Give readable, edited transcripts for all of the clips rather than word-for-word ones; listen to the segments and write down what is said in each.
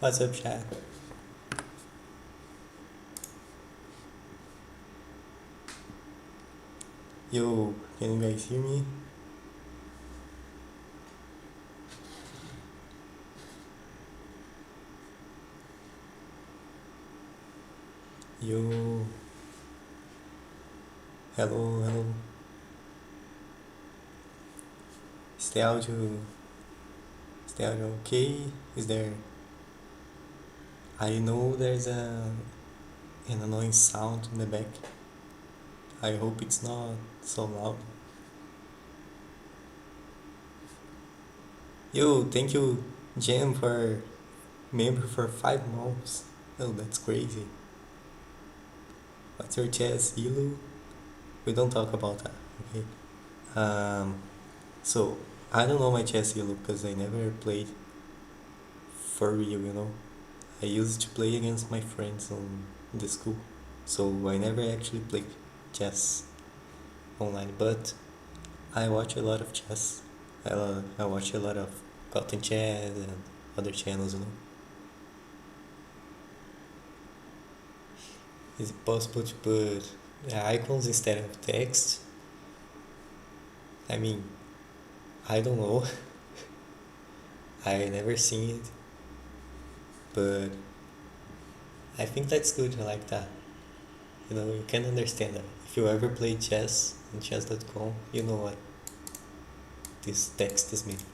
What's up, chat? Yo, can you guys hear me? Yo, hello, hello. Is the audio, is the audio okay? Is there, I know there's an annoying sound in the back. I hope it's not so loud. Yo, thank you, Jam, for member for 5 months. Oh, that's crazy. What's your chess, Elo? We don't talk about that, okay? Um, so I don't know my chess Elo because I never played for real. I used to play against my friends on the school, so I never actually played chess online. But I watch a lot of chess. I watch a lot of Cotton Chess and other channels. Is it possible to put icons instead of text? I mean, I don't know. I never seen it, but I think that's good. I like that. You can understand that. If you ever play chess on chess.com, you know what this text is meaning.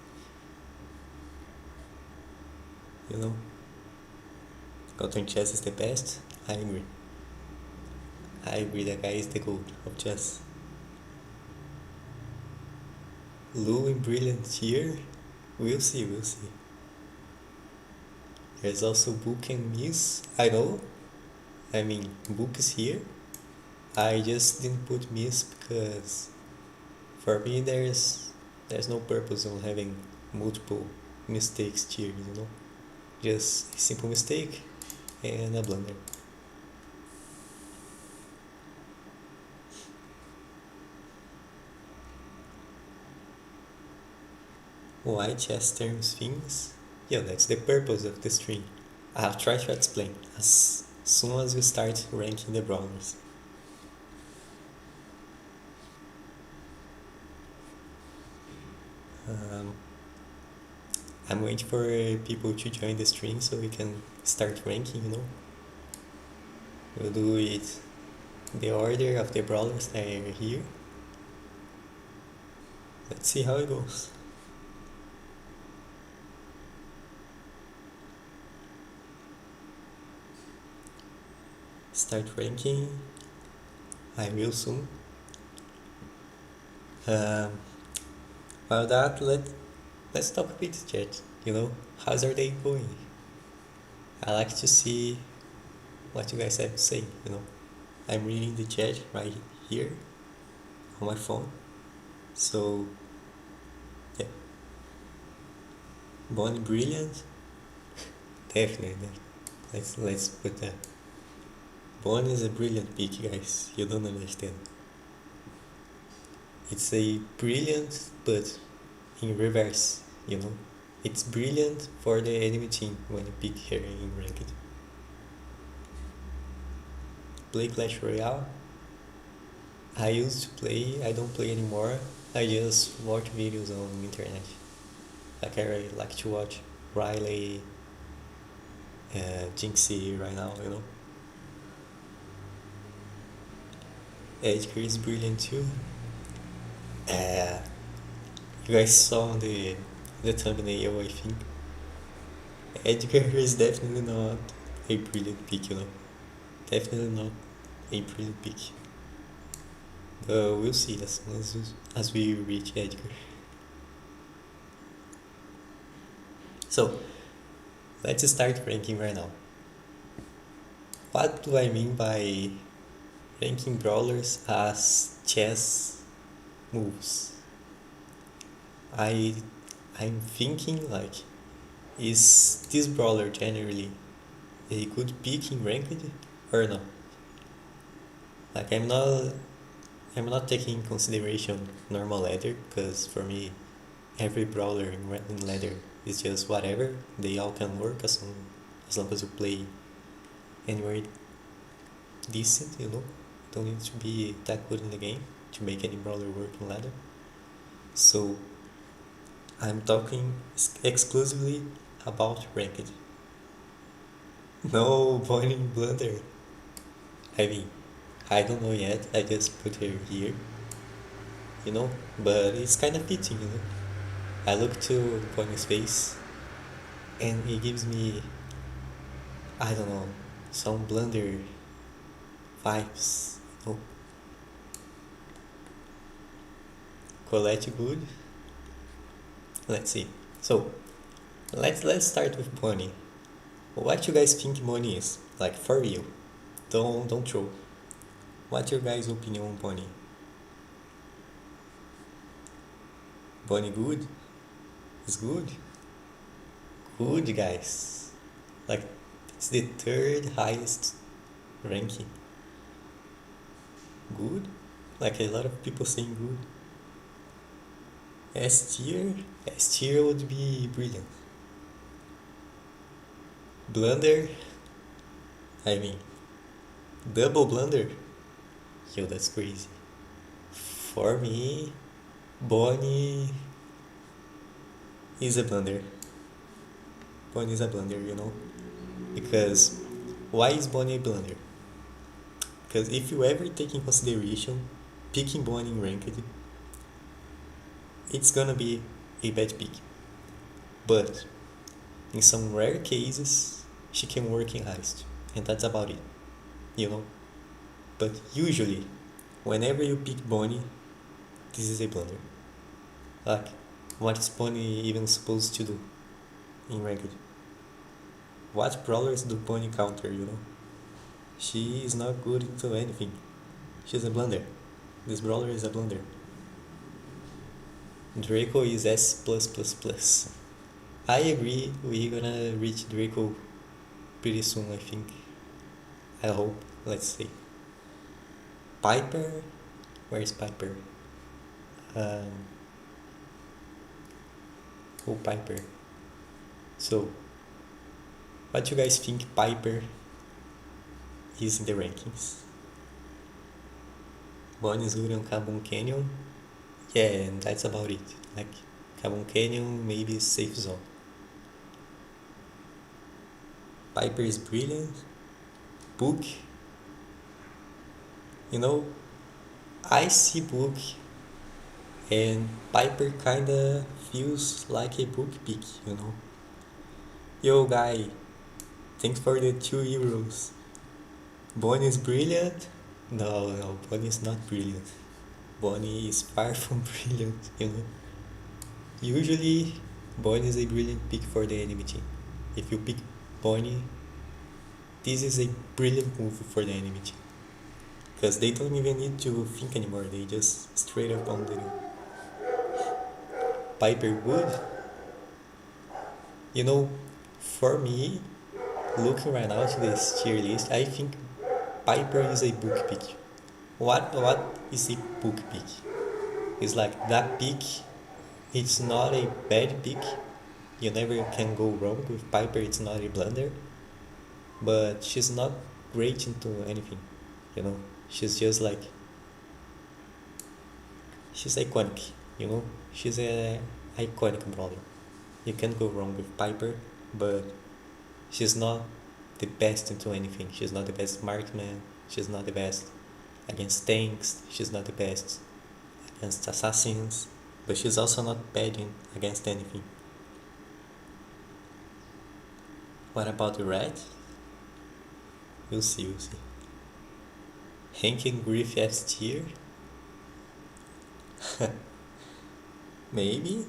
Cotton Chess is the best. I agree. I agree that guy is the goat of chess. Lou in Brilliant here? We'll see, we'll see. There's also Book and Miss. I know. I mean, Book is here. I just didn't put Miss because for me there's no purpose on having multiple mistakes here. Just a simple mistake and a blunder. Why chess terms things? Yeah, that's the purpose of the stream. I'll try to explain as soon as we start ranking the brawlers. I'm waiting for people to join the stream so we can start ranking. We'll do it the order of the brawlers that are here. Let's see how it goes. Start ranking. I will soon. While that, let's talk a bit, chat. How's our day going? I like to see what you guys have to say. I'm reading the chat right here on my phone. So, yeah. Bonnie Brilliant? Definitely. Let's put that. Bonnie is a brilliant pick, guys. You don't understand. It's a brilliant, but in reverse. It's brilliant for the enemy team when you pick her in ranked. Play Clash Royale. I used to play, I don't play anymore. I just watch videos on internet. Like I like to watch Riley, Jinxie right now. Edgar is brilliant too. You guys saw the thumbnail, I think. Edgar is definitely not a brilliant pick. Definitely not a brilliant pick. But we'll see as soon as we reach Edgar. So, let's start ranking right now. What do I mean by ranking brawlers as chess moves? I'm thinking is this brawler generally a good pick in ranked or not? I'm not taking in consideration normal ladder because for me every brawler in ladder is just whatever. They all can work as as long as you play anywhere decent, you know. Don't need to be that good in the game to make any brawler work in ladder. So I'm talking exclusively about ranked. No pointing blunder. I mean, I don't know yet. I just put her here, you know. But it's kind of fitting, you know. I look to Bonnie's face, and he gives me, I don't know, some blunder vibes. You know, Colette good. Let's see. So let's start with Bonnie. What you guys think Bonnie is? Like for real. Don't throw. What's your guys' opinion on Bonnie? Bonnie good? Is good? Good guys. Like it's the third highest ranking. Good? Like a lot of people saying good. S tier? S tier would be brilliant. Blunder? I mean, double blunder? Yo, that's crazy. For me, Bonnie is a blunder. Bonnie is a blunder, you know? Because why is Bonnie a blunder? Because if you ever take in consideration picking Bonnie in ranked, it's gonna be a bad pick. But in some rare cases, she can work in heist, and that's about it, you know. But usually, whenever you pick Bonnie, this is a blunder. Like, what is Bonnie even supposed to do in ranked? What brawlers do Bonnie counter, you know? She is not good into anything. She's a blunder. This brawler is a blunder. Draco is S+++. I agree, we're gonna reach Draco pretty soon, I think. I hope. Let's see. Piper? Where's Piper? Oh, Piper. So, what you guys think Piper is in the rankings? Bonnie is good on Carbon Canyon. Yeah, and that's about it. Like, Carbon Canyon, maybe safe zone. Piper is brilliant. Book. You know, I see Book and Piper kinda feels like a Book pick, you know. Yo guy, thanks for the 2 euros. Bonnie is brilliant? No, Bonnie is not brilliant. Bonnie is far from brilliant, you know. Usually, Bonnie is a brilliant pick for the enemy team. If you pick Bonnie, this is a brilliant move for the enemy team. Because they don't even need to think anymore, they just straight up on the Piper Wood. You know, for me, looking right now to this tier list, I think Piper is a book pick. What is a book pick? It's like that pick, it's not a bad pick. You never can go wrong with Piper, it's not a blunder. But she's not great into anything, you know. She's just like, she's iconic, you know. She's a iconic brawler. You can't go wrong with Piper, but she's not the best into anything. She's not the best marksman. She's not the best against tanks. She's not the best against assassins. But she's also not bad against anything. What about the red? We'll see. Hank and Griff F tier? Maybe.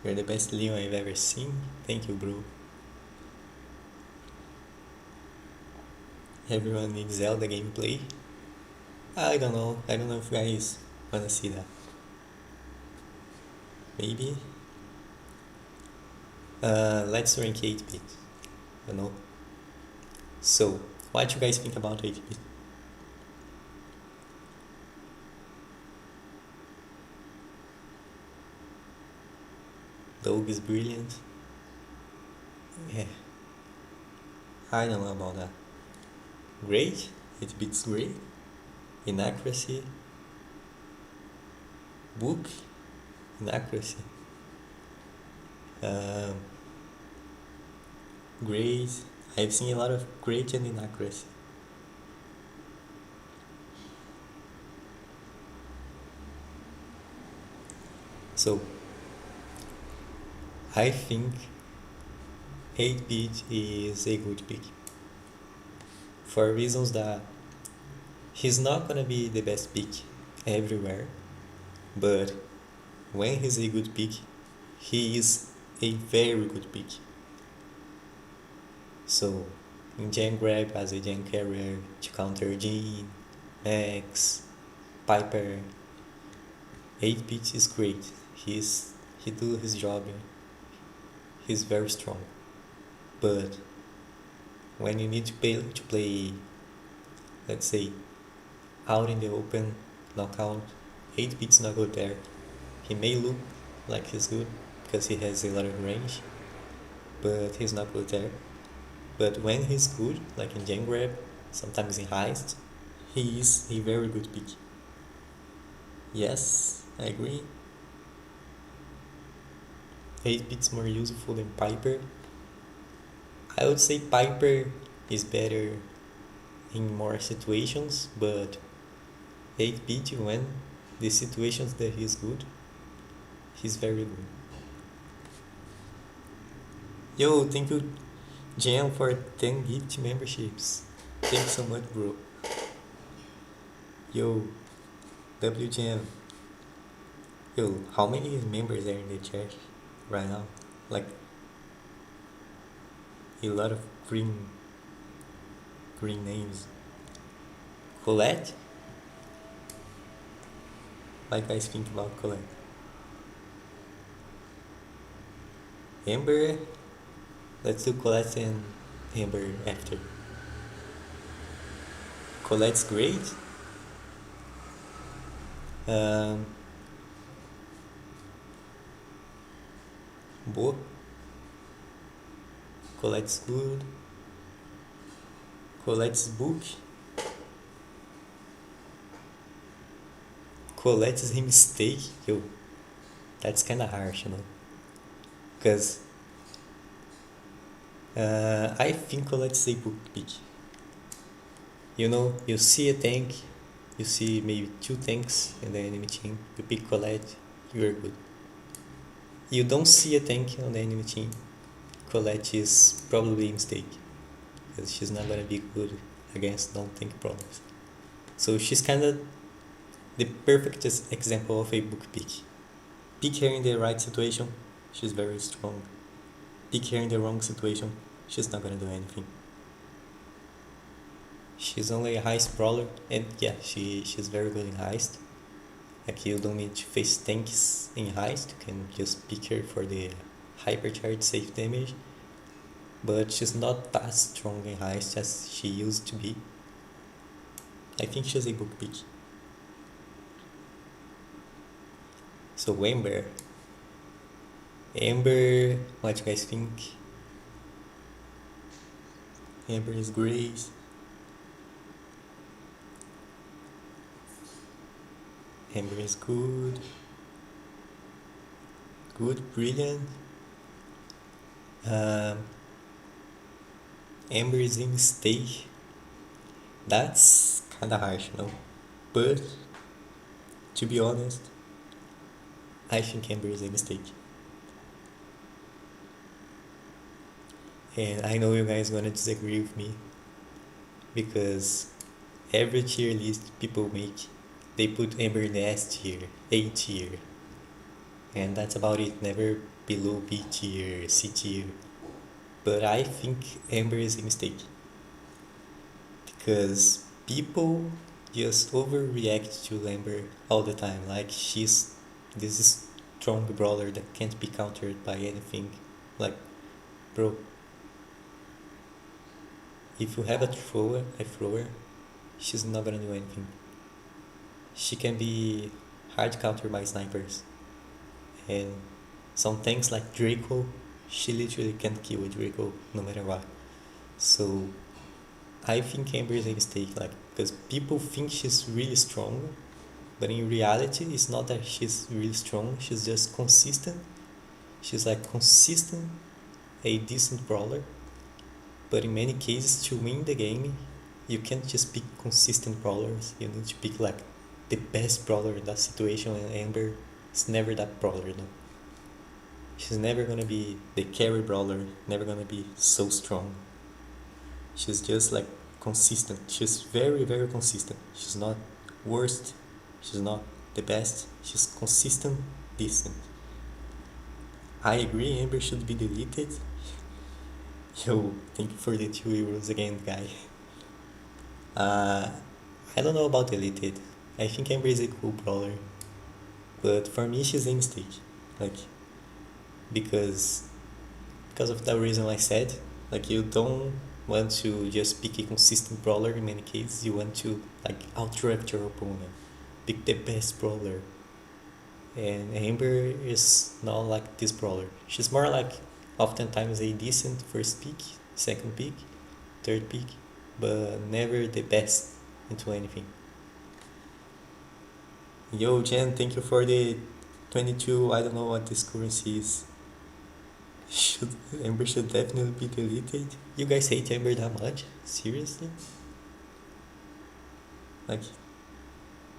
You're the best Leon I've ever seen. Thank you, bro. Everyone needs Zelda gameplay. I don't know if you guys wanna see that. Maybe. Let's rank 8-bit, you know. So, what you guys think about 8-bit? Dog is brilliant. Yeah, I don't know about that. Great, it beats great. Inaccuracy, book, inaccuracy. Um, great, I've seen a lot of great and inaccuracy. So, I think 8-bit is a good pick. For reasons that he's not gonna be the best pick everywhere, but when he's a good pick, he is a very good pick. So, in Gen Grab as a Gen carrier to counter Jean, Max, Piper, 8-bit is great. He do his job. He's very strong. But when you need to play, let's say, out in the open, knockout, 8-bit's not good there. He may look like he's good because he has a lot of range, but he's not good there. But when he's good, like in Gen Grab, sometimes in Heist, he is a very good pick. Yes, I agree. 8-bit's more useful than Piper. I would say Piper is better in more situations, but 8-bit when the situations that he's good, he's very good. Yo, thank you, Jam, for 10 gift memberships. Thanks so much, bro. Yo, WGM. Yo, how many members are in the chat right now? Like a lot of green names. Colette? Like guys think about Colette. Amber? Let's do Colette and Amber after. Colette's great. Um, Boa. Colette's good. Colette's book. Colette's mistake. Yo, that's kinda harsh, you know? Because I think Colette's a book pick. You know, you see a tank, you see maybe 2 tanks in the enemy team, you pick Colette, you're good. You don't see a tank on the enemy team, Colette is probably a mistake, because she's not gonna be good against non-tank brawlers. So she's kinda the perfect example of a book pick. Pick her in the right situation, she's very strong. Pick her in the wrong situation, she's not gonna do anything. She's only a heist brawler, and yeah, she's very good in heist. Like you don't need to face tanks in heist, you can just pick her for the hypercharge safe damage. But she's not that strong in heist as she used to be. I think she's a book pick. So Amber. Amber, what do you guys think? Amber is great. Amber is good. Good, brilliant. Amber is a mistake. That's kinda harsh, you know? But, to be honest, I think Amber is a mistake. And I know you guys gonna disagree with me, because every tier list people make, they put Amber in the S tier, A tier, and that's about it, never below B tier, C tier. But I think Amber is a mistake, because people just overreact to Amber all the time, like she's this strong brawler that can't be countered by anything. Like, bro, if you have a thrower, she's not gonna do anything. She can be hard countered by snipers, and some tanks like Draco, She literally can't kill a Draco no matter what. So I think Amber is a mistake, like, because people think she's really strong, but in reality, it's not that she's really strong. She's just consistent. She's like consistent, a decent brawler. But in many cases, to win the game, you can't just pick consistent brawlers. You need to pick like the best brawler in that situation. And Amber is never that brawler, no. She's never gonna be the carry brawler. Never gonna be so strong. She's just like consistent. She's very, very consistent. She's not worst. She's not the best. She's consistent, decent. I agree, Amber should be deleted. Yo, thank you for the €2 again, guy. Uh, I don't know about deleted. I think Amber is a cool brawler, but for me she's a mistake. Like, because of the reason I said, like, you don't want to just pick a consistent brawler in many cases. You want to like outract your opponent, pick the best brawler. And Amber is not like this brawler. She's more like oftentimes a decent first pick, second pick, third pick, but never the best into anything. Yo, Jen, thank you for the 22. I don't know what this currency is. Should Amber should definitely be deleted. You guys hate Amber that much? Seriously? Like,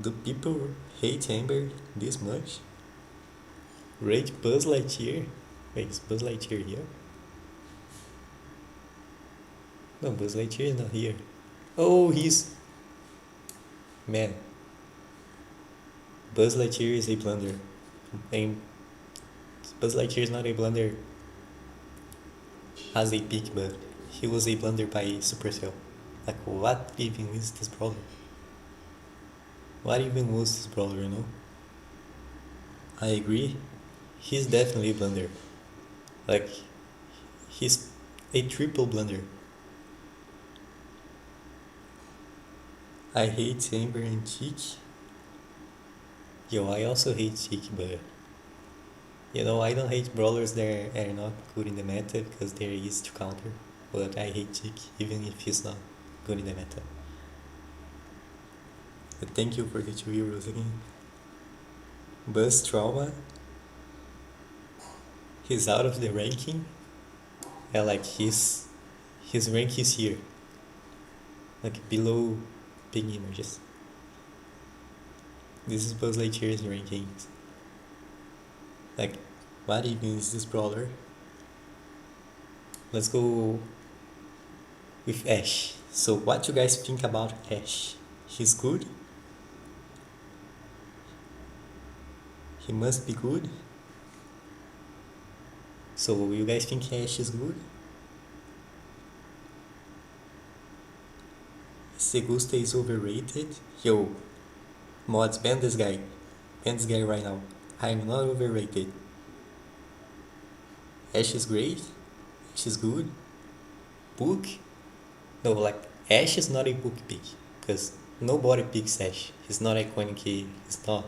do people hate Amber this much? Rate Buzz Lightyear? Wait, is Buzz Lightyear here? No, Buzz Lightyear is not here. Oh, he's... Man. Buzz Lightyear is a blunder. And Buzz Lightyear is not a blunder as a pick, but he was a blunder by Supercell. Like, what even is this brawler? What even was this brawler, you know? I agree. He's definitely a blunder. Like, he's a triple blunder. I hate Amber and Cheek. Yo, I also hate Cheek, but you know, I don't hate brawlers that are not good in the meta because they're easy to counter. But I hate Cheek even if he's not good in the meta. But thank you for the €2 again. Buzz Trauma. He's out of the ranking. Yeah, like his rank is here. Like below ping images. This is Buzz Lightyear's rankings. Like, what even is this brawler? Let's go with Ash. So what you guys think about Ash? He's good? He must be good? So you guys think Ash is good? Segusta is overrated? Yo, mods, ban this guy. Ban this guy right now. I'm not overrated. Ash is great. Ash is good. Book? No, like, Ash is not a book pick. Because nobody picks Ash. He's not iconic. He's not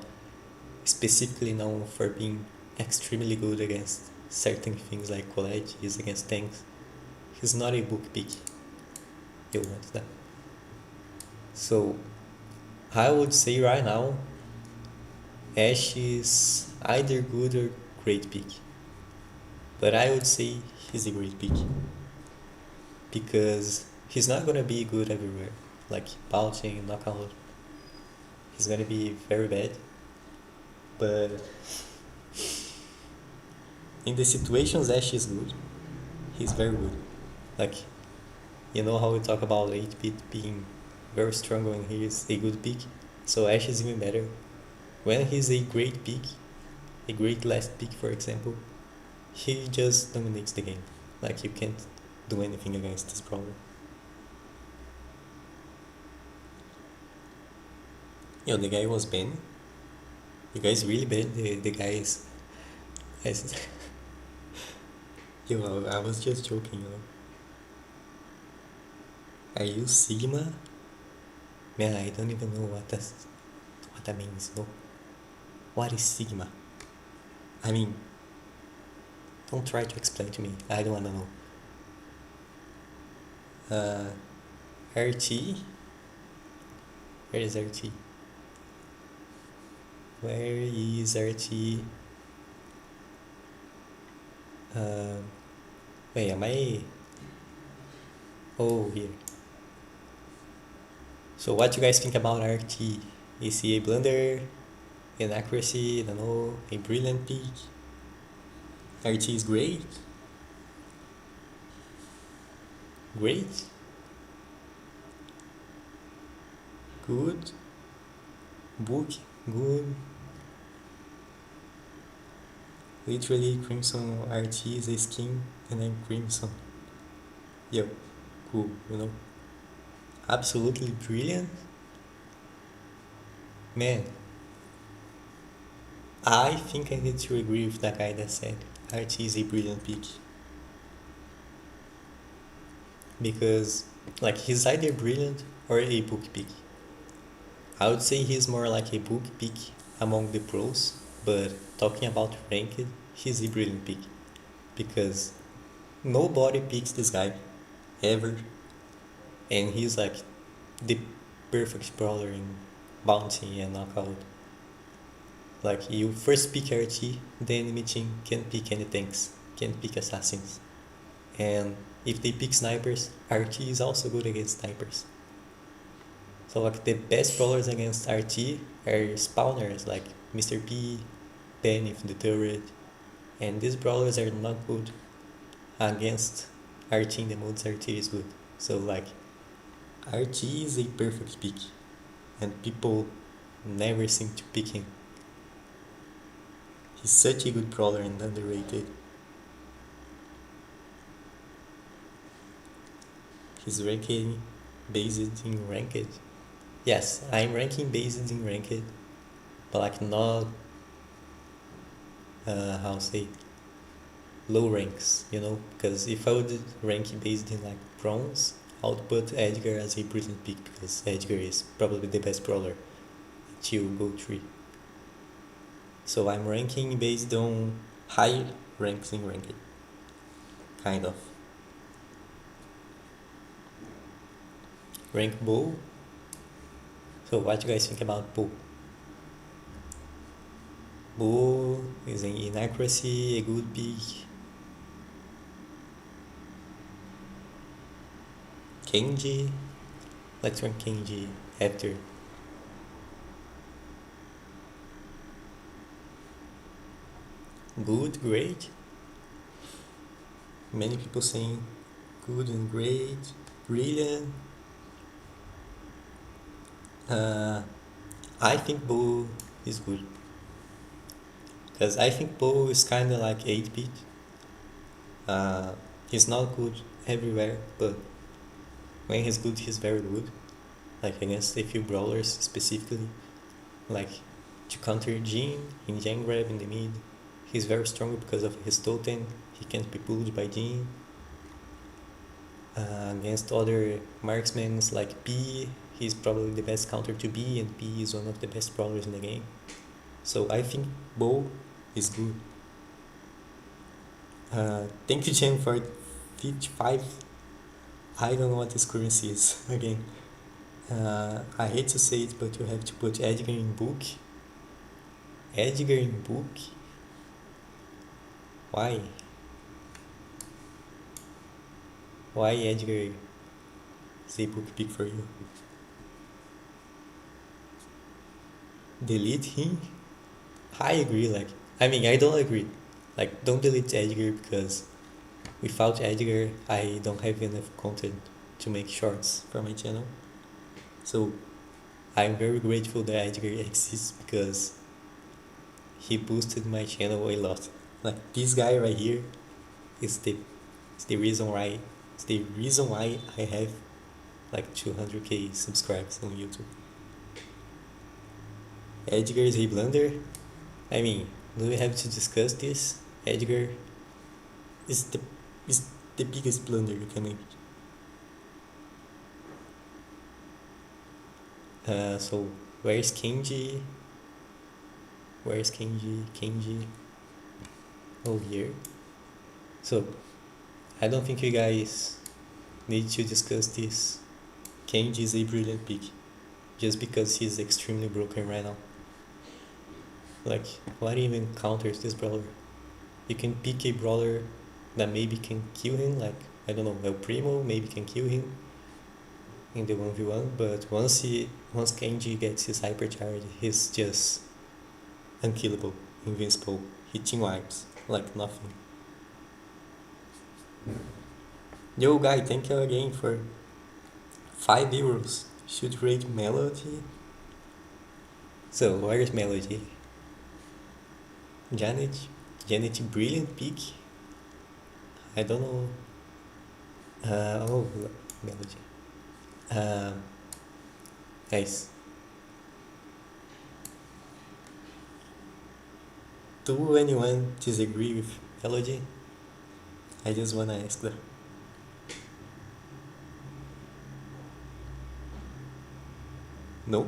specifically known for being extremely good against certain things like colleges, against tanks. He's not a book pick. You want that. So, I would say right now, Ash is either good or great pick. But I would say he's a great pick. Because he's not gonna be good everywhere. Like pouching, knockout. He's gonna be very bad. But in the situations Ash is good. He's very good. Like, you know how we talk about 8-bit being very strong when he is a good pick? So Ash is even better. When he's a great pick, a great last pick for example, he just dominates the game. Like, you can't do anything against this brawler. Yo, the guy was banned. You guys really banned the guys. Yo, I was just joking, you know. Are you Sigma? Man, I don't even know what that means, no? What is Sigma? I mean, Don't try to explain to me. I don't wanna know. RT? Where is RT? Where is RT? Wait, am I... Oh, here. So what you guys think about RT? Is he a blunder? Inaccuracy? I don't know. A brilliant pick? RT is great? Great? Good? Book? Good? Literally, Crimson RT is a skin and I'm Crimson. Yo, cool, you know? Absolutely brilliant? Man, I think I need to agree with that guy that said RT is a brilliant pick. Because, like, he's either brilliant or a book pick. I would say he's more like a book pick among the pros, but talking about ranked, he's a brilliant pick. Because nobody picks this guy, ever. And he's like the perfect brawler in bounty and knockout. Like, you first pick RT, the enemy team can't pick any tanks, can't pick assassins. And if they pick snipers, RT is also good against snipers. So like the best brawlers against RT are spawners like Mr. P, Ben with the turret, and these brawlers are not good against RT in the modes RT is good. So like RT is a perfect pick, and people never seem to pick him. He's such a good brawler and underrated. He's ranking based in ranked. Yes, I'm ranking based in ranked, but like not how to say low ranks, you know? Because if I would rank based in like bronze, I would put Edgar as a brilliant pick because Edgar is probably the best brawler until Gold 3. So I'm ranking based on high ranks in ranked, kind of. Rank Bull. So what do you guys think about Bull? Bull is an inaccuracy, a good pick. Kenji. Let's rank Kenji after. Good, great. Many people saying good and great, brilliant. I think Bo is good. Because I think Bo is kind of like 8-bit. He's not good everywhere, but when he's good, he's very good. Like against a few brawlers specifically. Like to counter Jhin in Jang grab in the mid. He's very strong because of his totem. He can't be pulled by Jhin. Against other marksmen like P, he's probably the best counter to B, and P is one of the best brawlers in the game. So I think Bo is good. Thank you, Jen, for 55. I don't know what this currency is again. I hate to say it, but you have to put Edgar in book. Edgar in book? Why? Why Edgar is a book pick for you? Delete him? I agree, like, I mean, I don't agree. Like, don't delete Edgar because without Edgar, I don't have enough content to make shorts for my channel. So, I'm very grateful that Edgar exists because he boosted my channel a lot. Like, this guy right here is the reason why I have like 200k subscribers on YouTube. Edgar is a blunder. I mean, do we have to discuss this? Edgar is the biggest blunder you can make. So where's Kenji? Where's Kenji? Kenji. Oh, here. So I don't think you guys need to discuss this. Kenji is a brilliant pick just because he's extremely broken right now. Like, what even counters this brawler? You can pick a brawler that maybe can kill him, like, I don't know, El Primo maybe can kill him in the 1v1, but once Kenji gets his hypercharge, he's just unkillable, invincible, hitting wipes like nothing. Yo guy, thank you again for 5 euros. Should rate Melody. So where's Melody? Janet brilliant pick. I don't know. Oh, Melody. Guys, do anyone disagree with Melody? I just wanna ask that. No?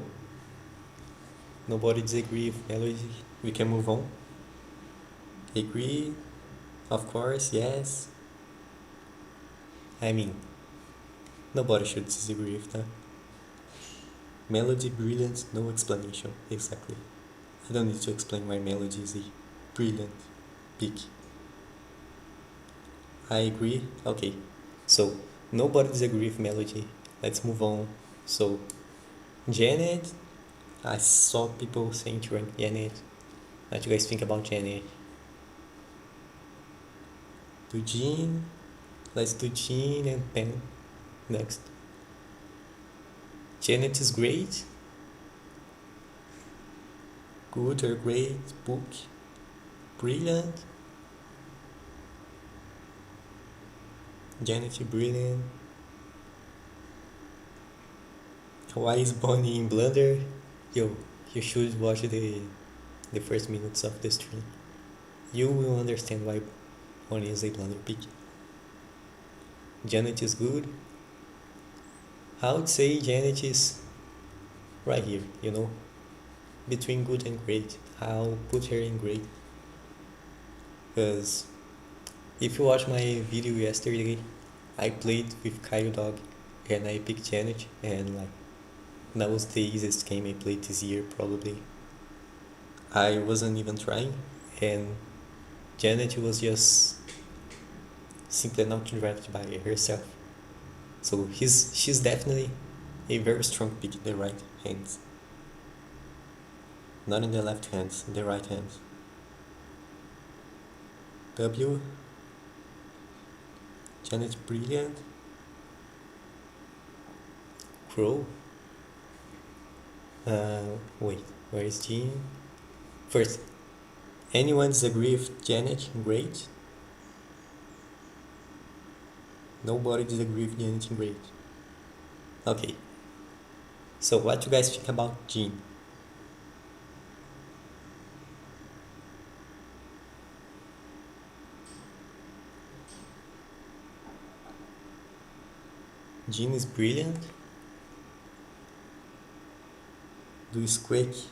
Nobody disagree with Melody? We can move on? Agree? Of course, yes. I mean, nobody should disagree with that. Melody brilliant, no explanation. Exactly. I don't need to explain why Melody is a brilliant pick. I agree. Okay. So nobody disagree with Melody. Let's move on. So Janet, I saw people saying to rank Janet. What do you guys think about Janet? Do Jean. Let's do Jean and Pen next. Janet is great. Good or great. Book. Brilliant. Janet brilliant. Why is Bonnie in Blunder? Yo, you should watch the first minutes of the stream. You will understand why Bonnie is a Blunder pick. Janet is good. I would say Janet is right here, you know, between good and great. I'll put her in great. Because if you watch my video yesterday, I played with Kyle Dog and I picked Janet, and like that was the easiest game I played this year probably. I wasn't even trying, and Janet was just simply not drafted by herself. So she's definitely a very strong pick in the right hands. Not in the left hands, in the right hands. W. Janet brilliant. Crow. Wait, where is Jean? First, anyone disagree with Janet? Great. Nobody disagree with Janet? Great. Okay. So what do you guys think about Jean? Jean is brilliant. Do squeaky.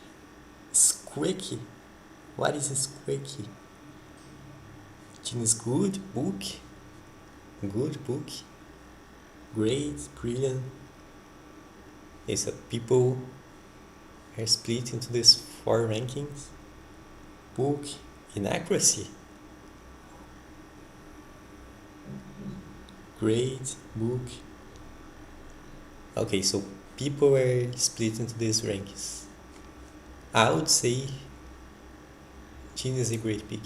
Squeaky? What is a squeaky? Jean is good. Book. Good book. Great. Brilliant. Okay, so people are split into these 4 rankings. Book. Inaccuracy. Great. Book. Okay, so people were split into these rankings. I would say Jin is a great pick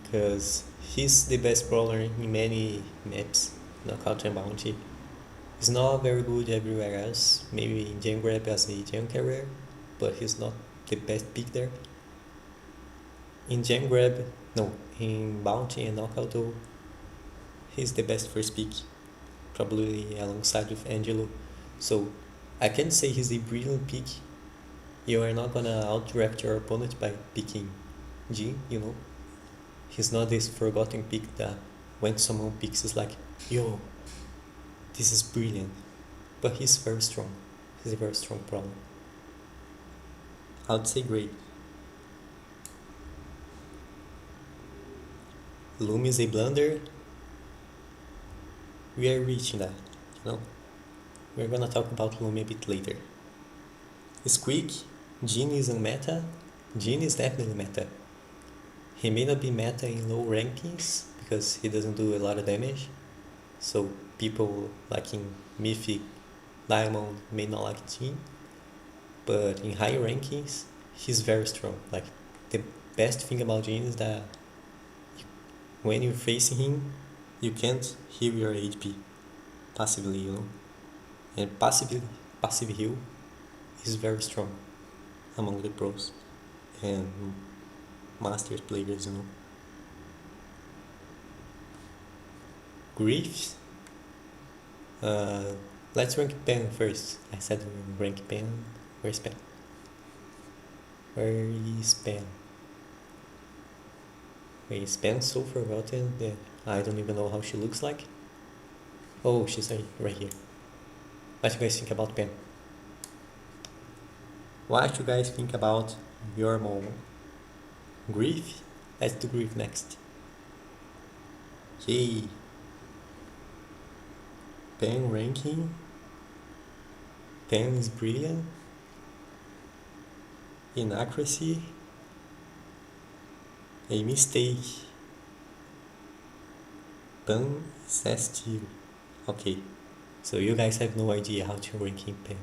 because he's the best brawler in many maps, knockout and bounty. He's not very good everywhere else, maybe in Jam Grab as a Jam carrier, but he's not the best pick there. In Jam Grab, no, in bounty and knockout though, he's the best first pick, probably alongside with Angelo. So I can say he's a brilliant pick. You are not gonna outdraft your opponent by picking Jin, you know. He's not this forgotten pick that when someone picks is like, yo, this is brilliant. But he's very strong. He's a very strong brawler. I would say great. Loom is a blunder. We are reaching that, you know. We're gonna talk about Loom a bit later. Squeak, Jin isn't meta. Jin is definitely meta. He may not be meta in low rankings because he doesn't do a lot of damage. So people like in Mythic, Diamond may not like Jin. But in high rankings, he's very strong. Like the best thing about Jin is that when you're facing him, you can't heal your HP passively, you know. And passive heal is very strong among the pros and masters players, you know. Grief. Let's rank Pen first. I said rank Pen. Where's Pen? Where is Pen? Wait, is Pen so forgotten that I don't even know how she looks like? Oh, she's right here. What do you guys think about Pen? What do you guys think about your mom? Grief? Let's do Grief next. Yay! Pen ranking. Pen is brilliant. Inaccuracy. A mistake. Pen is S tier. Okay, so you guys have no idea how to rank in Pen.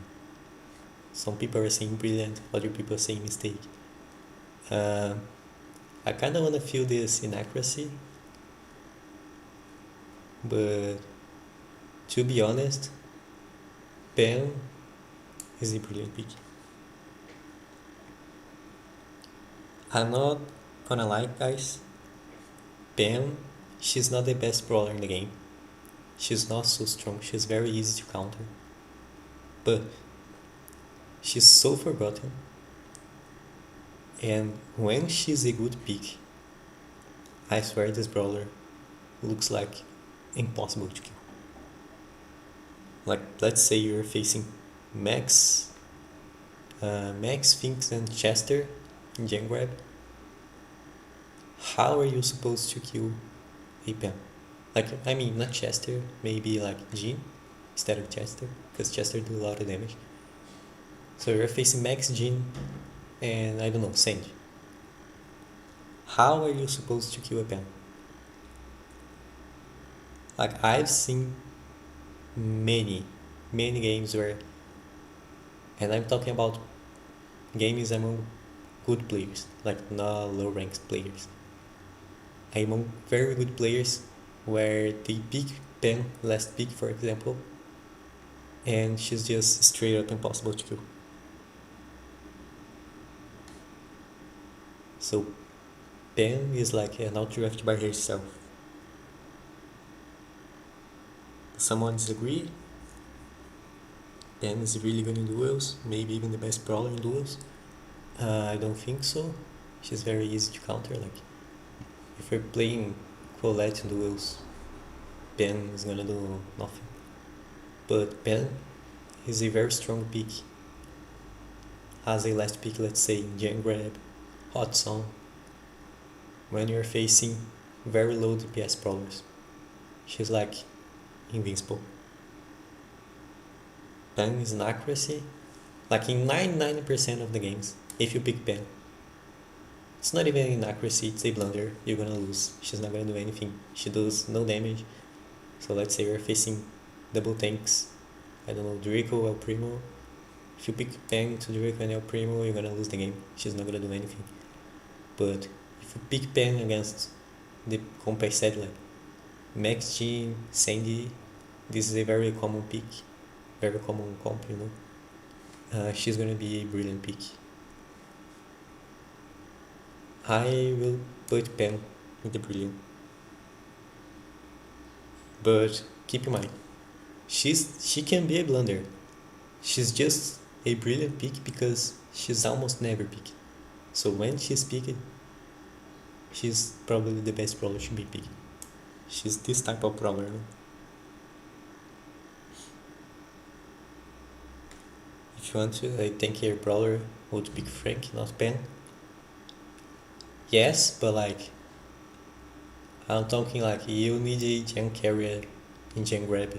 Some people are saying brilliant, other people are saying mistake. I kinda wanna feel this inaccuracy, but to be honest, Pen is a brilliant pick. I'm not gonna lie, guys. Pen, she's not the best brawler in the game. She's not so strong. She's very easy to counter. But she's so forgotten. And when she's a good pick, I swear this brawler looks like impossible to kill. Like, let's say you're facing Max, Sphinx, and Chester in Gen Grab. How are you supposed to kill a Pen? Like, I mean, not Chester, maybe like Jin instead of Chester, because Chester do a lot of damage. So you're facing Max, Jin, and I don't know, Sandy. How are you supposed to kill a Pen? Like, I've seen many games where, and I'm talking about games among good players, like not low ranked players. Among very good players where they pick Pen last pick, for example, and she's just straight up impossible to kill. So Pen is like an outdraft by herself. Someone disagree? Pen is really good in duels, maybe even the best brawler in duels. I don't think so. She's very easy to counter. Like, if we're playing Colette in duels, Pen is gonna do nothing. But Pen is a very strong pick. As a last pick, let's say in Gen Grab, Hot Song, when you're facing very low DPS brawlers. She's like invincible. Pen is an accuracy. Like in 99% of the games, if you pick Pen, it's not even an accuracy, it's a blunder, you're gonna lose. She's not gonna do anything. She does no damage. So let's say you're facing double tanks, I don't know, Draco, El Primo. If you pick Pen to Draco and El Primo, you're gonna lose the game. She's not gonna do anything. But if you pick Pen against the comp I said, like Max, Jean, Sandy, this is a very common pick, very common comp, you know. She's gonna be a brilliant pick. I will put Pen in the brilliant. But keep in mind, she can be a blunder. She's just a brilliant pick because she's almost never picked. So when she's picked, she's probably the best brawler to be picked. She's this type of brawler. No? If you want to, I think your brawler would pick Frank, not Pen. Yes, but like, I'm talking like you need a junk carrier in junk grab.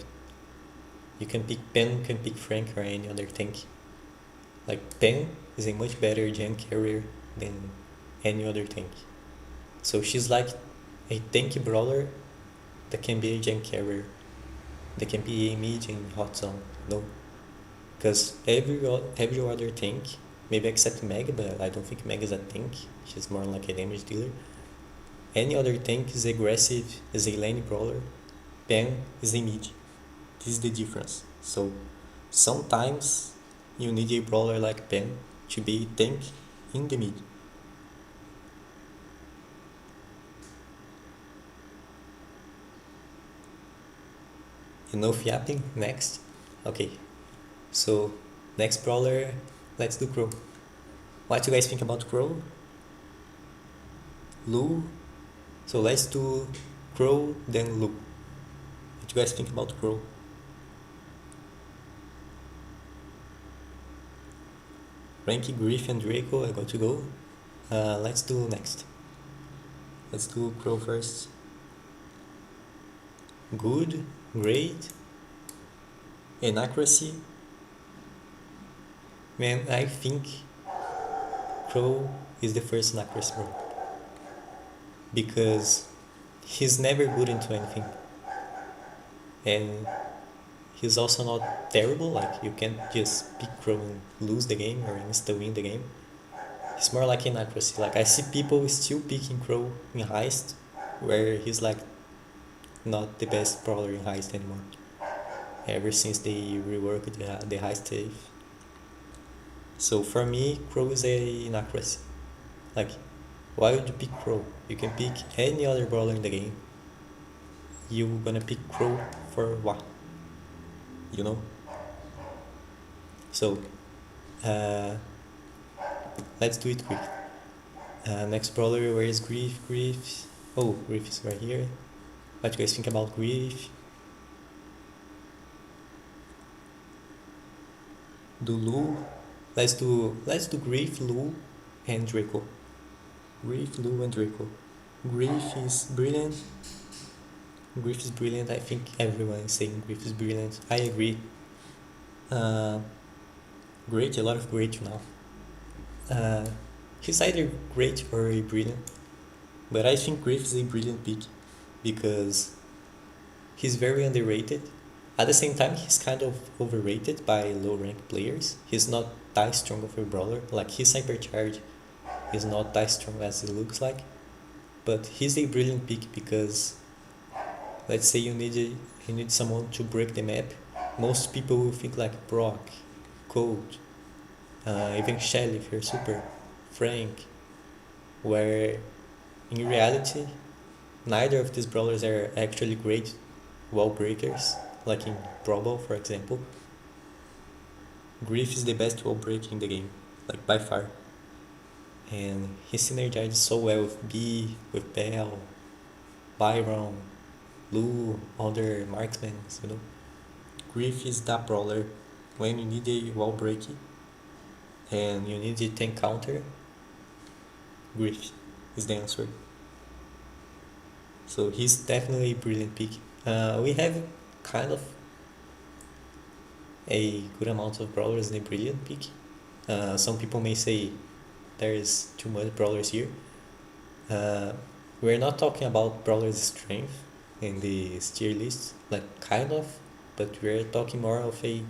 You can pick Pen, you can pick Frank or any other tank. Like Pen is a much better junk carrier than any other tank. So she's like a tanky brawler that can be a junk carrier. That can be a mid in hot zone. No, because every other tank, maybe except Meg, but I don't think Meg is a tank. She's more like a damage dealer. Any other tank is aggressive, is a lane brawler. Pen is a mid. This is the difference. So sometimes you need a brawler like Pen to be a tank in the mid. Enough yapping, next. Okay, so next brawler, let's do Crow. What do you guys think about Crow? Lu? So let's do Crow, then Lu. What do you guys think about Crow? Ranky, Griff, and Draco, I got to go. Let's do next. Let's do Crow first. Good, great, inaccuracy. Man, I think Crow is the first inaccuracy bro. Because he's never good into anything. And he's also not terrible, like you can't just pick Crow and lose the game or insta win the game. It's more like inaccuracy. Like I see people still picking Crow in Heist, where he's like not the best brawler in Heist anymore. Ever since they reworked the Heist save. So for me, Crow is a inaccuracy. Like, why would you pick Crow? You can pick any other brawler in the game. You gonna pick Crow for what? You know? So, let's do it quick. Next brawler, where is Griff? Griff. Oh, Griff is right here. What do you guys think about Griff? Do Lu? Let's do Griff, Lu, and Draco. Griff, Lu, and Draco. Griff is brilliant. Griff is brilliant. I think everyone is saying Griff is brilliant. I agree. Great, a lot of great now. He's either great or a brilliant. But I think Griff is a brilliant pick because he's very underrated. At the same time, he's kind of overrated by low rank players. He's not that strong of a brawler. Like his hypercharge is not that strong as it looks like. But he's a brilliant pick because let's say you need someone to break the map. Most people will think like Brock, Colt, even Shelly if you're super, Frank, where in reality neither of these brawlers are actually great wall breakers, like in Brawler for example. Griff is the best wall breaker in the game, like by far. And he synergizes so well with B, with Bell, Byron, Lu, other marksmen, you know. Griff is that brawler when you need a wall breaking and you need a tank counter. Griff is the answer. So he's definitely a brilliant pick. We have kind of a good amount of brawlers in a brilliant pick. Some people may say there's too much brawlers here. We're not talking about brawlers' strength in the tier list, like kind of, but we're talking more of a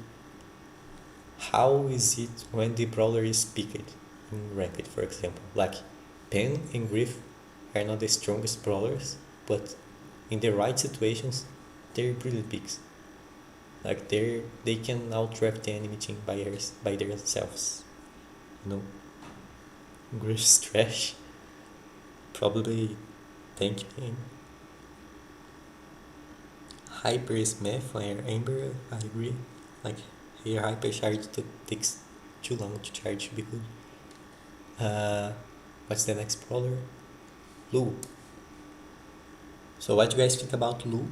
how is it when the brawler is picked in ranked, for example. Like Pen and Griff are not the strongest brawlers, but in the right situations, they're brilliant picks. Like they can outrap the enemy team by themselves. You know, Griff's trash. Probably tank game. Hyper is meth or Amber, I agree. Like here hyper charge takes too long to charge to be good. What's the next brawler? Lu. So what do you guys think about Lu?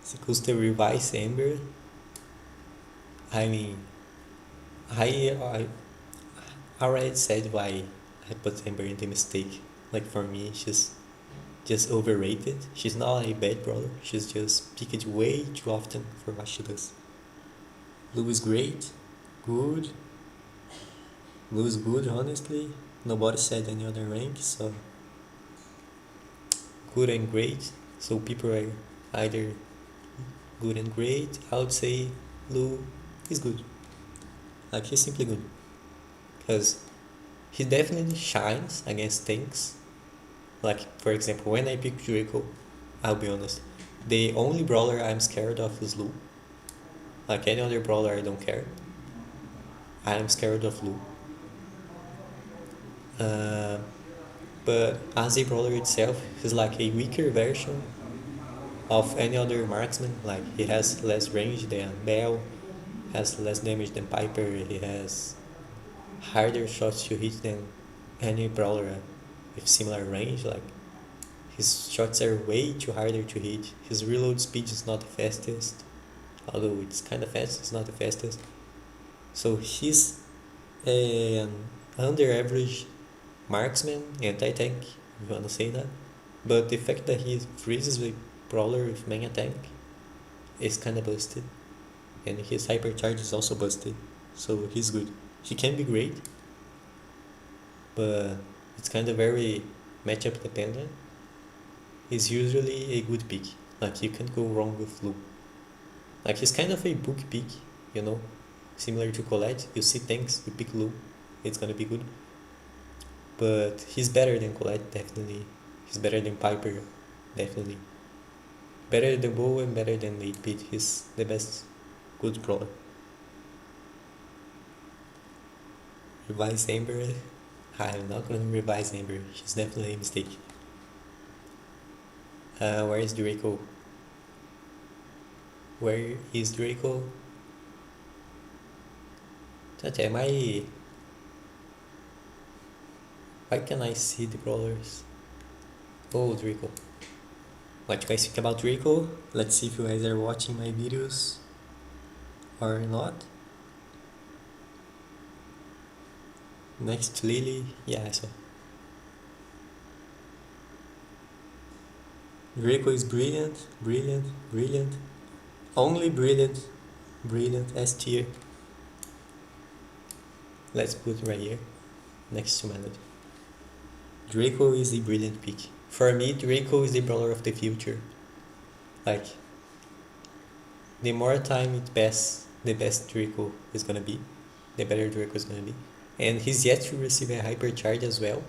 Supposed to revise Amber. I mean, I already said why I put Amber in the mistake. Like for me, she's just overrated. She's not a bad brawler. She's just picked way too often for what she does. Blue is great, good. Blue is good, honestly. Nobody said any other rank, so good and great. So people are either good and great. I would say Blue is good. Like he's simply good, because he definitely shines against tanks. Like for example, when I pick Draco, I'll be honest, the only brawler I'm scared of is Lu. Like any other brawler, I don't care. I'm scared of Lu. Uh, but as a brawler itself, he's like a weaker version of any other marksman. Like he has less range than Bell, has less damage than Piper, he has harder shots to hit than any brawler with similar range. Like his shots are way too harder to hit. His reload speed is not the fastest, although it's kind of fast. It's not the fastest. So he's an under average marksman, anti-tank, if you wanna say that. But the fact that he freezes with brawler with main attack is kinda busted. And his hypercharge is also busted. So he's good. He can be great, but it's kinda very matchup dependent. He's usually a good pick. Like you can't go wrong with Lu. Like he's kind of a book pick, you know? Similar to Colette. You see tanks, you pick Lu, it's gonna be good. But he's better than Colette, definitely. He's better than Piper, definitely. Better than Bo and better than 8-bit. He's the best good brawler. Revise Amber? I'm not gonna revise Amber. She's definitely a mistake. Where is Draco? Where is Draco? Tati, am I... Why can I see the brawlers? Oh, Draco. What do you guys think about Draco? Let's see if you guys are watching my videos or not. Next to Lily, yeah, I saw. Draco is brilliant, brilliant, brilliant. Only brilliant, brilliant, S tier. Let's put it right here, next to Melody. Draco is a brilliant pick. For me, Draco is the brawler of the future. Like, the more time it passes, the best Draco is gonna be. The better Draco is gonna be. And he's yet to receive a hypercharge as well.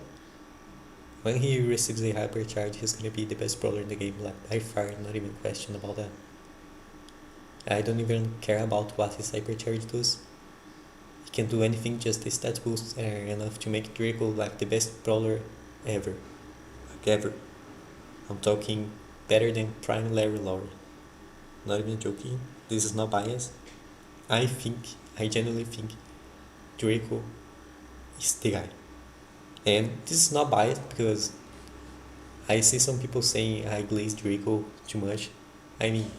When he receives a hypercharge, he's gonna be the best brawler in the game, like by far, not even question about that. I don't even care about what his hypercharge does. He can do anything, just the stat boosts are enough to make Draco like the best brawler ever. Like ever. I'm talking better than Prime Larry Lowry. Not even joking. This is not biased. I genuinely think Draco is the guy. And this is not biased because I see some people saying I glaze Draco too much. I mean,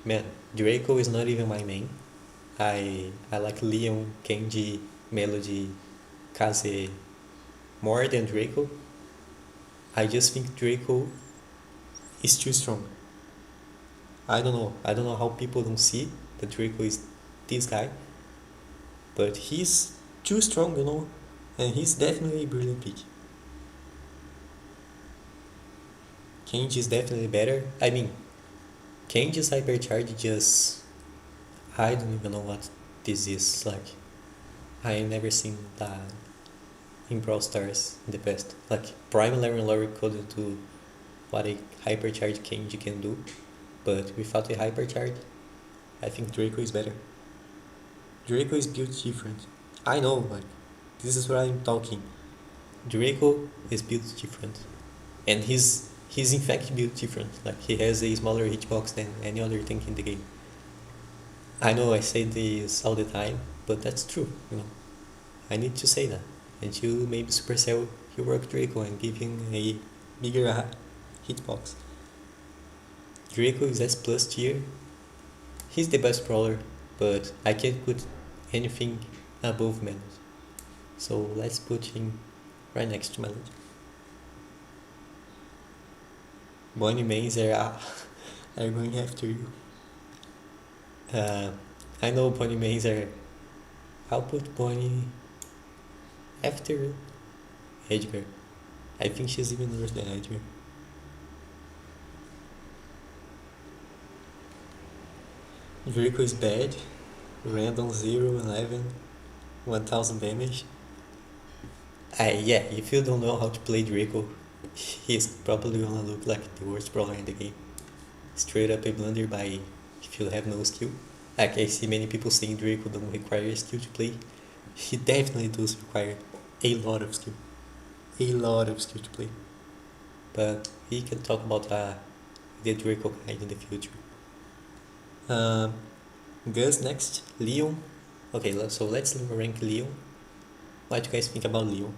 man, Draco is not even my main. I like Leon, Kenji, Melody, Kaze more than Draco. I just think Draco is too strong. I don't know how people don't see that Draco is this guy, but he's too strong, you know, and he's definitely a brilliant pick. Kenji is definitely better. I mean, Kenji's hypercharge just... I don't even know what this is. Like, I have never seen that in Brawl Stars in the past. Like, Prime Larry Lowry couldn't do what a hypercharge Kenji can do, but without a hypercharge, I think Draco is better. Draco is built different. I know, like, this is what I'm talking. Draco is built different, and he's in fact built different. Like, he has a smaller hitbox than any other tank in the game. I know I say this all the time, but that's true, you know. I need to say that. Until maybe Supercell rework Draco and give him a bigger hitbox. Draco is S plus tier. He's the best brawler, but I can't put anything above Menace. So let's put him right next to Melody. Bonnie mains are going after you. I know Bonnie mains are. I'll put Bonnie after Edgar. I think she's even worse than Edgar. Draco is bad. Random 0, 11, 1000 damage. Yeah, if you don't know how to play Draco, he's probably gonna look like the worst brawler in the game. Straight up a blunder by if you have no skill. Like I see many people saying Draco don't require skill to play. He definitely does require a lot of skill. A lot of skill to play. But we can talk about the Draco guide in the future. Gus next. Leon. Okay, so let's rank Leon. What do you guys think about Leon?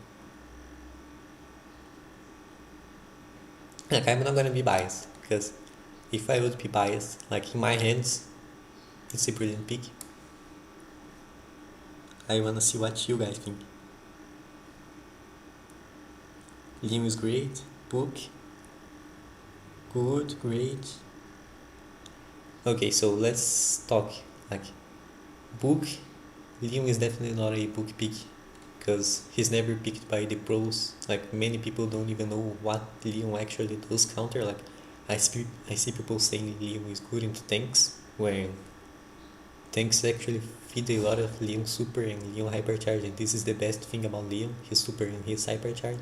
Like, I'm not gonna be biased, because if I would be biased, like in my hands, it's a brilliant pick. I wanna see what you guys think. Leon is great. Book. Good, great. Okay, so let's talk like book. Leon is definitely not a book pick because he's never picked by the pros. Like many people don't even know what Leon actually does counter. Like I see people saying Leon is good into tanks when tanks actually feed a lot of Leon super and Leon hypercharge, and this is the best thing about Leon. He's super and he's hypercharge.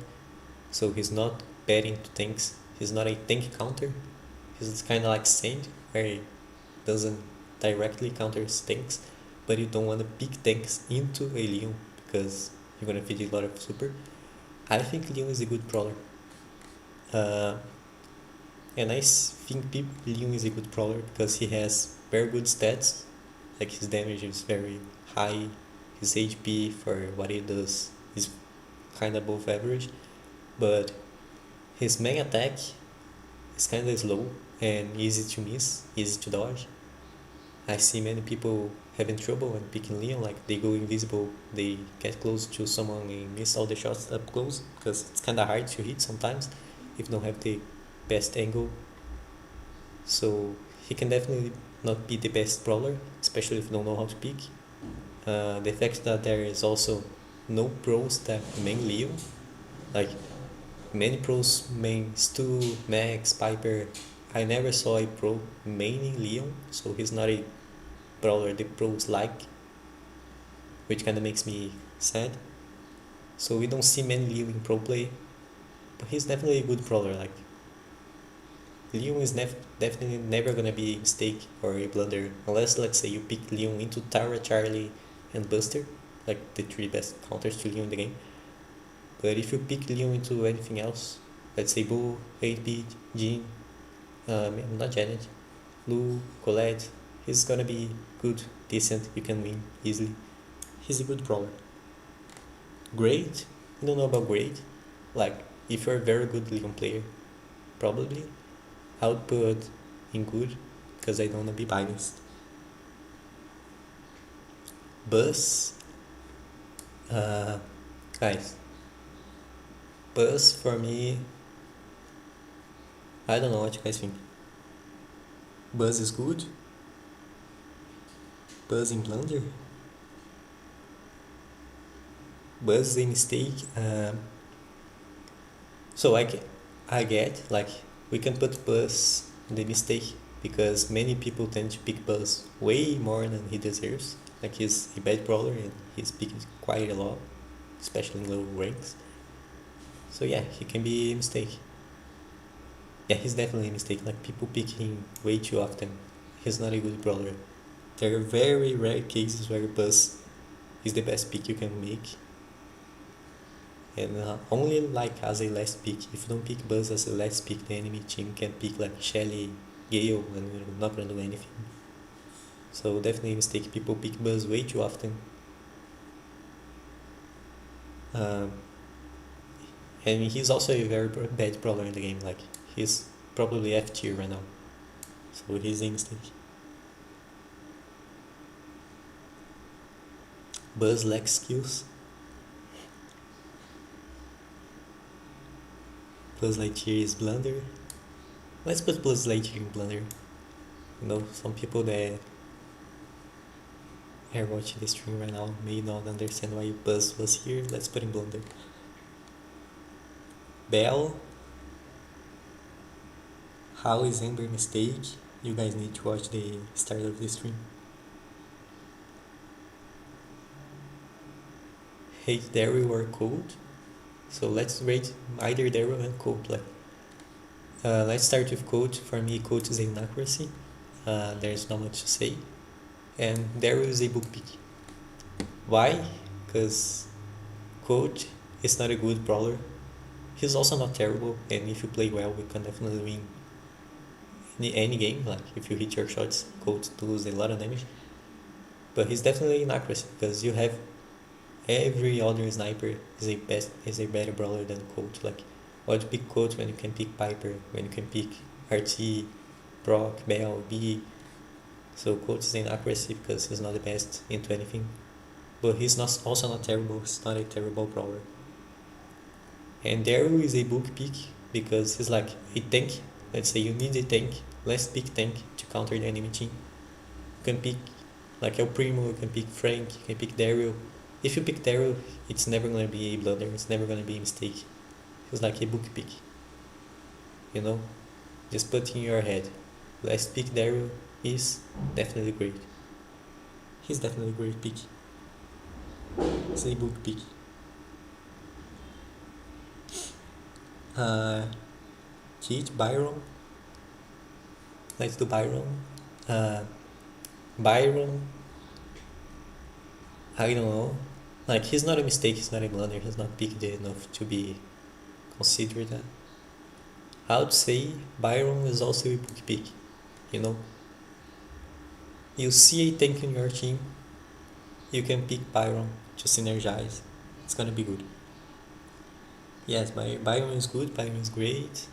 So he's not bad into tanks. He's not a tank counter. He's kind of like Sand, where he doesn't directly counter tanks, but you don't want to pick tanks into a Leon because you're gonna feed a lot of super. I think Leon is a good brawler. And I think Leon is a good brawler because he has very good stats. Like his damage is very high, his HP for what he does is kind of above average, but his main attack is kind of slow and easy to miss, easy to dodge. I see many people having trouble when picking Leon, like they go invisible, they get close to someone and miss all the shots up close because it's kind of hard to hit sometimes if you don't have the best angle. So he can definitely not be the best brawler, especially if you don't know how to pick. The fact that there is also no pros that main Leon, like many pros main Stu, Max, Piper. I never saw a pro maining Leon, so he's not a brawler the pros like, which kind of makes me sad. So we don't see many Leon in pro play, but he's definitely a good brawler. Like Leon is definitely never gonna be a mistake or a blunder unless, let's say, you pick Leon into Tara, Charlie, and Buster, like the 3 best counters to Leon in the game. But if you pick Leon into anything else, let's say Boo, 8-Bit, Jean, not Janet, Lou, Colette, he's gonna be good, decent, you can win easily. He's a good brawler. Great? I don't know about great. Like, if you're a very good Leon player, probably. I would put in good, because I don't wanna be biased. Buzz, guys, Buzz for me, I don't know what you guys think. Buzz is good? Buzz in blunder? Buzz is a mistake. So I get, like, we can put Buzz in the mistake because many people tend to pick Buzz way more than he deserves. Like he's a bad brawler and he's picked quite a lot, especially in low ranks. So yeah, he can be a mistake. Yeah, he's definitely a mistake. Like people pick him way too often. He's not a good brawler. There are very rare cases where Buzz is the best pick you can make. And only like as a last pick. If you don't pick Buzz as a last pick, the enemy team can pick like Shelly, Gale, and you're not gonna do anything. So definitely a mistake. People pick Buzz way too often. And he's also a very bad brawler in the game. Like he's probably F tier right now. So he's a mistake. Buzz lacks skills. Buzz Lightyear is blunder. Let's put Buzz Lightyear in blunder. You know, some people that are watching the stream right now may not understand why Buzz was here. Let's put in blunder. Bell. How is Amber mistake? You guys need to watch the start of the stream. Hate Daryl or Cold. So let's rate either Daryl and Cold. Let's start with Cold. For me, Cold is inaccuracy. There's not much to say. And Daryl is a book pick. Why? Because Cold is not a good brawler. He's also not terrible, and if you play well, you can definitely win any game. Like if you hit your shots, Cold does a lot of damage. But he's definitely inaccuracy because you have every other sniper is a better brawler than Colt. Like, why do you pick Colt when you can pick Piper, when you can pick RT, Brock, Bell, B? So Colt is in accuracy because he's not the best into anything, but he's not also not terrible. He's not a terrible brawler. And Daryl is a book pick because he's like a tank. Let's say you need a tank. Let's pick tank to counter the enemy team. You can pick like El Primo. You can pick Frank. You can pick Daryl. If you pick Daryl, it's never gonna be a blunder. It's never gonna be a mistake. It's like a book pick. You know, just put in your head. Let's pick Daryl is definitely great. He's definitely a great pick. It's a book pick. Cheat Byron. Let's do Byron. Byron. I don't know. Like he's not a mistake. He's not a blunder. He's not picked enough to be considered that. I would say Byron is also a book pick. You know. You see a tank in your team. You can pick Byron to synergize. It's gonna be good. Yes, Byron is good. Byron is great.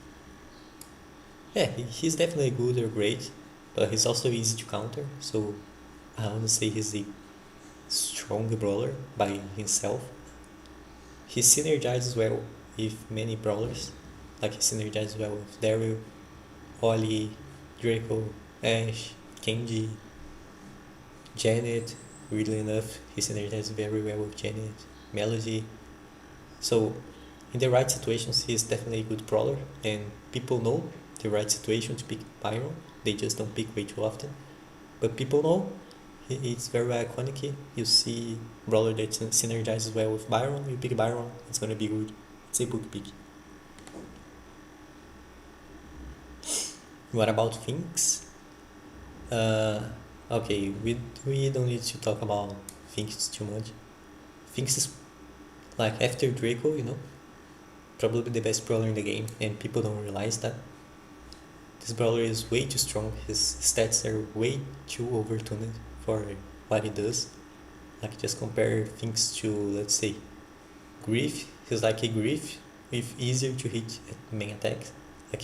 Yeah, he's definitely good or great, but he's also easy to counter. So I wouldn't say he's a strong brawler by himself. He synergizes well with many brawlers. Like he synergizes well with Daryl, Ollie, Draco, Ash, Kenji, Janet. Weirdly enough, he synergizes very well with Janet, Melody. So in the right situations, he's definitely a good brawler, and people know the right situation to pick Byron. They just don't pick way too often, but people know it's very iconic. You see brawler that synergizes well with Byron, you pick Byron, it's gonna be good. It's a book pick. What about Finks? Okay, we don't need to talk about Finks too much. Finks is like after Draco, you know, probably the best brawler in the game, and people don't realize that. This brawler is way too strong. His stats are way too overtuned for what he does. Like just compare things to, let's say, Griff. He's like a Griff with easier to hit at main attacks. Like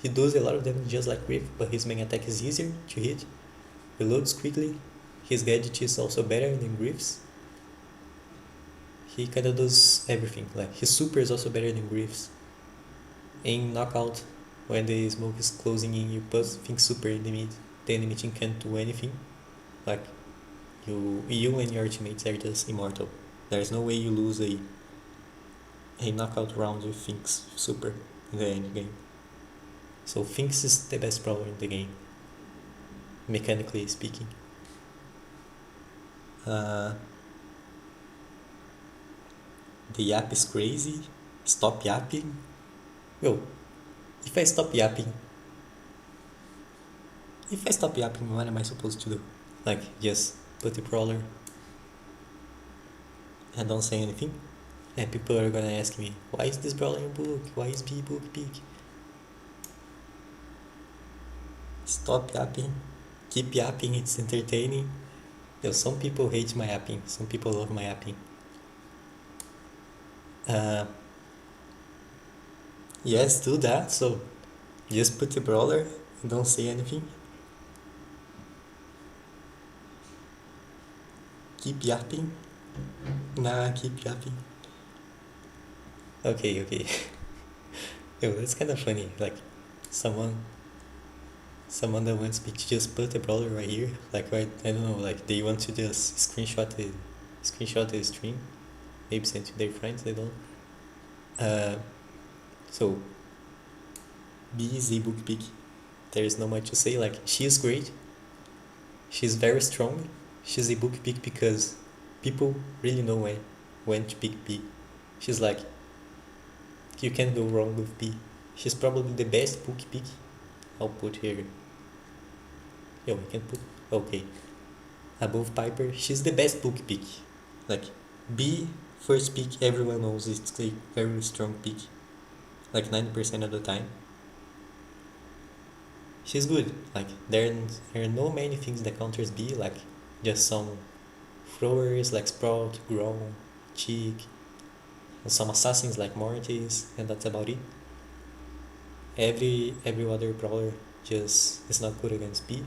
he does a lot of damage just like Griff, but his main attack is easier to hit. Reloads quickly. His gadget is also better than Griff's. He kinda does everything. Like his super is also better than Griff's. In knockout, when the smoke is closing in, you put Think super in the mid. The enemy team can't do anything. Like you and your teammates are just immortal. There's no way you lose a knockout round with Finks super in the end game. So Finks is the best brawler in the game, mechanically speaking. The yap is crazy. Stop yapping. Yo, if I stop yapping, what am I supposed to do? Like, just put the brawler and don't say anything? And people are gonna ask me, why is this brawler in book? Why is B book big? Stop yapping. Keep yapping, it's entertaining. Yo, some people hate my yapping, some people love my yapping. Yes, do that, so just put the brawler and don't say anything. Keep yapping. Nah, keep yapping. Okay. Yo, that's kind of funny. Like, someone, someone that wants me to just put a brawler right here. Like, right, I don't know. Like, they want to just screenshot the stream, maybe send to their friends. I don't. Uh, so B is a book pick. There is not much to say. Like, she is great. She's very strong. She's a book pick because people really know when to pick B. She's like, you can't go wrong with B. She's probably the best book pick. I'll put here. Yeah, we can put. Okay. Above Piper, she's the best book pick. Like, B, first pick, everyone knows it's a very strong pick. Like 90% of the time. She's good. Like, there are no many things that counters B, like just some throwers like Sprout, Growl, Cheek, and some assassins like Mortis, and that's about it. Every other brawler just is not good against B.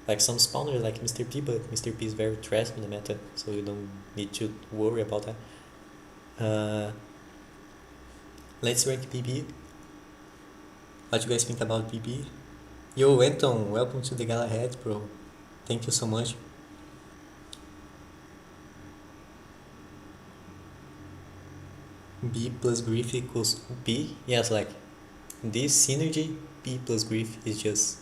Like some spawners like Mr. P, but Mr. P is very trash in the meta, so you don't need to worry about that. Let's rank BB. What you guys think about BB? Yo, Anton, welcome to the Gala Head, bro. Thank you so much. B plus Grief equals B. Yes, like this synergy, B plus Grief is just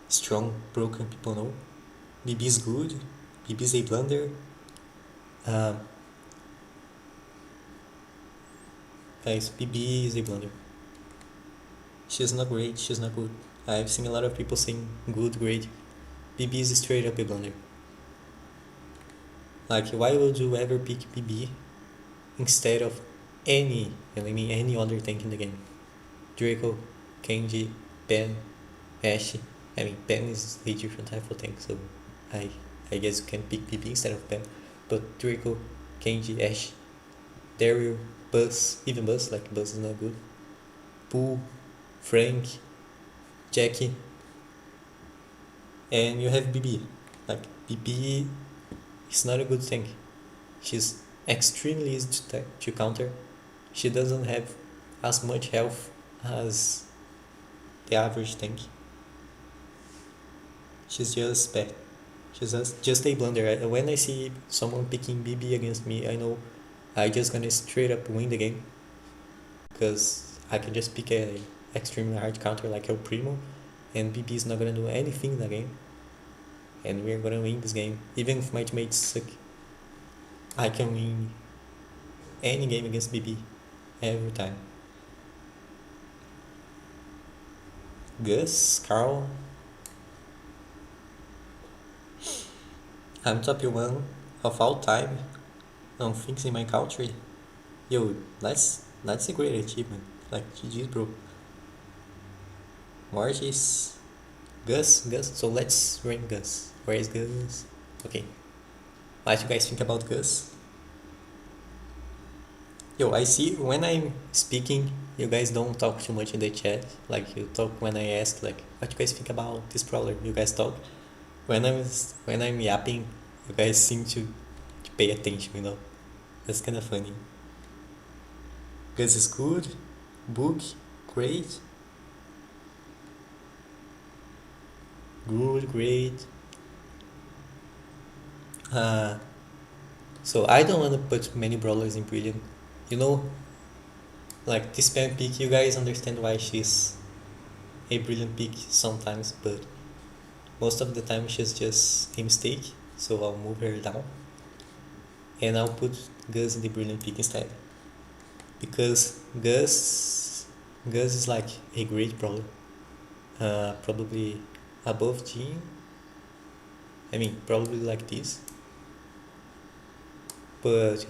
strong, broken, people know. BB is good. BB is a blunder. Guys, BB is a blunder. She's not great, she's not good. I've seen a lot of people saying good, great. BB is straight up a blunder. Like, why would you ever pick BB instead of any other tank in the game? Draco, Kenji, Ben, Ashe. I mean, Ben is a different type of tank, so I guess you can pick BB instead of Ben. But Draco, Kenji, Ashe, Daryl, Buzz, even Buzz, like Buzz is not good. Pooh, Frank, Jackie, and you have BB. Like, BB is not a good tank. She's extremely easy to counter. She doesn't have as much health as the average tank. She's just bad. She's just a blunder. When I see someone picking BB against me, I know I just gonna straight up win the game, because I can just pick a extremely hard counter like El Primo, and BB is not gonna do anything in the game, and we're gonna win this game. Even if my teammates suck, I can win any game against BB every time. Gus, Carl, I'm top 1 of all time on things in my country. Yo, that's a great achievement. Like, GG's, bro. Mortis, Gus. So let's rank Gus. Where is Gus? Okay. What you guys think about Gus? Yo, I see when I'm speaking, you guys don't talk too much in the chat. Like, you talk when I ask, like, what you guys think about this brawler? You guys talk. When I'm yapping, you guys seem to pay attention, you know? That's kind of funny. Gus is good. Book, great. Good, great. So I don't want to put many brawlers in brilliant. You know, like this spam pick, you guys understand why she's a brilliant pick sometimes, but most of the time she's just a mistake. So I'll move her down, and I'll put Gus in the brilliant pick instead, because Gus is like a great brawler. Probably above Jean. I mean, probably like this. But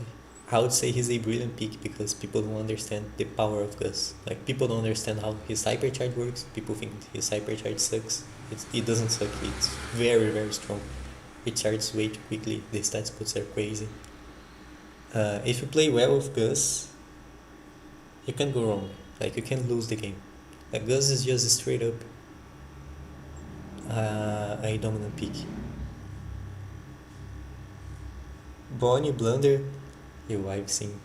I would say he's a brilliant pick because people don't understand the power of Gus. Like, people don't understand how his hypercharge works. People think his hypercharge sucks. It doesn't suck. It's very, very strong. It charges way too quickly. The stats puts are crazy. If you play well with Gus, you can't go wrong. Like, you can't lose the game. Like, Gus is just straight up a dominant pick. Bonnie, Blunder. Yo, I've seen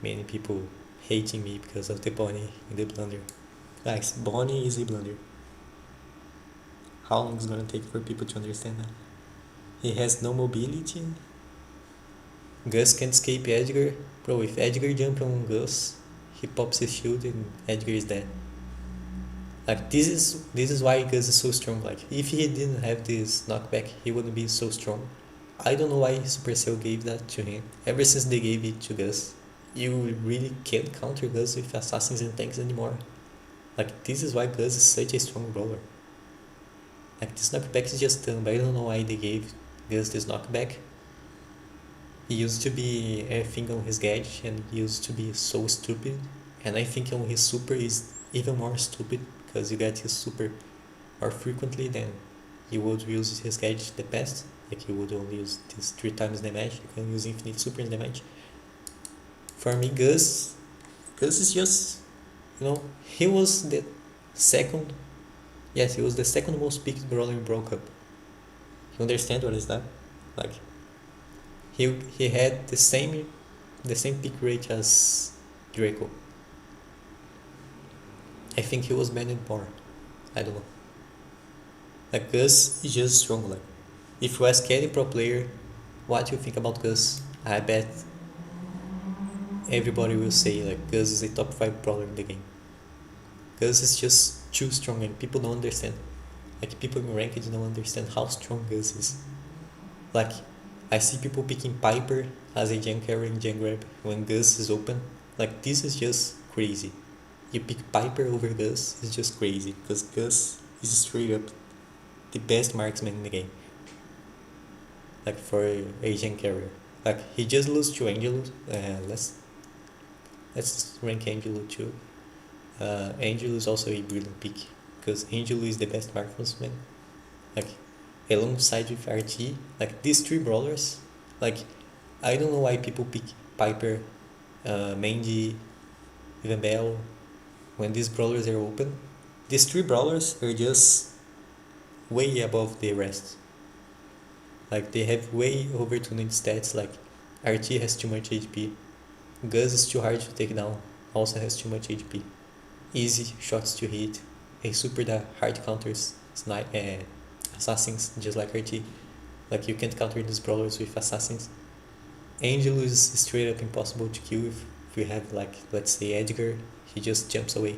many people hating me because of the Bonnie in the blunder. Guys, Bonnie is a blunder. How long is it gonna take for people to understand that? He has no mobility. Gus can't escape Edgar. Bro, if Edgar jumps on Gus, he pops his shield and Edgar is dead. Like this is why Gus is so strong. Like if he didn't have this knockback, he wouldn't be so strong. I don't know why Supercell gave that to him. Ever since they gave it to Gus, you really can't counter Gus with assassins and tanks anymore. Like this is why Gus is such a strong brawler. Like this knockback is just done, but I don't know why they gave Gus this knockback. He used to be everything on his gadget and he used to be so stupid. And I think on his super is even more stupid because you get his super more frequently than you would use his gadget the past. Like you would only use this 3 times damage, you can use infinite super and damage. For me, Gus is just, he was the second, yes, he was the second most picked brawler in Brawl Cup. You understand what is that? Like, he had the same pick rate as Draco. I think he was banned more. I don't know. Like Gus is just strong. Like if you ask any pro player what you think about Gus, I bet everybody will say like Gus is a top 5 brawler in the game. Gus is just too strong and people don't understand. Like people in ranked don't understand how strong Gus is. Like I see people picking Piper as a gen carry in gen grab when Gus is open. Like this is just crazy. You pick Piper over Gus is just crazy because Gus is straight up the best marksman in the game. Like for a gen carrier. Like he just loses to Angelo. Let's rank Angelo too. Angelo is also a brilliant pick because Angelo is the best marksman. Like alongside with RT, like these 3 brawlers, like I don't know why people pick Piper, Mandy, even Bell when these brawlers are open. These 3 brawlers are just way above the rest. Like they have way over 200 stats. Like RT has too much HP, Gus is too hard to take down, also has too much HP, easy shots to hit, a super that hard counters assassins just like RT. Like you can't counter these brawlers with assassins. Angel is straight up impossible to kill if you have like let's say Edgar, he just jumps away.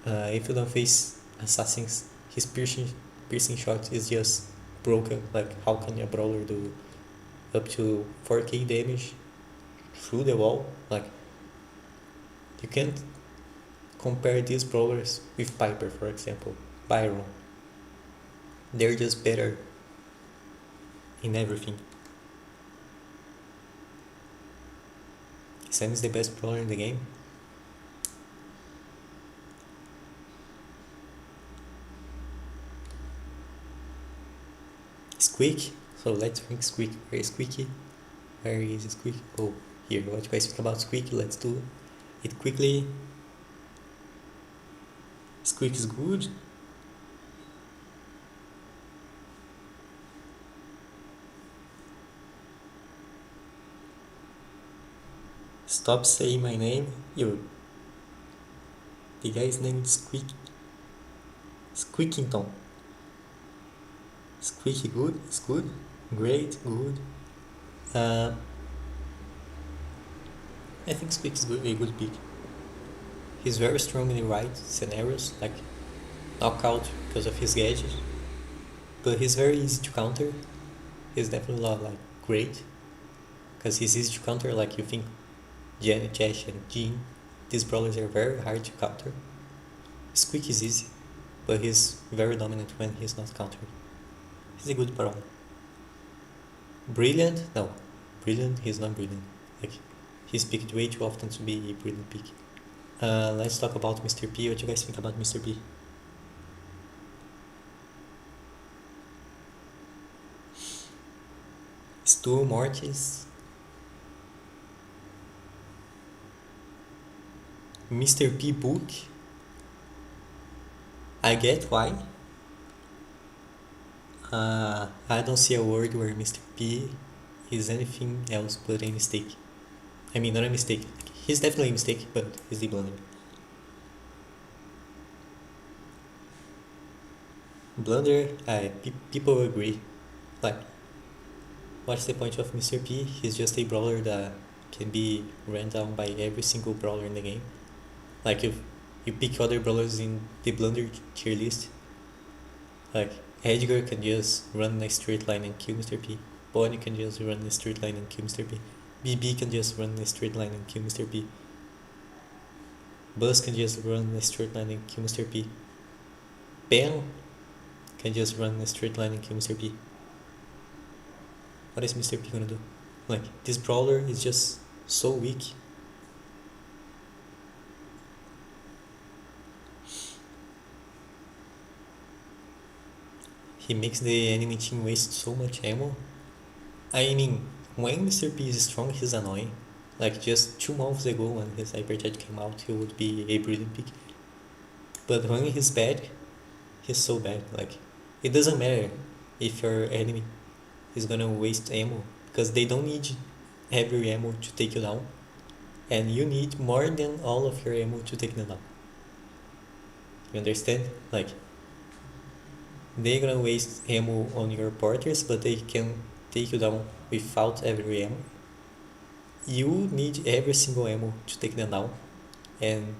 If you don't face assassins, his piercing shot is just broken. Like how can a brawler do up to 4k damage through the wall? Like you can't compare these brawlers with Piper, for example, Byron. They're just better in everything. Sam is the best brawler in the game. Squeak. So let's rank Squeak. Where is Squeaky? Where is Squeak? Oh, here. What you guys think about Squeak? Let's do it quickly. Squeak is good. Stop saying my name. Yo. The guy's name is Squeakington. Squeaky good? It's good. Great, good. I think Squeak is good, a good pick. He's very strong in the right scenarios, like knockout because of his gadget. But he's very easy to counter. He's definitely not like great. Because he's easy to counter, like you think Janet, Jash and Jean. These brawlers are very hard to counter. Squeak is easy, but he's very dominant when he's not countering. He's a good brawler. Brilliant? No. Brilliant? He's not brilliant. Like, he's picked way too often to be a brilliant pick. Let's talk about Mr. P. What do you guys think about Mr. P? Stu Mortis. Mr. P book. I get why. I don't see a world where Mr. P is anything else but a mistake. I mean, not a mistake. He's definitely a mistake, but he's the blunder. Blunder, people agree. Like, what's the point of Mr. P? He's just a brawler that can be ran down by every single brawler in the game. Like, if you pick other brawlers in the blunder tier list, like Edgar can just run a straight line and kill Mr. P. Bonnie can just run a straight line and kill Mr. P. BB can just run a straight line and kill Mr. P. Buzz can just run a straight line and kill Mr. P. Ben can just run a straight line and kill Mr. P. What is Mr. P gonna do? Like, this brawler is just so weak. He makes the enemy team waste so much ammo. I mean, when Mr. P is strong, he's annoying. Like, just 2 months ago when his hypercharge came out, he would be a brilliant pick. But when he's bad, he's so bad. Like, it doesn't matter if your enemy is gonna waste ammo, because they don't need heavy ammo to take you down, and you need more than all of your ammo to take them down. You understand? Like, they're gonna waste ammo on your porters, but they can take you down without every ammo. You need every single ammo to take them down, and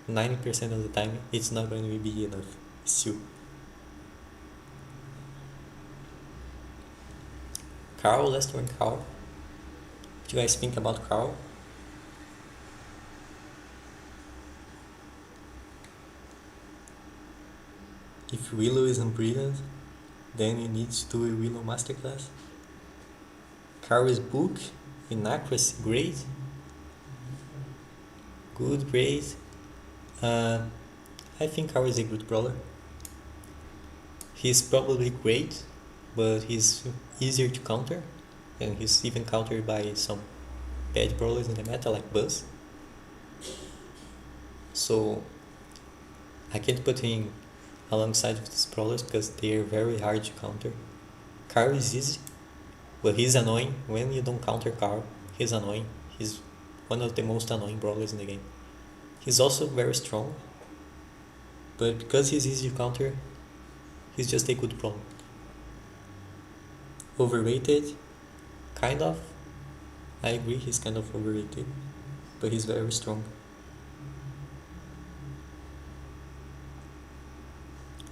90% of the time it's not going to be enough still. Carl, let's turn Carl. What do you guys think about Carl? If Willow isn't brilliant, then you need to do a Willow masterclass. Carl's book, inaccuracy, great. Good, great. I think Carl is a good brawler. He's probably great, but he's easier to counter, and he's even countered by some bad brawlers in the meta like Buzz. So I can't put him alongside of these brawlers because they are very hard to counter. Carl is easy, but he's annoying. When you don't counter Carl, he's annoying. He's one of the most annoying brawlers in the game. He's also very strong, but because he's easy to counter, he's just a good brawler. Overrated? Kind of. I agree, he's kind of overrated, but he's very strong.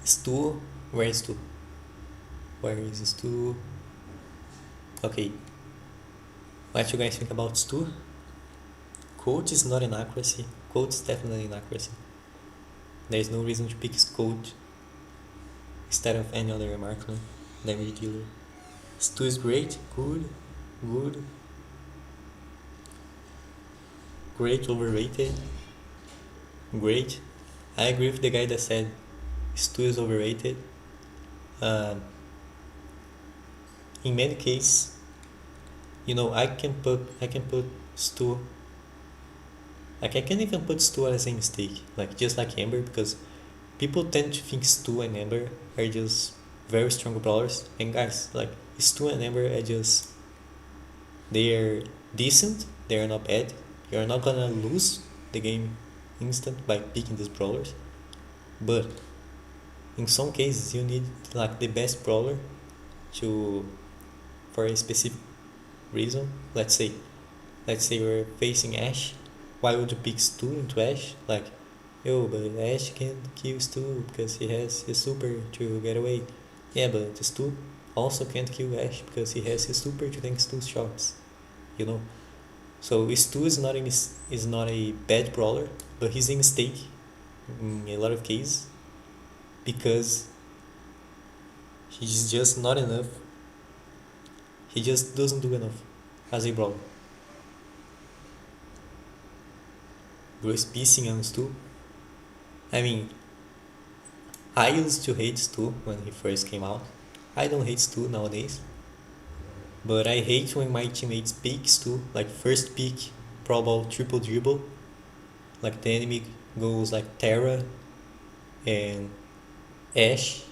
Stu? Where is Stu? Where is Stu? Okay. What you guys think about Stu? Coach is not an accuracy. Coach is definitely an accuracy. There is no reason to pick Coach instead of any other marksman, damage dealer. Stu is great, good, good. Great, overrated. Great. I agree with the guy that said Stu is overrated. In many cases, I can put Stu. Like, I can even put Stu as a mistake, like just like Amber, because people tend to think Stu and Amber are just very strong brawlers. And guys, like, Stu and Amber are just, they are decent. They are not bad. You're not gonna lose the game instant by picking these brawlers, but in some cases you need like the best brawler for a specific reason. Let's say we're facing Ashe. Why would you pick Stu into Ashe? Like, but Ashe can't kill Stu because he has his super to get away. Yeah, but Stu also can't kill Ashe because he has his super to tank Stu's shots. So Stu is not a bad brawler, but he's a mistake in a lot of cases because he's just not enough. He just doesn't do enough as a brawler. Bruce pissing on Stu. I mean, I used to hate Stu when he first came out. I don't hate Stu nowadays. But I hate when my teammates pick Stu, like first pick, Pro Bowl, triple dribble. Like the enemy goes like Terra and Ashe,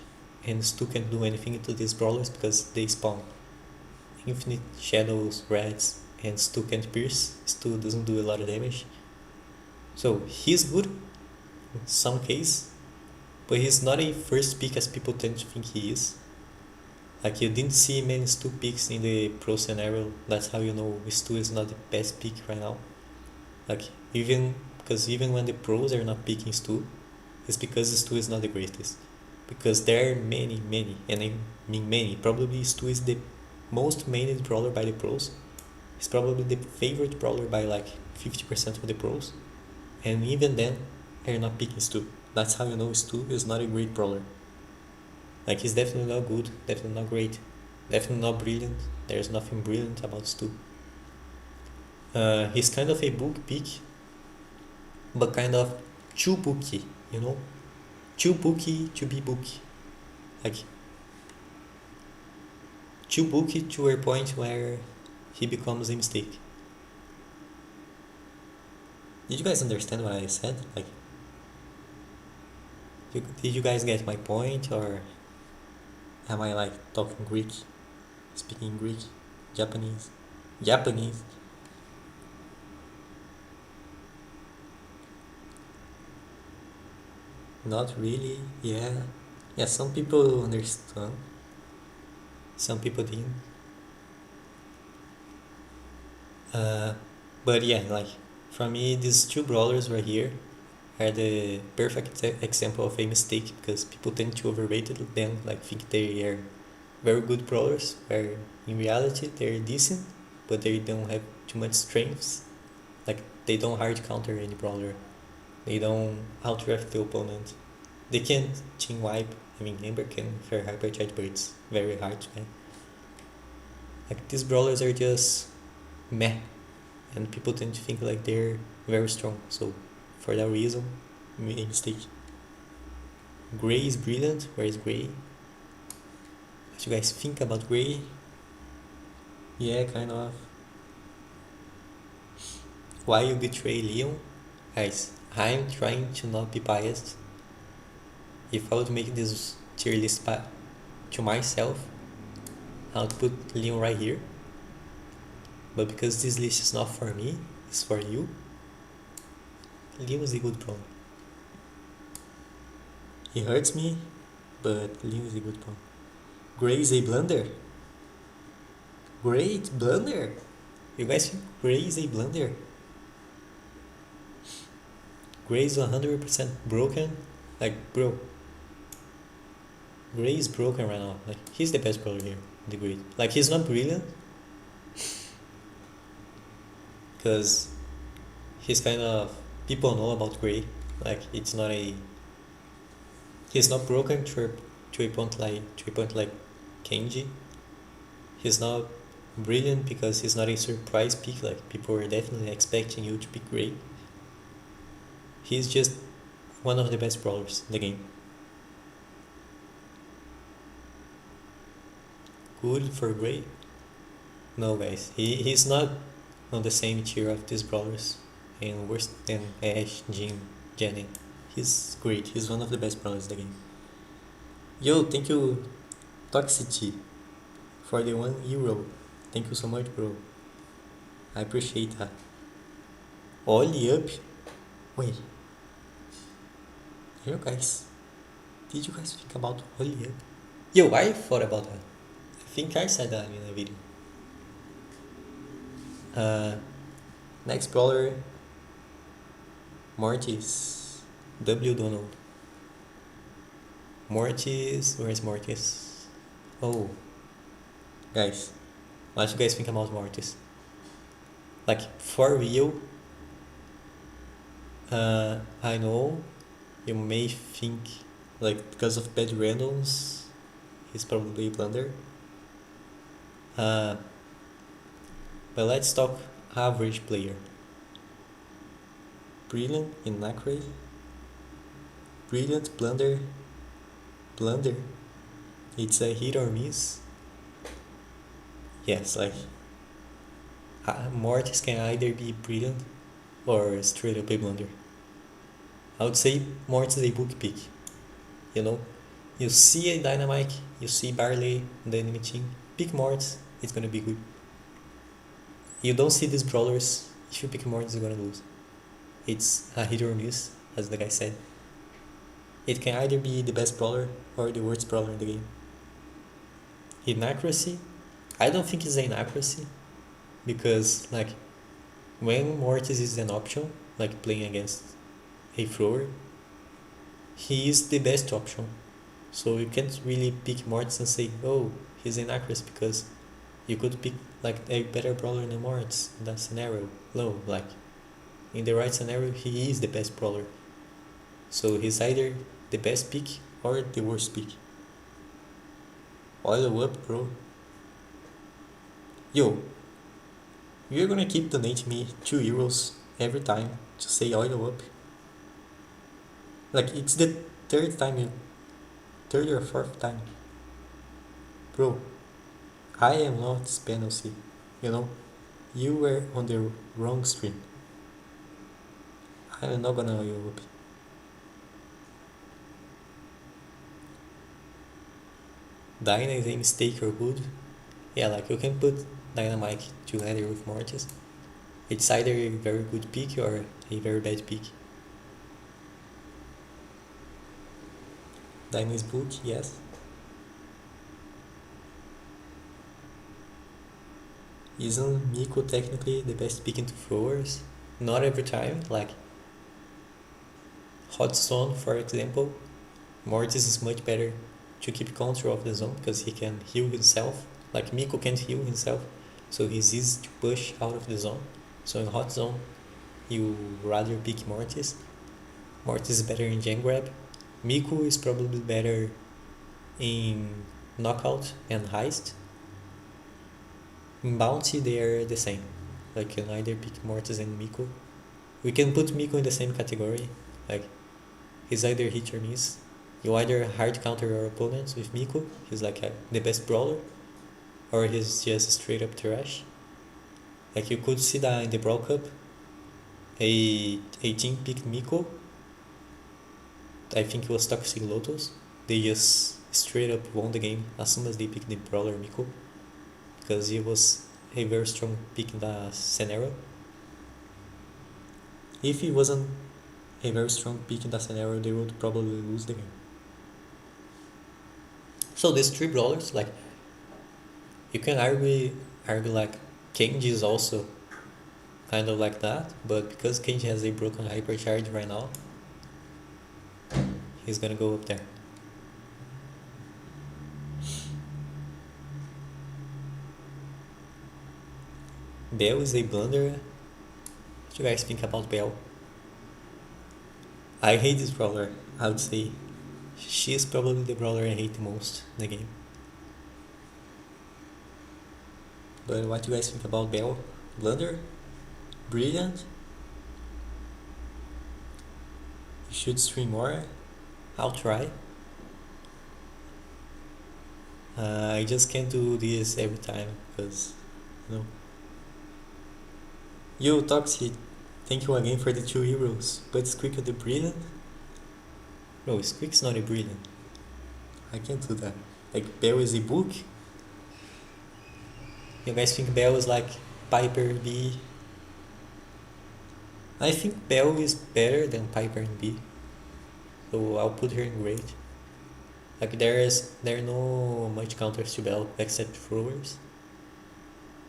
and Stu can't do anything to these brawlers because they spawn infinite shadows, rats, and Stu can't pierce. Stu doesn't do a lot of damage. So he's good in some case, but he's not a first pick as people tend to think he is. Like you didn't see many Stu picks in the pro scenario. That's how you know Stu is not the best pick right now. Like even when the pros are not picking Stu, it's because Stu is not the greatest. Because there are many, and I mean many. Probably Stu is the most mained brawler by the pros. He's probably the favorite brawler by like 50% of the pros. And even then, they're not picking Stu. That's how you know Stu is not a great brawler. Like he's definitely not good, definitely not great, definitely not brilliant. There's nothing brilliant about Stu. He's kind of a book pick, but kind of too booky, you know? Too booky to be booky. Like too booky to a point where he becomes a mistake. Did you guys understand what I said? Like, did you guys get my point, or am I like talking Greek, speaking Greek, Japanese? Not really. Yeah. Some people understand. Some people didn't. But yeah, like for me, these two brawlers right here are the perfect example of a mistake, because people tend to overrate them, like think they are very good brawlers, where in reality they're decent, but they don't have too much strengths. Like they don't hard counter any brawler. They don't outref the opponent. They can't team wipe. I mean, Amber can for hypercharge, but it's very hard, man. Like these brawlers are just meh, and people tend to think like they're very strong. So for that reason, made a mistake. Gray is brilliant. Where is Gray? What you guys think about Gray? Yeah, kind of. Why you betray Leon? Guys, I'm trying to not be biased. If I would make this tier list to myself, I would put Leon right here. But because this list is not for me, it's for you, Leon is a good brawler. He hurts me, but Leon is a good brawler. Gray is a blunder. Great blunder. You guys think Gray is a blunder? Gray is 100% broken. Like, bro, Gray is broken right now. Like, he's the best brawler here in the grid. Like, he's not brilliant, because he's kind of, people know about Gray. Like, it's not a, he's not broken to a point like Kenji. He's not brilliant because he's not a surprise pick. Like, people were definitely expecting you to pick Gray. He's just one of the best brawlers in the game. Good for Gray? No, guys, he's not on the same tier of these brawlers, and worse than Ash, Jin, Janet. He's great. He's one of the best brawlers in the game. Yo, thank you, Toxicity, for the €1. Thank you so much, bro. I appreciate that. Ollie up. Wait. Yo, guys. Did you guys think about Ollie up? Yo, I thought about that. I think I said that in a video. Next brawler, Mortis. W Donald. Mortis, where's Mortis? Oh, guys, what do you guys think about Mortis? Like, for real, I know you may think, like, because of bad randoms, he's probably a blunder. But let's talk average player. Brilliant, inaccurate. Brilliant, blunder. It's a hit or miss. Yes, like Mortis can either be brilliant or straight up a blunder. I would say Mortis is a book pick. You know, you see a dynamite, you see Barley in the enemy team, pick Mortis, it's gonna be good. you don't see these brawlers. If you pick Mortis, you're gonna lose. It's a hit or miss, as the guy said. It can either be the best brawler or the worst brawler in the game. Inaccuracy, I don't think it's an inaccuracy, because like when Mortis is an option, like playing against a thrower, he is the best option. So you can't really pick Mortis and say, oh, he's inaccuracy, because you could pick like a better brawler than Mortis in that scenario. No, like in the right scenario, he is the best brawler. So he's either the best pick or the worst pick. Oil up, bro. Yo, you're gonna keep donating me €2 every time to say oil up. Like it's the third or fourth time. Bro, I am not Spanish, you know? You were on the wrong stream. I am not gonna oil up. Dyna is a mistake or good. Yeah, like you can put Dynamite together with Mortis. It's either a very good pick or a very bad pick. Dyna's book, yes. Isn't Miko technically the best pick into throwers? Not every time, like Hot Zone for example. Mortis is much better to keep control of the zone because he can heal himself. Like Miko can't heal himself, so he's easy to push out of the zone. So in Hot Zone, you rather pick Mortis. Mortis is better in Gen Grab. Miko is probably better in Knockout and Heist. In Bounty, they are the same. Like you can either pick Mortis and Miko. We can put Miko in the same category. Like he's either hit or miss. You either hard counter your opponents with Miko, he's like the best brawler, or he's just straight up trash. Like you could see that in the Brawl Cup, a team picked Miko. I think it was Toxic Lotus. They just straight up won the game as soon as they picked the brawler Miko, because he was a very strong pick in the scenario. If he wasn't a very strong pick in that scenario, they would probably lose the game. So these three brawlers, like you can argue like Kenji is also kind of like that, but because Kenji has a broken hypercharge right now, he's gonna go up there. Bell is a blunder. What do you guys think about Bell? I hate this brawler, I would say. She is probably the brawler I hate the most in the game. But what do you guys think about Bell? Blunder? Brilliant? You should stream more? I'll try. I just can't do this every time because, you know. Yo, Toxic, thank you again for the €2. But Squeak the brilliant? No, Squeak's not a brilliant. I can't do that. Like, Bell is a book? You guys think Bell is like Piper B? I think Bell is better than Piper in B. So I'll put her in great. Like there are no much counters to Bell except throwers.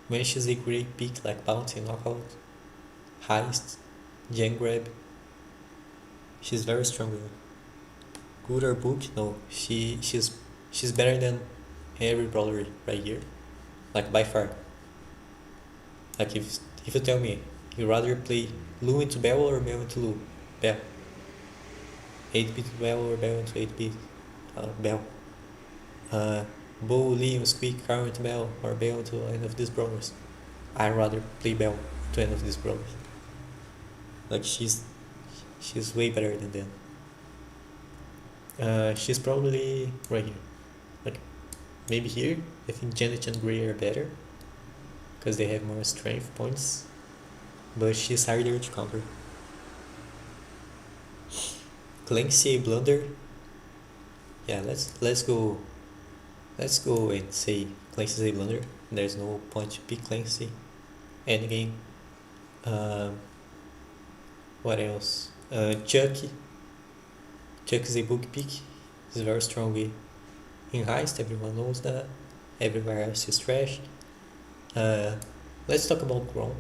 When she's a great pick like Bounty, Knockout, Heist, Gen Grab, she's very strong. Good or book? No, she's better than every brawler right here. Like by far. Like if you tell me you rather play Lu into Bell or Bell into Lu, Bell. 8-bit Bell or Bell into 8-bit Bell. Bo, Liam, Squeak, Carl into Bell or Bell to any of these brawlers. I'd rather play Bell to any of these brawlers. Like she's way better than them. She's probably right here. Like maybe here. I think Janet and Gray are better because they have more strength points, but she's harder to counter. Clancy blunder. Yeah, let's go and say Clancy's a blunder. There's no point to pick Clancy. endgame. Um, what else? Chuck. Chuck is a book pick. He's very strong in heist. Everyone knows that. Everywhere else is trash. Uh, let's talk about Grom.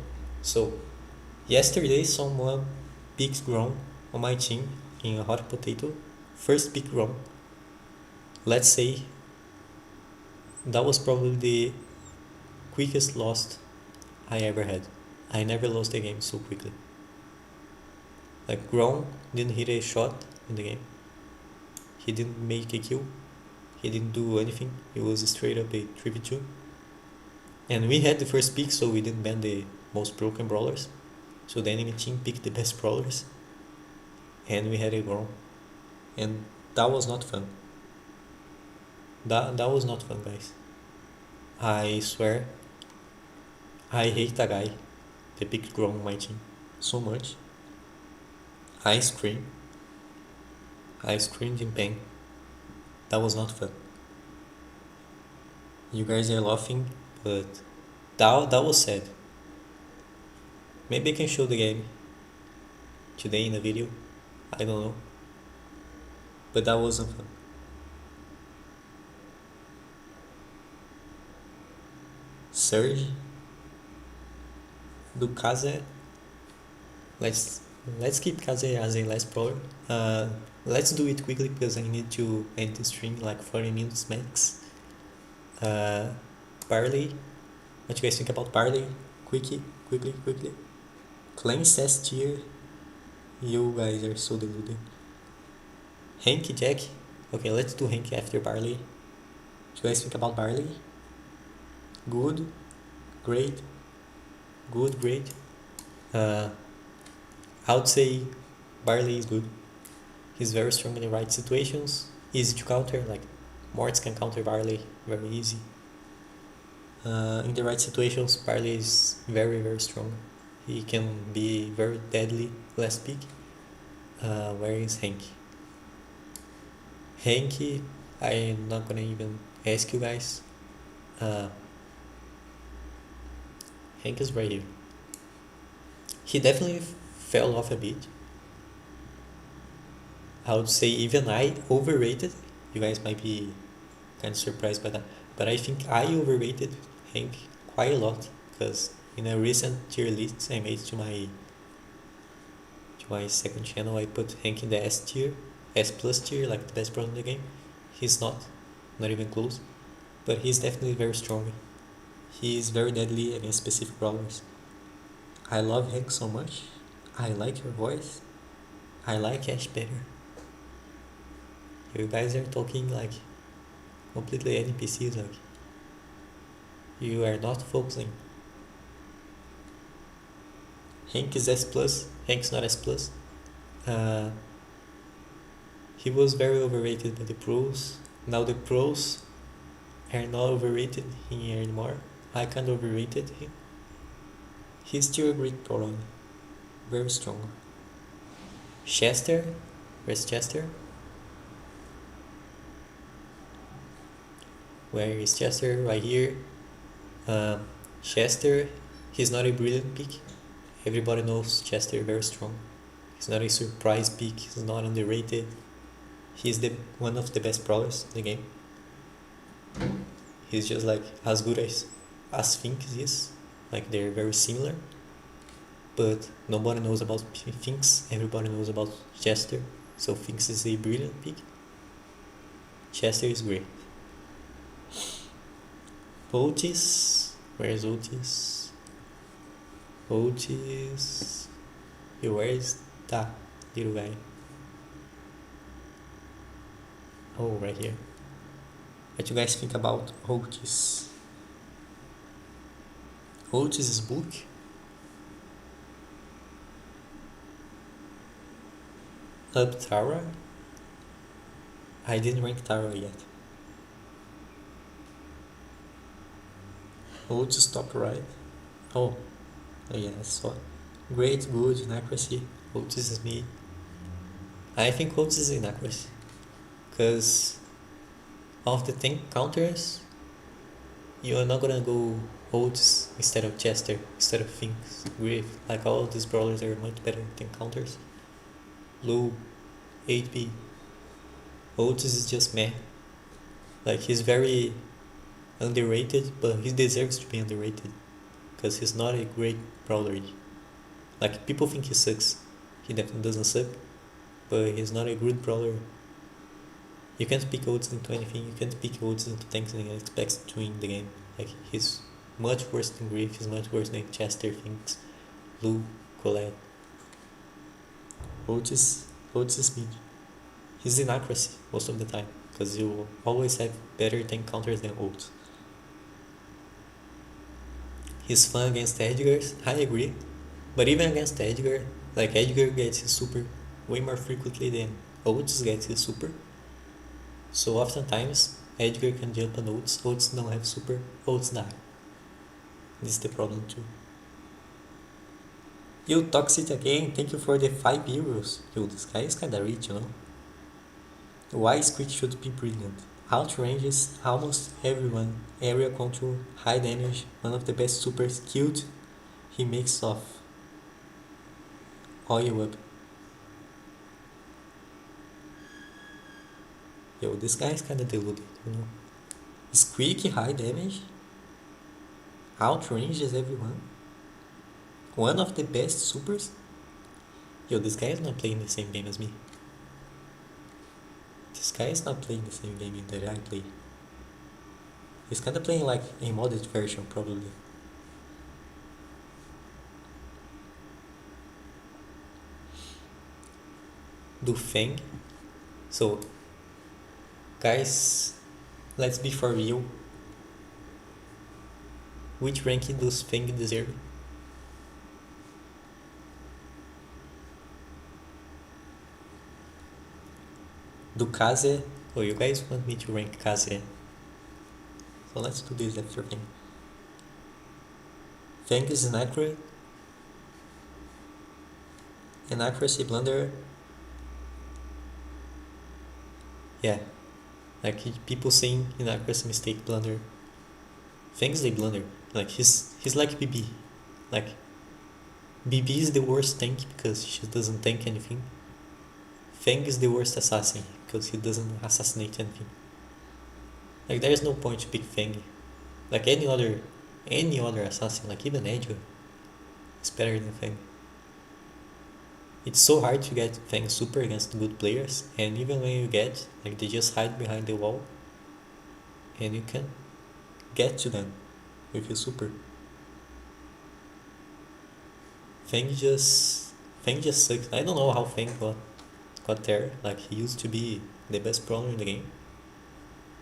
So yesterday someone picked Grom on my team in a hot potato. First pick Grom. Let's say that was probably the quickest loss I ever had. I never lost a game so quickly. Like Grom didn't hit a shot in the game. He didn't make a kill. He didn't do anything. It was straight up a 3v2. And we had the first pick, so we didn't ban the most broken brawlers. So the enemy team picked the best brawlers. And we had a Grom. And that was not fun. That was not fun, guys. I swear, I hate that guy that picked Grom on my team so much. I screamed. I screamed in pain. That was not fun. You guys are laughing, but that was sad. Maybe I can show the game today in a video. I don't know. But that wasn't fun. Surge. Do Kaze. Let's keep Kaze as a last brawler. Let's do it quickly because I need to end the stream like 40 minutes max. Barley. What you guys think about Barley? Quickly. Cleanse S tier. You guys are so deluded. Hank, Jack. Okay, let's do Hank after Barley. What you guys think about Barley? Good. Great. Good, great. I would say Barley is good. He's very strong in the right situations. Easy to counter, like Morts can counter Barley very easy. In the right situations, Barley is very, very strong. He can be very deadly last pick. Where is Hank? Hank, I'm not gonna even ask you guys. Hank is right here. He definitely fell off a bit. I would say even I overrated. You guys might be kind of surprised by that, but I think I overrated Hank quite a lot because in a recent tier list I made to my second channel, I put Hank in the S tier, S plus tier, like the best brawler in the game. He's not even close, but he's definitely very strong. He is very deadly against specific brawlers. I love Hank so much. I like your voice. I like Ash better. You guys are talking like completely NPCs, like you are not focusing. Hank is S plus. Hank's not S plus. He was very overrated by the pros. Now the pros are not overrated here anymore. I kind of overrated him. He's still a great brawler. Very strong. Chester? Where's Chester? Where is Chester? Right here. Chester, he's not a brilliant pick. Everybody knows Chester very strong. He's not a surprise pick. He's not underrated. He's one of the best brawlers in the game. He's just like as good as Finks is. Like they're very similar. But nobody knows about Finks. Everybody knows about Chester. So Finks is a brilliant pick. Chester is great. Otis. Where is Otis? Otis. Where is that little guy? Oh, right here. What you guys think about Otis? Otis is book. Up Tara? I didn't rank Tara yet. Otis top right. Oh, yeah, I saw it. Great, good, inaccuracy. Otis is me. I think Otis is inaccuracy. Because of the tank counters, you're not gonna go ults instead of Chester, instead of Finks, Griff. Like all these brawlers are much better than counters. Low 8p. Ults is just meh. Like he's very underrated, but he deserves to be underrated because he's not a great brawler. Like people think he sucks. He definitely doesn't suck, but he's not a good brawler. You can't pick ults into anything. You can't pick ults into tanks and expect to win the game. Like he's much worse than Griff. He's much worse than Chester thinks. Lou, Colette. Ults is mid. He's in accuracy most of the time because you always have better tank counters than ults. He's fun against Edgars, I agree. But even against Edgar, like Edgar gets his super way more frequently than Oates gets his super. So oftentimes Edgar can jump on Oates, Oates don't have super, Oates die. This is the problem too. Yo, Toxic again, thank you for the 5 euros. Yo, this guy is kinda rich, you know. Why Squid should be brilliant. Outranges almost everyone, area control, high damage, one of the best supers, cute. He makes off. Oil up. Yo, this guy is kinda deluded, you know. Squeaky, high damage. Outranges everyone. One of the best supers. Yo, this guy is not playing the same game as me. This guy is not playing the same game that I play. He's kinda playing like a modded version, probably. Do Fang. So, guys, let's be for real. Which ranking does Fang deserve? Do Kaze? Oh, you guys want me to rank Kaze? So let's do this after Fang. Fang is inaccurate. Inaccuracy blunder. Yeah, like people saying inaccuracy mistake blunder. Fang's a blunder. Like he's like BB. Like BB is the worst tank because she doesn't tank anything. Fang is the worst assassin because he doesn't assassinate anything. Like there is no point to pick Fang. Like any other assassin, like even Edge, is better than Fang. It's so hard to get Fang super against good players, and even when you get, like they just hide behind the wall, and you can get to them with your super. Fang just sucks. I don't know how Fang got there. Like he used to be the best brawler in the game.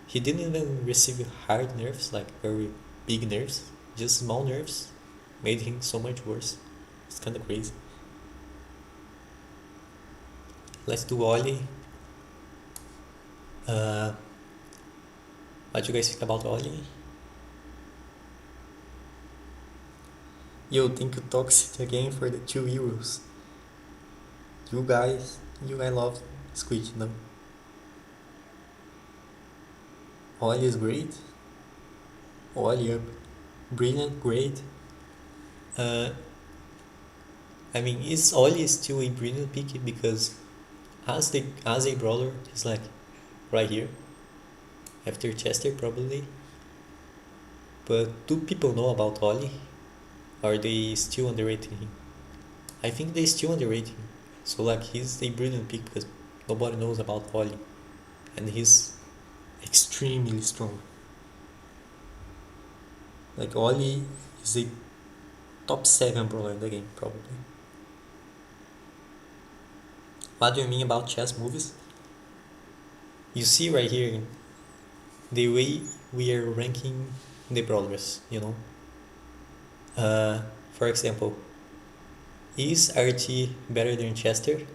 He didn't even receive hard nerfs, like very big nerfs. Just small nerfs made him so much worse. It's kinda crazy. Let's do Oli. What do you guys think about Oli? Yo, thank you Toxic again for the 2 euros. You guys love Squid, no? Oli is great. Oli up. Brilliant, great. I mean, is Oli still a brilliant pick because as a brawler, he's like right here after Chester probably. But do people know about Oli? Or are they still underrating him? I think they still underrate him. So like he's a brilliant pick because nobody knows about Oli, and he's extremely strong. Like Oli is a top 7 brawler in the game probably. What do you mean about chess moves? You see right here the way we are ranking the brawlers, you know. For example, is RT better than Chester?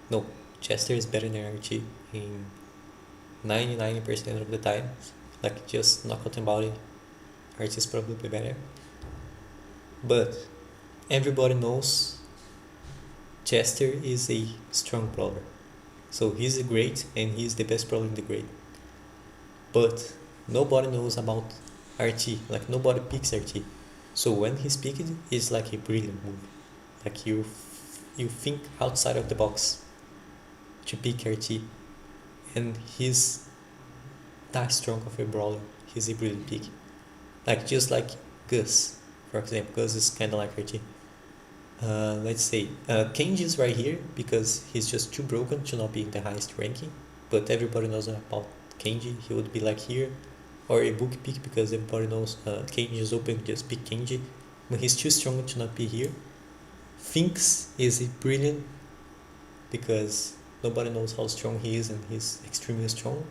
No, Chester is better than RT in 99% of the time. Like just knockout and bounty, RT is probably better. But everybody knows Chester is a strong brawler. So he's great and he's the best brawler in the grade. But nobody knows about RT, like nobody picks RT. So when he's picked, it's like a brilliant move. Like you think outside of the box to pick RT, and he's that strong of a brawler. He's a brilliant pick. Like just like Gus, for example. Gus is kind of like RT. Let's say Kenji is right here because he's just too broken to not be in the highest ranking. But everybody knows about Kenji. He would be like here, or a book pick because everybody knows Kenji is open. Just pick Kenji, but he's too strong to not be here. Finks is brilliant because nobody knows how strong he is, and he's extremely strong.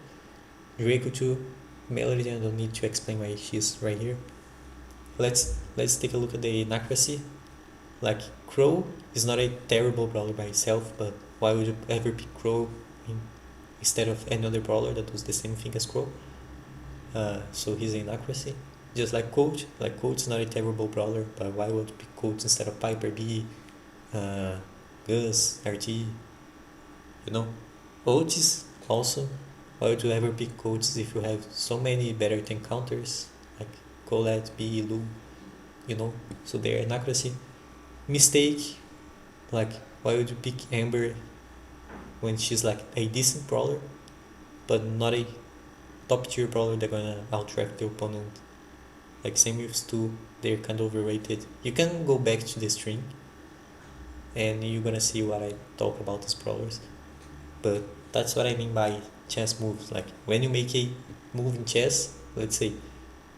Draco too. Melody, I don't need to explain why she's right here. Let's take a look at the inaccuracy. Like Crow is not a terrible brawler by itself, but why would you ever pick Crow instead of any other brawler that does the same thing as Crow? So he's an inaccuracy. Just like Coach is not a terrible brawler, but why would you pick Coach instead of Piper, B, Gus, RT? You know, Otis also. Why would you ever pick Coaches if you have so many better tank counters like Colette, B, Lu? You know, so they're inaccuracy. Mistake, like why would you pick Amber when she's like a decent brawler, but not a top tier brawler that's gonna outrack the opponent? Like same with Stu, they're kind of overrated. You can go back to the stream and you're gonna see what I talk about these brawlers. But that's what I mean by chess moves. Like when you make a move in chess, let's say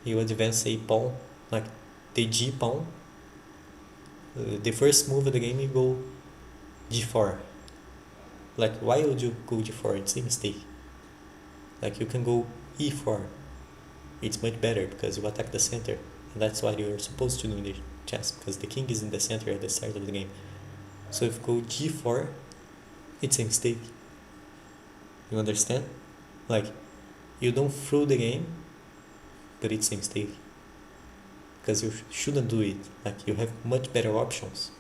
you advance a pawn, like the G pawn, the first move of the game you go G4. Like why would you go G4? It's a mistake. Like you can go E4. It's much better because you attack the center, and that's what you're supposed to do in the chess, because the king is in the center at the start of the game. So if you go G4, it's a mistake. You understand? Like you don't throw the game, but it's a mistake. Because you shouldn't do it. Like you have much better options.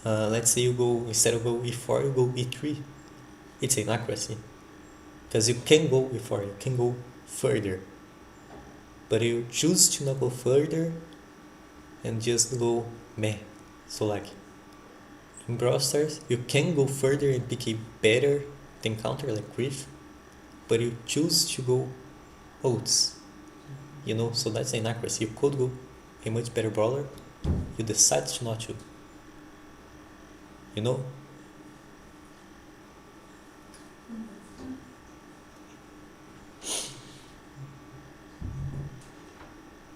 Let's say you go, instead of go E4, you go E3. It's an inaccuracy. Because you can go E4, you can go further. But you choose to not go further and just go meh. So like in Brawl Stars, you can go further and pick a better tank counter like Griff, but you choose to go Oats. You know, so that's an inaccuracy. You could go a much better brawler, you decide to not to. You know?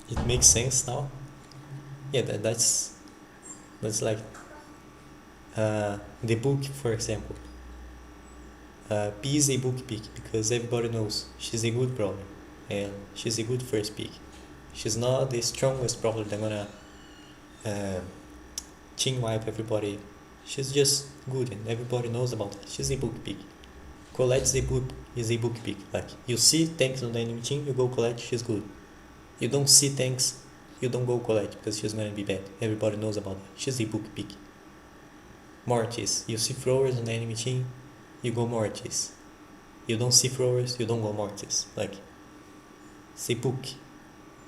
It makes sense now. Yeah, that's like the book, for example. P is a book pick because everybody knows she's a good brawler and she's a good first pick. She's not the strongest brawler that's gonna team wipe everybody. She's just good and everybody knows about it. She's a book pick. Colette is a book pick. Like you see tanks on the enemy team, you go Colette, she's good. You don't see tanks, you don't go Colette because she's gonna be bad. Everybody knows about it. She's a book pick. Mortis, you see throwers on the enemy team, you go Mortis. You don't see throwers, you don't go Mortis. Like it's a book.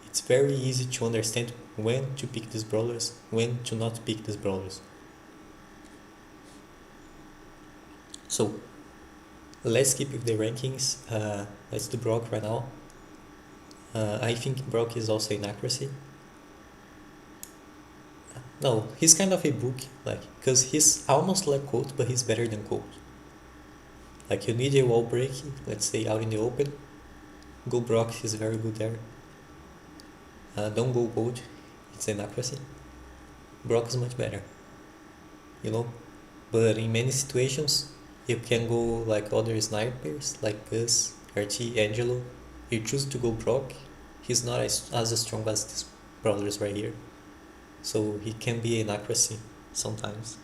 It's very easy to understand when to pick these brawlers, when to not pick these brawlers. So let's keep with the rankings. Let's do Brock right now. I think Brock is also an accuracy. No, he's kind of a book, like, because he's almost like Colt, but he's better than Colt. Like you need a wall break, let's say out in the open. Go Brock, he's very good there. Don't go Gold, it's an accuracy. Brock is much better, you know. But in many situations, you can go like other snipers, like Gus, RT, Angelo. You choose to go Brock, he's not as strong as these brawlers right here. So he can be an accuracy sometimes.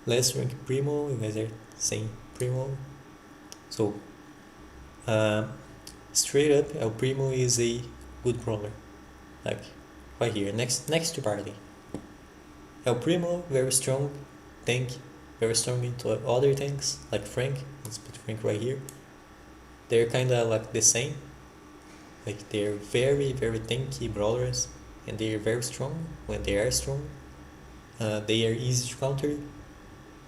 Let's rank Primo, you guys are saying Primo. So, straight up, El Primo is a good brawler. Like, right here, next to Barley. El Primo, very strong tank, very strong into other tanks, like Frank. Let's put Frank right here. They're kinda like the same. Like they're very very tanky brawlers, and they are very strong when they are strong. They are easy to counter,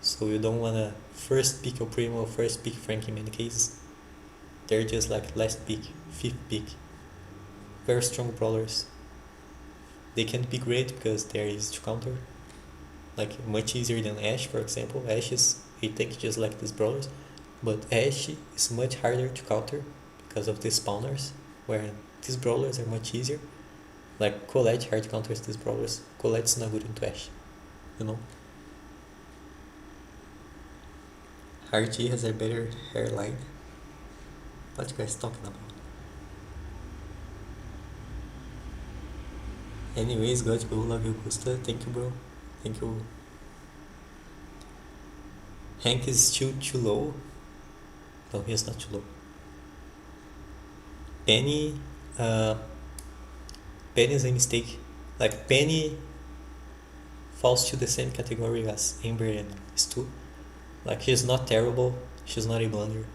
so you don't wanna first pick El Primo, first pick Frank in many cases. They're just like last pick, fifth pick. Very strong brawlers. They can be great because they're easy to counter. Like much easier than Ashe, for example. Ashe is a tank just like these brawlers, but Ashe is much harder to counter because of the spawners, where these brawlers are much easier. Like Colette hard counters these brawlers. Colette's not good into Ashe, you know. RG has a better hairline. What you guys talking about? Anyways, gotta go. Love you, Gusta. Thank you, bro. Thank you. Hank is still too low. No, he's not too low. Penny, uh, Penny is a mistake. Like Penny falls to the same category as Amber and Stu. Like she's not terrible. She's not a blunder.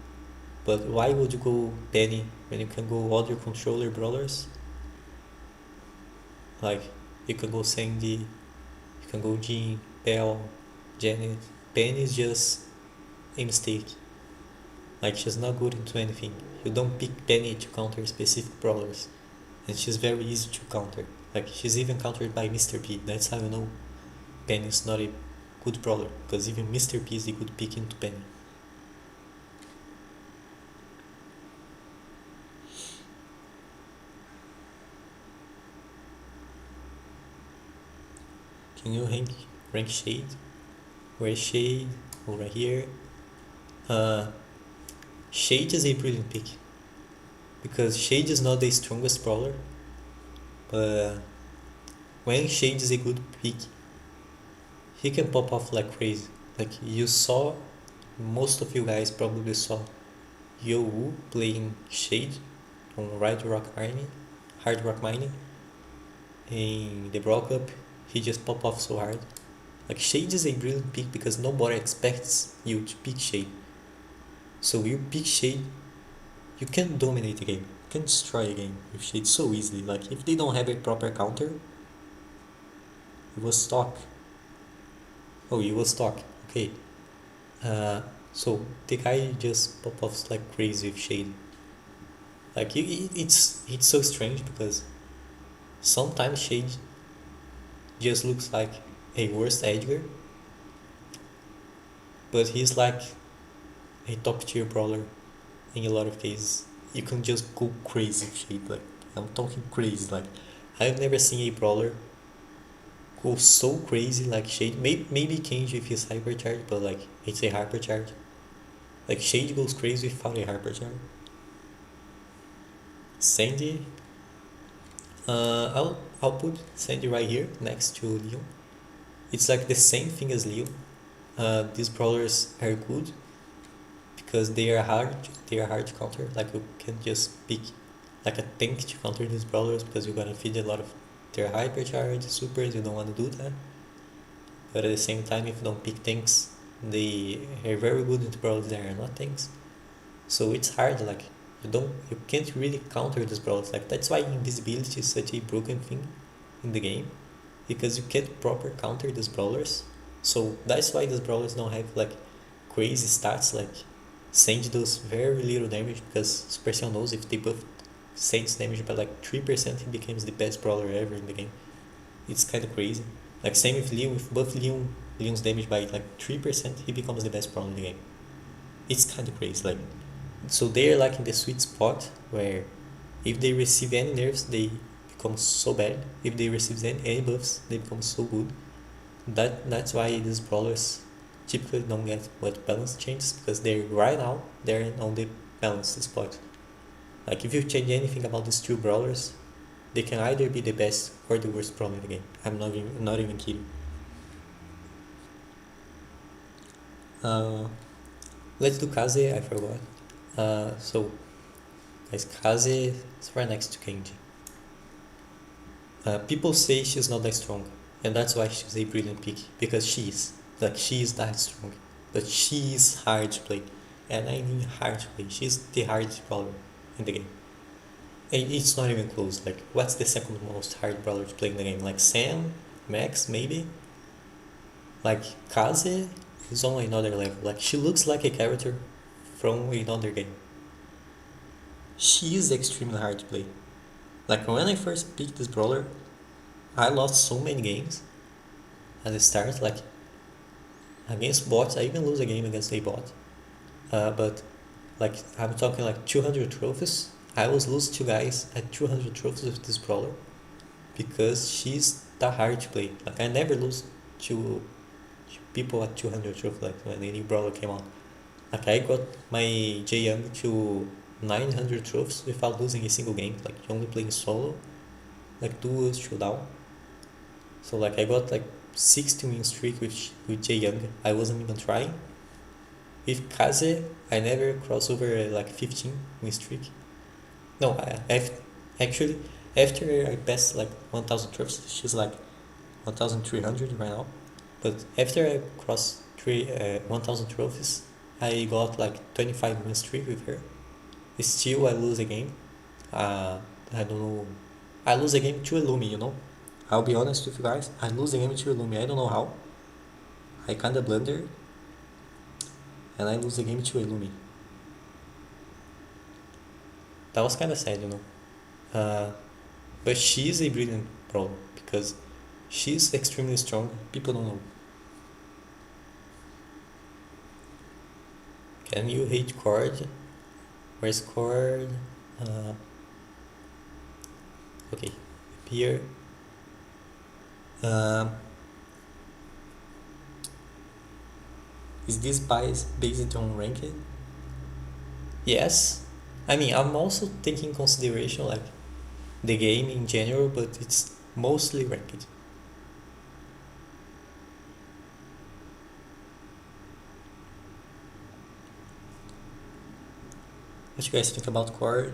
But why would you go Penny when you can go other controller brawlers? Like you can go Sandy, you can go Jean, Belle, Janet. Penny is just a mistake. Like she's not good into anything. You don't pick Penny to counter specific brawlers, and she's very easy to counter. Like she's even countered by Mr. P. That's how you know Penny is not a good brawler, because even Mr. P is a good pick into Penny. Can you rank Shade? Where is Shade? Over here. Shade is a brilliant pick, because Shade is not the strongest brawler, but when Shade is a good pick, he can pop off like crazy. Like you saw, most of you guys probably saw Yo Wu playing Shade on Hard Rock Mining. In the Brawl Cup, he just pop off so hard. Like Shade is a brilliant pick because nobody expects you to pick Shade. So you pick Shade, you can dominate the game. You can destroy a game with Shade so easily. Like if they don't have a proper counter, it was stock. Oh, you was stock. Okay. So the guy just pop offs like crazy with Shade. Like it's so strange because sometimes Shade just looks like a worse Edgar, but he's like a top tier brawler in a lot of cases. You can just go crazy with Shade. Like I'm talking crazy. Like I've never seen a brawler go so crazy like Shade. Maybe Kenji if he's hypercharged, but like it's a hypercharge. Like Shade goes crazy without a hypercharge. Sandy, I'll put Sandy right here next to Leon. It's like the same thing as Leon. These brawlers are good because they are hard to counter. Like you can just pick like a tank to counter these brawlers because you're gonna feed a lot of their hypercharge supers. You don't want to do that, but at the same time, if you don't pick tanks, they are very good into brawlers that are not tanks. So it's hard. Like you can't really counter these brawlers. Like that's why invisibility is such a broken thing in the game, because you can't proper counter these brawlers. So that's why these brawlers don't have like crazy stats. Like Sand does very little damage because Supercell knows if they buff Sand's damage by like 3%, he becomes the best brawler ever in the game. It's kind of crazy. Like same with Leon, if buff Leon's damage by like 3%, he becomes the best brawler in the game. It's kind of crazy. Like so they're like in the sweet spot where if they receive any nerfs, they become so bad. If they receive any buffs, they become so good. That's why these brawlers typically don't get much balance changes, because they're on the balance spot. Like if you change anything about these two brawlers, they can either be the best or the worst brawler in the game. I'm not even kidding. Let's do Kaze. I forgot. So guys, Kaze is right next to Kenji. People say she's not that strong, and that's why she's a brilliant pick, because she is that strong, but she is hard to play, and I mean hard to play. She's the hardest brawler in the game. It's not even close. Like, what's the second most hard brawler to play in the game? Like Sam, Max, maybe. Like Kaze is on another level. Like she looks like a character from another game. She is extremely hard to play. Like when I first picked this brawler, I lost so many games at the start. Like against bots, I even lose a game against a bot. But like I'm talking like 200 trophies. I was losing to guys at 200 trophies with this brawler because she's that hard to play. Like I never lose to people at 200 trophies like when any brawler came out. Like I got my J Young to 900 trophies without losing a single game. Like only playing solo, like duos, showdown. So like I got like 60 win streak with J Young. I wasn't even trying. With Kaze, I never crossed over like 15 win streak. No, actually after I passed like 1000 trophies, she's like 1300 right now. But after I crossed 1000 trophies, I got like 25 win streak with her. Still, I lose a game. I don't know. I lose a game to Illumi, you know? I'll be honest with you guys. I lose a game to Illumi. I don't know how. I kinda blunder. And I lose a game to Illumi. That was kinda sad, you know? But she's a brilliant brawler because she's extremely strong. People don't know. Can you hate Cord? Where's Cord? Okay, here. Is this bias based on ranked? Yes. I mean, I'm also taking consideration like the game in general, but it's mostly ranked. What you guys think about Cord?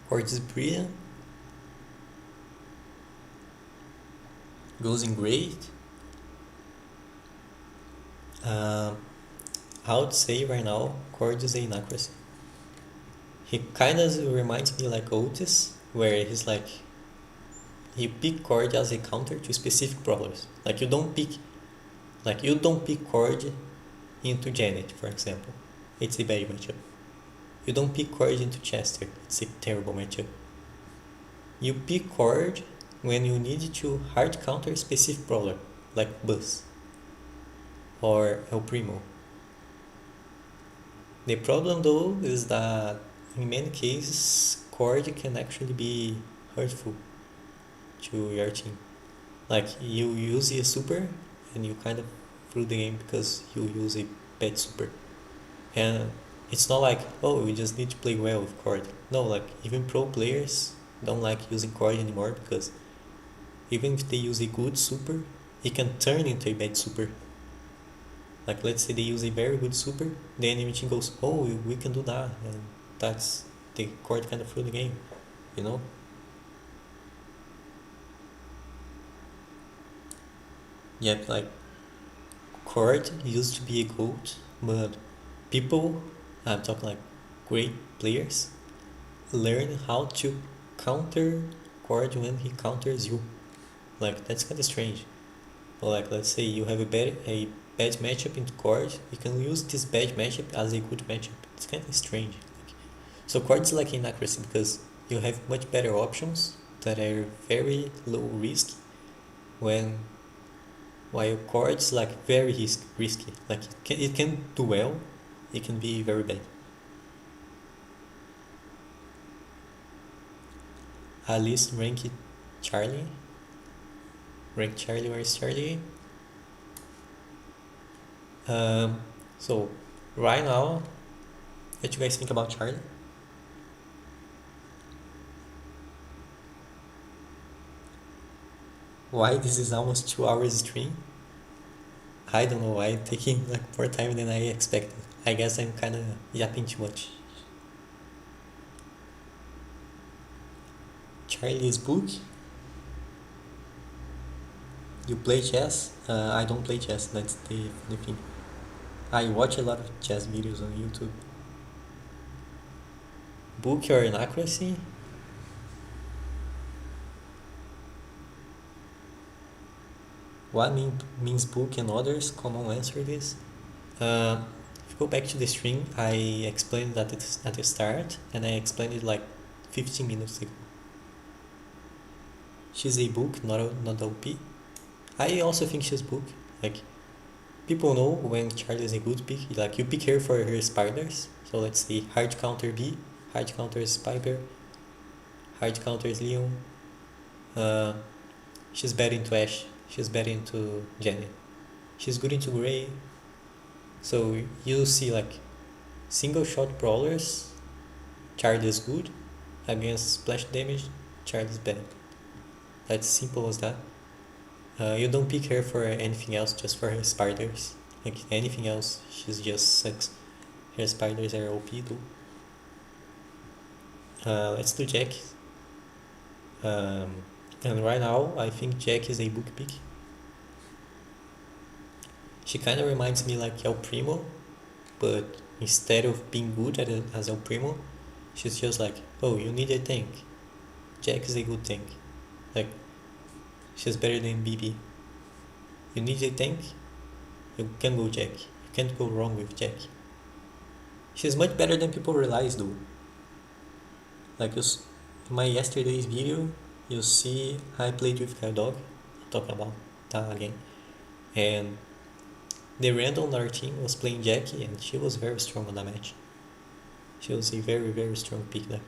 Cord is brilliant. Goes in great. I would say right now, Cord is an accuracy. He kind of reminds me like Otis, where he's like, he pick Cord as a counter to specific brawlers. Like you don't pick Cord into Janet, for example. It's a bad matchup. You don't pick Cord into Chester. It's a terrible matchup. You pick Cord when you need to hard counter a specific brawler, like Buzz or El Primo. The problem though is that in many cases, Cord can actually be hurtful to your team. Like you use a super and you kind of through the game because you use a bad super. And it's not like, oh, we just need to play well with Cord. No, like even pro players don't like using Cord anymore because even if they use a good super, it can turn into a bad super. Like let's say they use a very good super, the enemy team goes, oh, we can do that, and that's the Cord kind of through the game, you know? Yep, like Cord used to be a goat, but people, I'm talking like great players, learn how to counter Cord when he counters you. Like that's kind of strange. But like let's say you have a bad matchup in Cord, you can use this bad matchup as a good matchup. It's kind of strange. So Cord is like inaccuracy because you have much better options that are very low risk when while Cord is like very risky. Like it can do well, it can be very bad. At least Charlie. Rank Charlie, where is Charlie? So right now, what you guys think about Charlie? Why this is almost 2 hours stream? I don't know why I'm taking like more time than I expected. I guess I'm kind of yapping too much. Charlie's book. You play chess? I don't play chess. That's the thing. I watch a lot of chess videos on YouTube. Book your inaccuracy? What means book and others? Common answer this. If you go back to the stream, I explained that it's at the start, and I explained it like 15 minutes ago. She's a book, not OP. I also think she's book. Like, people know when Charlie is a good pick. Like, you pick her for her spiders. So let's say hard counter B, hard counter is Piper, hard counter is Leon. She's bad into Ash. She's bad into Jenny. She's good into Gray. So you see like single shot brawlers, Charlie is good. Against splash damage, Charlie is bad. That's simple as that. You don't pick her for anything else, just for her spiders. Like anything else, she's just sucks. Her spiders are OP though. Let's do Jack. And right now, I think Jack is a book pick. She kind of reminds me like El Primo, but instead of being good at it as El Primo, she's just like, oh, you need a tank. Jack is a good tank. Like, she's better than BB. You need a tank? You can go Jack. You can't go wrong with Jack. She's much better than people realize though. Like in my yesterday's video, you see I played with Kyle Dog. I'll talk about that again. And the random on our team was playing Jackie, and she was very strong on that match. She was a very, very strong pick there.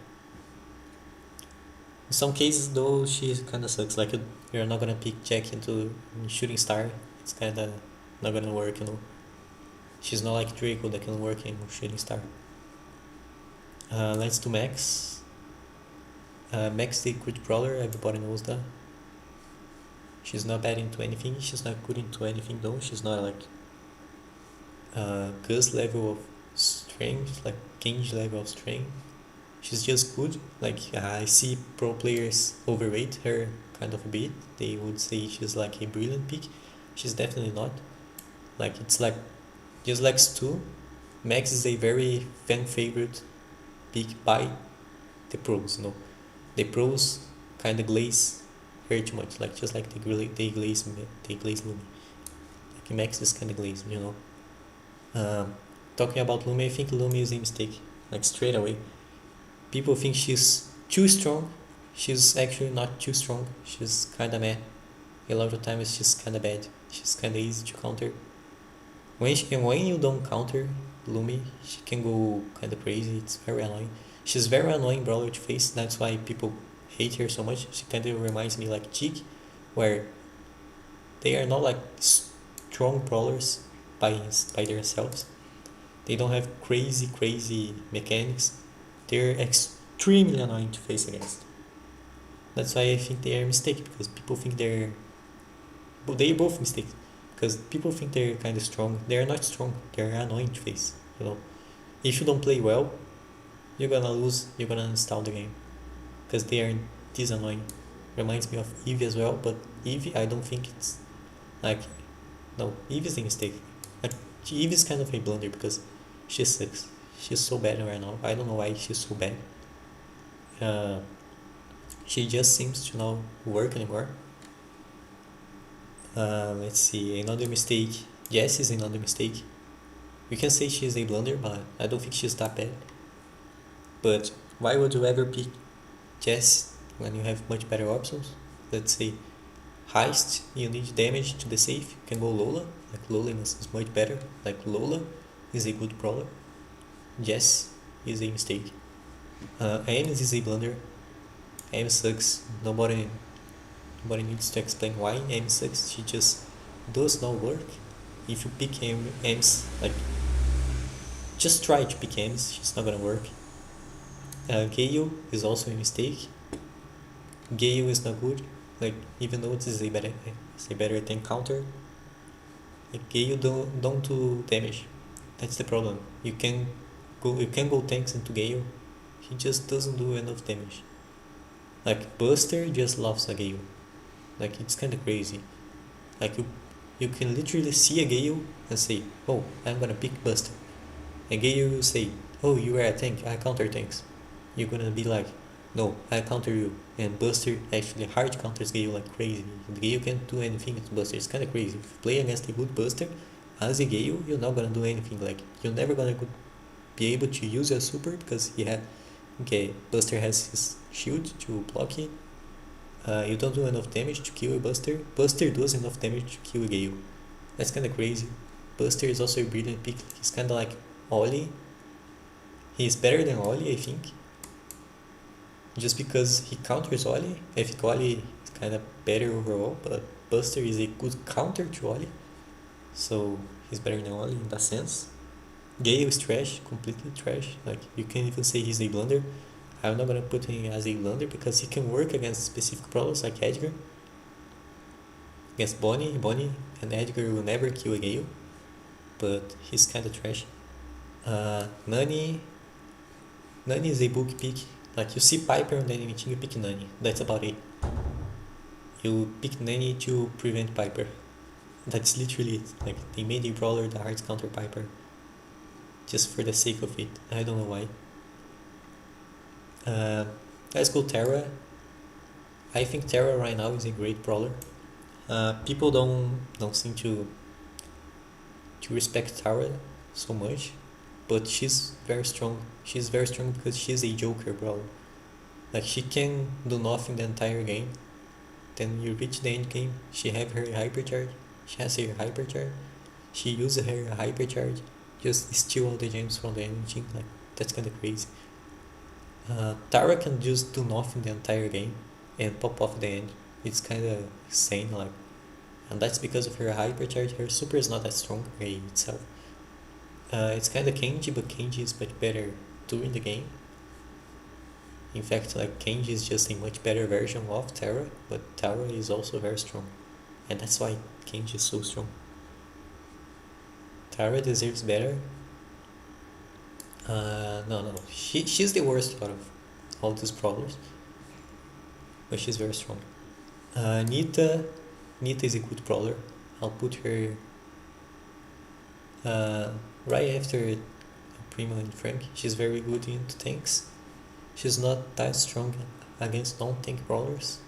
In some cases though, she kinda sucks. Like you're not gonna pick Jackie into shooting star. It's kinda not gonna work, you know. She's not like Draco that can work in shooting star. Let's do Max. Max the good brawler, everybody knows that. She's not bad into anything, she's not good into anything though. She's not like Gus level of strength, like Genji level of strength. She's just good. Like I see pro players overrate her kind of a bit. They would say she's like a brilliant pick. She's definitely not. Like it's like just like Stu, Max is a very fan favorite pick by the pros, you know. The pros kind of glaze her too much, like just like they glaze Lumi. Like Max is kind of glazed, you know. Talking about Lumi, I think Lumi is a mistake, like straight away. People think she's too strong. She's actually not too strong. She's kind of meh. A lot of times she's kind of bad. She's kind of easy to counter. When you don't counter Lumi, she can go kind of crazy. It's very annoying. She's very annoying brawler to face. That's why people hate her so much. She kind of reminds me like Cheek, where they are not like strong brawlers by themselves. They don't have crazy mechanics. They're extremely annoying to face against. That's why I think they are a mistake, because people think they're both mistakes. Because people think they're kind of strong. They're not strong. They're annoying to face. You know, if you don't play well, you're gonna lose. You're gonna install the game, because they are this annoying. Reminds me of Eevee as well, but Eevee, I don't think it's like, no, Eevee is a mistake. Like Eevee is kind of a blunder because she sucks. She's so bad right now. I don't know why she's so bad. She just seems to not work anymore. Let's see, another mistake. Jess is another mistake. We can say she's a blunder, but I don't think she's that bad. But why would you ever pick Jess when you have much better options? Let's say Heist, you need damage to the safe. You can go Lola. Like Lola is much better. Like Lola is a good brawler. Jess is a mistake. Ames is a blunder. Ames sucks. Nobody needs to explain why Ames sucks. She just does not work. If you pick Ames, like, just try to pick Ames. She's not gonna work. Gale is also a mistake. Gale is not good. Like, even though it's a better tank counter, like Gale don't do damage. That's the problem. You can go tanks into Gale. He just doesn't do enough damage. Like Buster just loves a Gale. Like it's kind of crazy. Like You can literally see a Gale and say, oh, I'm gonna pick Buster. And Gale will say, oh, you are a tank, I counter tanks. You're gonna be like, no, I counter you. And Buster actually hard counters Gale like crazy. The Gale can't do anything against Buster. It's kinda crazy. If you play against a good Buster, as a Gale, you're not gonna do anything. Like, you're never gonna be able to use your super because Buster has his shield to block it. You don't do enough damage to kill a Buster. Buster does enough damage to kill a Gale. That's kinda crazy. Buster is also a brilliant pick. He's kinda like Ollie. He's better than Ollie, I think. Just because he counters Ollie. I think Ollie is kinda better overall, but Buster is a good counter to Ollie. So he's better than Ollie in that sense. Gale is trash, completely trash. Like, you can even say he's a blunder. I'm not gonna put him as a blunder because he can work against specific brawlers like Edgar. Against Bonnie and Edgar will never kill a Gale, but he's kinda trash. Nani is a book pick. Like, you see Piper on the enemy team, you pick Nani. That's about it. You pick Nani to prevent Piper. That's literally it. Like, they made a brawler that hard counter Piper just for the sake of it. I don't know why. Let's go Terra. I think Terra right now is a great brawler. People don't seem to respect Terra so much, but she's very strong. She's very strong because she's a Joker brawler. Like, she can do nothing the entire game. Then you reach the end game, she have her hypercharge. She has her hypercharge. She uses her hypercharge, just steal all the gems from the enemy team. Like, that's kinda crazy. Tara can just do nothing the entire game and pop off the end. It's kinda insane, like, and that's because of her hypercharge. Her super is not that strong itself. It's kinda Kenji, but Kenji is much better during the game. In fact, like, Kenji is just a much better version of Tara, but Tara is also very strong, and that's why Kenji is so strong. Tara deserves better. No. She's the worst out of all these brawlers, but she's very strong. Nita is a good brawler. I'll put her right after Primo and Frank. She's very good into tanks. She's not that strong against non-tank brawlers,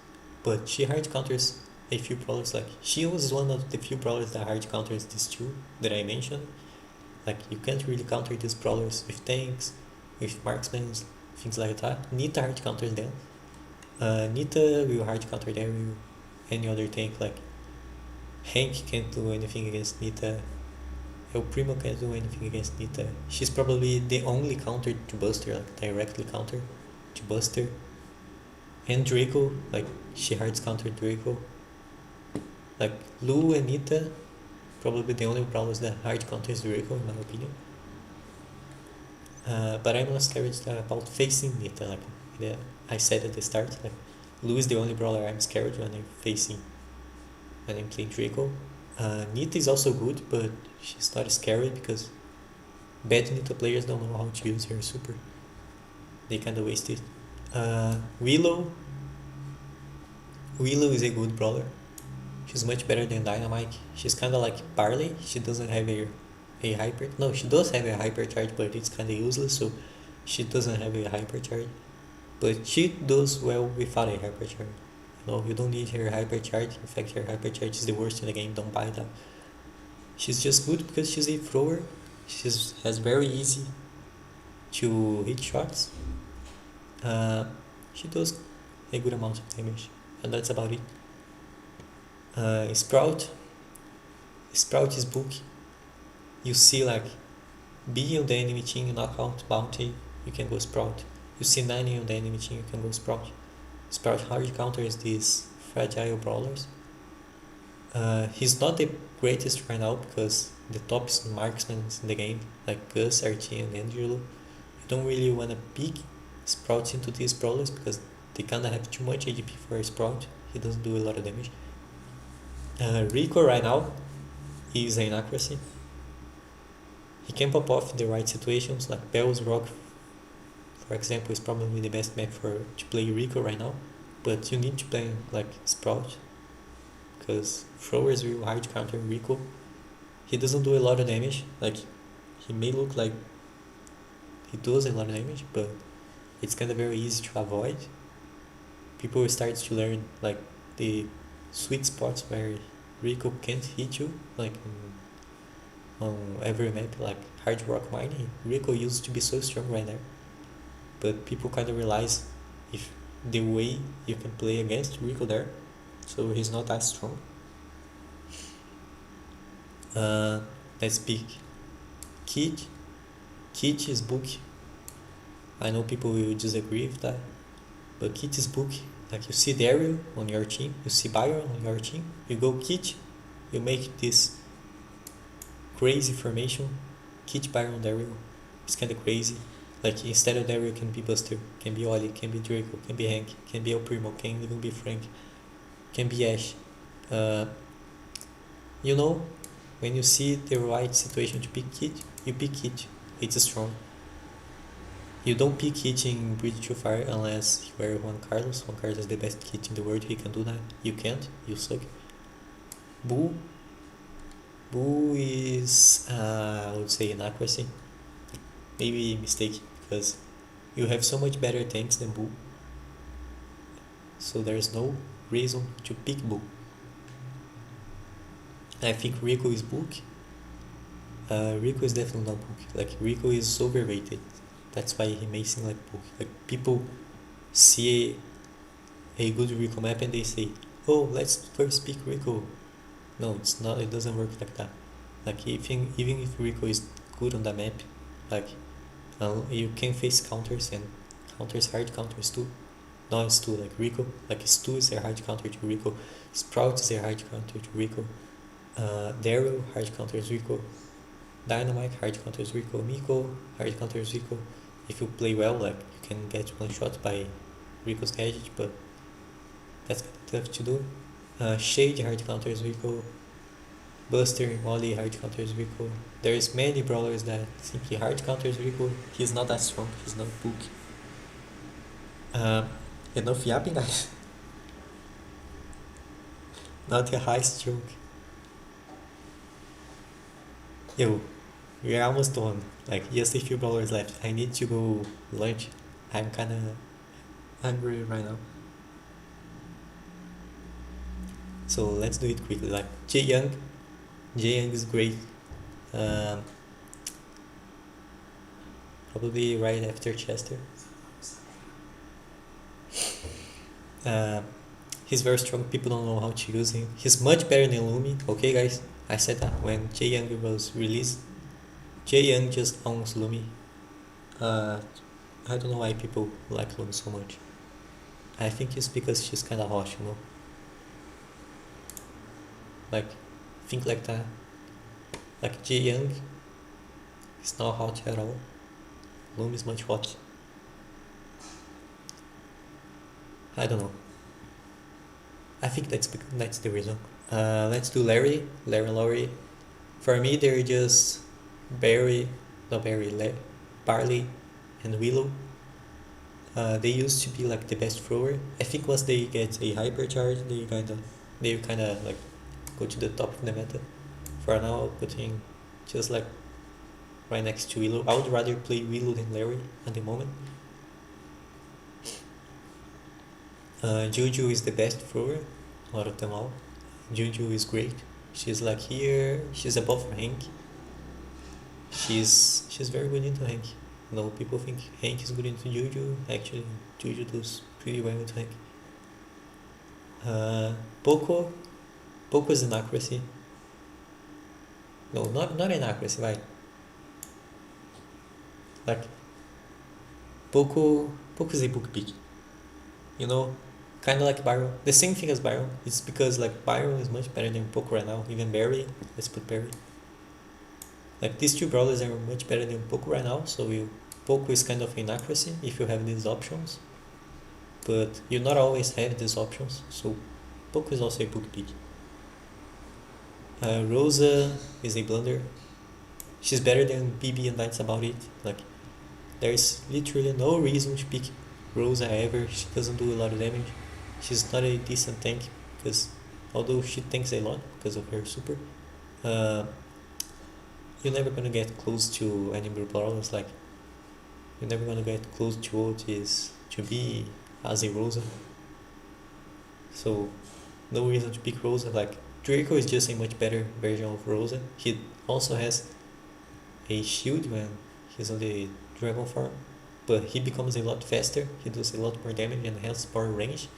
but she hard counters a few brawlers. Like, she was one of the few brawlers that hard counters these two that I mentioned. Like, you can't really counter these brawlers with tanks, with marksmen, things like that. Nita hard counters them. Nita will hard counter them with any other tank. Like, Hank can't do anything against Nita. El Primo can't do anything against Nita. She's probably the only counter to Buster, like, directly counter to Buster. And Draco, like, she hard counter Draco. Like, Lou and Nita, probably the only brawlers that hard counters Draco, in my opinion. But I'm not scared about facing Nita. Like, I said at the start, like, Lou is the only brawler I'm scared when I'm playing Draco. Nita is also good, but she's not scary because bad Nita players don't know how to use her super. They kinda waste it. Willow is a good brawler. She's much better than Dynamite. She's kinda like Barley. She doesn't have a hyper. No, she does have a hypercharge, but it's kinda useless, so she doesn't have a hypercharge. But she does well without a hypercharge. You don't need her hypercharge. In fact, her hypercharge is the worst in the game. Don't buy that. She's just good because she's a thrower. She has very easy to hit shots. She does a good amount of damage, and that's about it. Sprout is bulky. You see, like, B on the enemy team, knockout, bounty, you can go Sprout. You see 90 on the enemy team, you can go Sprout. Sprout hard counters these fragile brawlers. He's not the greatest right now because the top marksmen in the game, like Gus, RT, and Angelo. You don't really want to pick Sprout into these brawlers because they kinda have too much ADP for a Sprout. He doesn't do a lot of damage. Rico right now is an accuracy. He can pop off in the right situations, like Bell's Rock, for example, is probably the best map to play Rico right now. But you need to play like Sprout because throwers will hard counter Rico. He doesn't do a lot of damage. Like, he may look like he does a lot of damage, but it's kind of very easy to avoid. People start to learn like the sweet spots where Rico can't hit you, like on every map, like Hard Rock Mining. Rico used to be so strong right there, but people kind of realize if the way you can play against Rico there, so he's not as strong. Let's pick Kid. Kid is book. I know people will disagree with that, but Kid is book. Like, you see Daryl on your team, you see Byron on your team, you go Kid, you make this crazy formation. Kid, Byron, Daryl. It's kind of crazy. Like, instead of Daryl, can be Buster, can be Ollie, can be Draco, can be Hank, can be El Primo, can even be Frank, can be Ash. You know, when you see the right situation to pick Kid, you pick Kid. It's strong. You don't pick Kid in Bridge to Fire unless you are Juan Carlos. Juan Carlos is the best Kid in the world. He can do that. You can't. You suck. Boo. Boo is, I would say, inaccuracy. Maybe a mistake, because you have so much better tanks than Boo. So there's no reason to pick Boo. I think Rico is book. Rico is definitely not book. Like, Rico is overrated. That's why he may seem like book. Like, people see a good Rico map and they say, "Oh, let's first pick Rico." No, it's not. It doesn't work like that. Like, even if Rico is good on the map, like, you can face counters, and counters, hard counters too. Not Stu, like Rico. Like, Stu is a hard counter to Rico. Sprout is a hard counter to Rico. Daryl, hard counters Rico. Dynamite, hard counters Rico. Miko, hard counters Rico. If you play well, like, you can get one shot by Rico's gadget, but that's kind of tough to do. Shade, hard counters Rico. Buster, Molly, hard counters Rico. There's many brawlers that simply hard counters Rico. He's not that strong. He's not book. Enough yapping, guys. Not a high stroke. Yo, we're almost done. Like, just a few brawlers left. I need to go lunch. I'm kinda hungry right now. So let's do it quickly. Like, Jae Young. Jae Young is great. Probably right after Chester. He's very strong. People don't know how to use him. He's much better than Lumi. Okay, guys, I said that when Jae Young was released. Jae Young just owns Lumi. I don't know why people like Lumi so much. I think it's because she's kind of hot, you know. Like, think like that. Like, Jae Young is not hot at all. Lumi is much hot. I don't know. I think that's the reason. Let's do Larry and Laurie. For me, they're just Barley, and Willow. They used to be like the best thrower. I think once they get a hypercharge, they kinda like go to the top of the meta. For now, I'll put him just like right next to Willow. I would rather play Willow than Larry at the moment. Juju is the best thrower out of them all. Juju is great. She's like here. She's above Hank. She's very good into Hank. No, people think Hank is good into Juju. Actually, Juju does pretty well into Hank. Poco is an accuracy. No, not an accuracy, right? Like, Poco is a book pick. You know, kind of like Byron. The same thing as Byron. It's because like Byron is much better than Poco right now. Even Barry. Let's put Barry. Like, these two brawlers are much better than Poco right now. So Poco is kind of an accuracy if you have these options. But you not always have these options. So Poco is also a book pick. Rosa is a blunder. She's better than BB and that's about it. Like, there's literally no reason to pick Rosa ever. She doesn't do a lot of damage. She's not a decent tank because although she tanks a lot because of her super. Uh, you're never gonna get close to any brawlers. Like you're never gonna get close to what is to be as a Rosa. So no reason to pick Rosa. Like Draco is just a much better version of Rosa. He also has a shield when he's on the dragon form, but he becomes a lot faster. He does a lot more damage and has more range.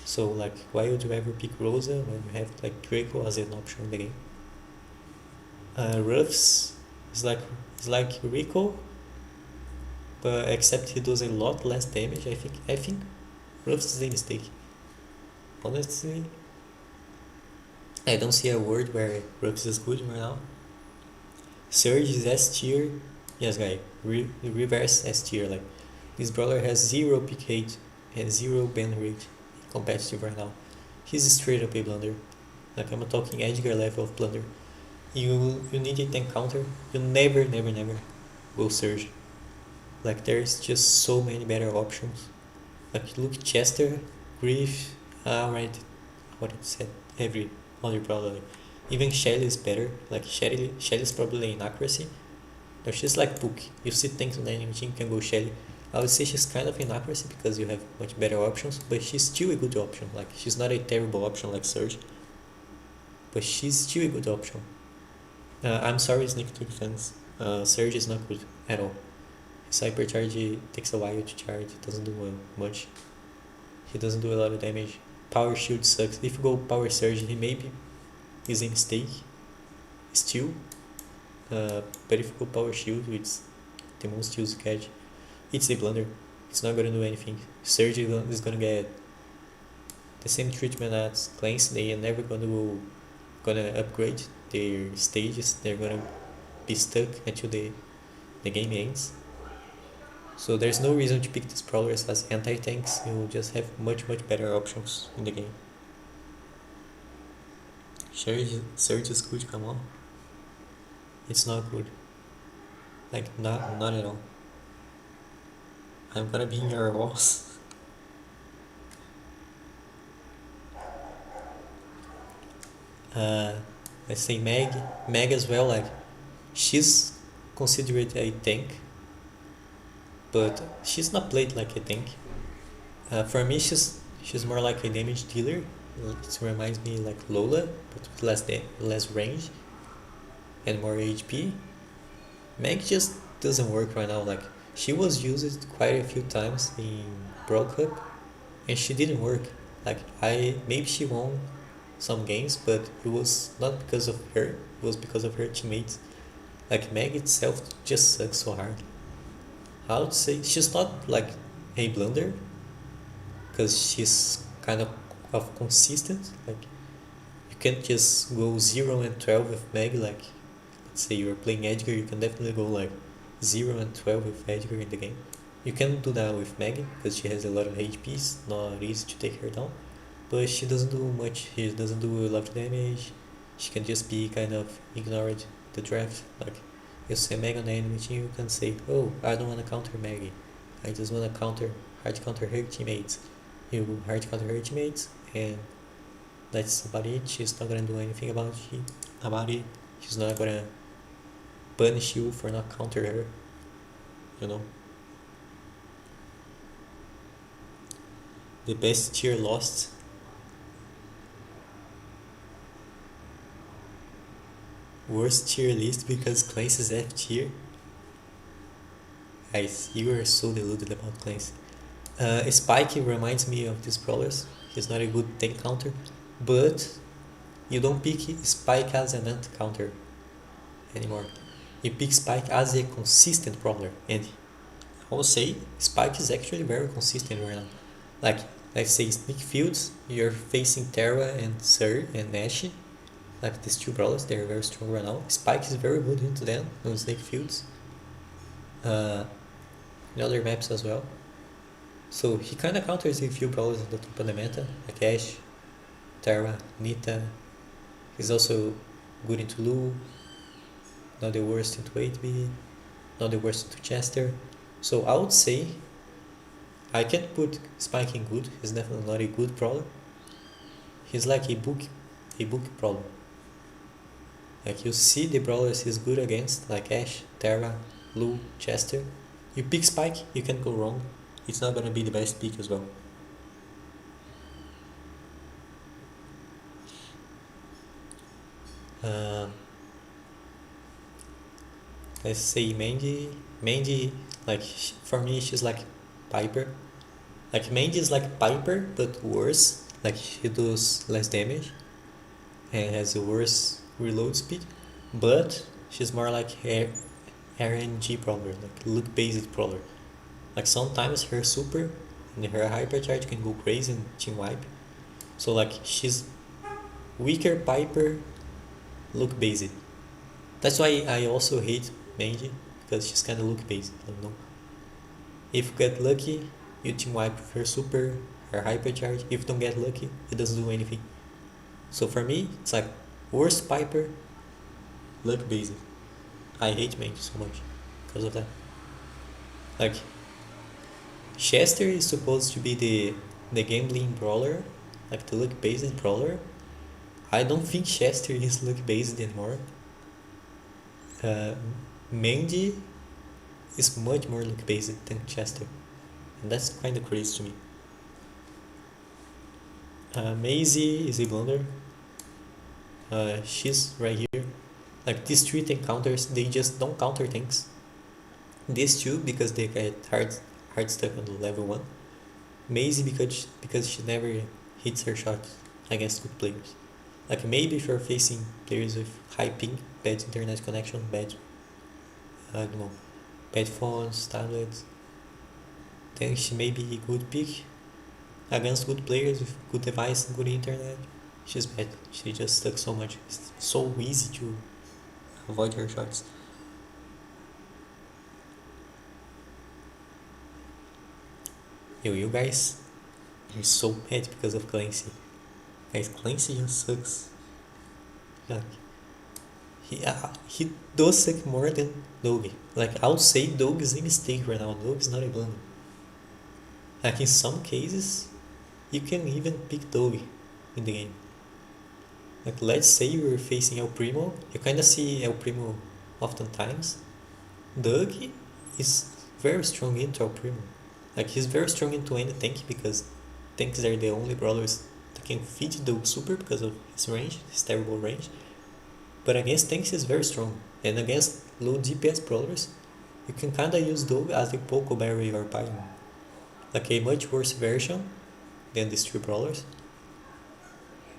So like, why would you ever pick Rosa when you have like Draco as an option in the game? Ruffs is like Rico, but except he does a lot less damage. I think Ruffs is a mistake. Honestly, I don't see a world where Ruffs is good right now. Surge is S tier. Yes, guy. Reverse S tier. Like this brawler has 0 pick rate and 0 ban rate competitive right now. He's straight up a blunder. Like I'm talking Edgar level of blunder. You need a tank counter. You never go Surge. Like there's just so many better options. Like look Chester, Grief, alright, what it said, every other brawler. Even Shelly is better. Like Shelly's probably in accuracy. No, she's like Book. You see things on the enemy team, you can go Shelly. I would say she's kind of in accuracy because you have much better options, but she's still a good option. Like she's not a terrible option like Surge, but she's still a good option. I'm sorry, Sneak 2 fans. Surge is not good at all. His hypercharge takes a while to charge. It doesn't do much. He doesn't do a lot of damage. Power shield sucks. If you go power surge, he maybe is a mistake still. But if you go power shield, it's the most used catch. It's a blunder. It's not gonna do anything. Surge is gonna get the same treatment as Clancy. They are never gonna upgrade their stages. They're gonna be stuck until the game ends. So there's no reason to pick these brawlers as anti-tanks. You just have much better options in the game. Surge is good, come on. It's not good. Like not at all. I'm gonna be in your walls. I say Meg as well. Like she's considered a tank, but she's not played like a tank. For me, she's more like a damage dealer. It reminds me like Lola, but with less range and more HP. Meg just doesn't work right now. Like she was used quite a few times in Brawl Cup, and she didn't work. Like maybe she won some games, but it was not because of her. It was because of her teammates. Like Meg itself just sucks so hard. I would say she's not like a blunder, because she's kind of consistent. Like you can't just go 0 and 12 with Meg. Like let's say you're playing Edgar, you can definitely go like 0 and 12 with Edgar in the game. You can do that with Meg because she has a lot of HP. It's not easy to take her down, but she doesn't do much. She doesn't do a lot of damage. She can just be kind of ignored the draft. Like you see Meg on the enemy team, you can say, oh, I don't want to counter Maggie. I just want to hard counter her teammates. You hard counter her teammates, and that's about it. She's not gonna do anything about it. She's not gonna punish you for not counter her. You know. The best tier lost. Worst tier list because Clancy's F tier. Guys, you are so deluded about Clancy. Spike reminds me of these brawlers. He's not a good tank counter, but you don't pick Spike as an anti-counter anymore. You pick Spike as a consistent brawler, and I will say Spike is actually very consistent right now. Like, let's say Sneak Fields, you're facing Terra and Sir and Nash. Like these two brawlers, they're very strong right now. Spike is very good into them on Snake Fields. In other maps as well. So he kinda counters a few brawlers at the top of the meta, like Ashe, Terra, Nita. He's also good into Lu, not the worst into 8B, not the worst into Chester. So I would say I can't put Spike in good. He's definitely not a good brawler. He's like a book brawler. Like you see the brawlers he's good against, like Ashe, Terra, Lu, Chester. You pick Spike, you can't go wrong. It's not gonna be the best pick as well. Uh, let's say Mandy, like for me she's like Piper. Like Mandy is like Piper but worse. Like she does less damage and has a worse reload speed, but she's more like RNG brawler, like look based brawler. Like sometimes her super and her hypercharge can go crazy and team wipe. So like she's weaker Piper, look based. That's why I also hate Mandy because she's kind of look based. I don't know. If you get lucky, you team wipe with her super, her hypercharge. If you don't get lucky, it doesn't do anything. So for me, it's like worst Piper, luck based. I hate Mandy so much because of that. Like Chester is supposed to be the gambling brawler, like the luck based brawler. I don't think Chester is luck based anymore. Uh, Mandy is much more luck based than Chester, and that's kind of crazy to me. Maisie is a blunder. She's right here. Like these three tank counters, they just don't counter tanks. These two because they get hard stuck on the level 1. Maisie because she never hits her shots against good players. Like maybe if you're facing players with high ping, bad internet connection, bad I don't know, bad phones, tablets, then she may be a good pick. Against good players with good device and good internet, she's bad. She just sucks so much. It's so easy to avoid her shots. Yo, you guys are so bad because of Clancy. Guys, Clancy just sucks. Like, he does suck more than Dog. Like, I would say Dog is a mistake right now. Dog is not a blunder. Like, in some cases, you can even pick Dog in the game. Like, let's say you're facing El Primo. You kind of see El Primo oftentimes. Doug is very strong into El Primo. Like, he's very strong into any tank because tanks are the only brawlers that can feed Doug super because of his range, his terrible range. But against tanks, he's very strong. And against low DPS brawlers, you can kinda use Doug as a Poco Berry or Pyro. Like a much worse version than these three brawlers.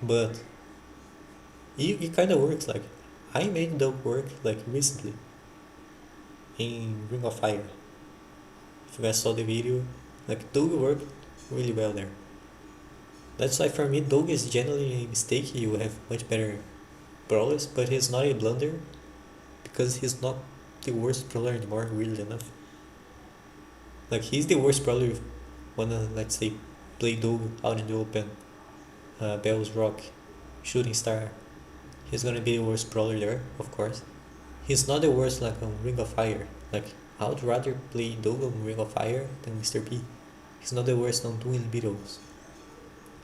But it kinda works. Like, I made Doug work like recently in Ring of Fire. If you guys saw the video, like Doug worked really well there. That's why for me Doug is generally a mistake. You have much better brawlers, but he's not a blunder because he's not the worst brawler anymore, weirdly enough. Like he's the worst brawler if you wanna, let's say, play Doug out in the open, Bell's Rock, Shooting Star. He's gonna be the worst brawler there, of course. He's not the worst like on Ring of Fire. Like I would rather play Doug on Ring of Fire than Mr. P. He's not the worst on Twin Beetles.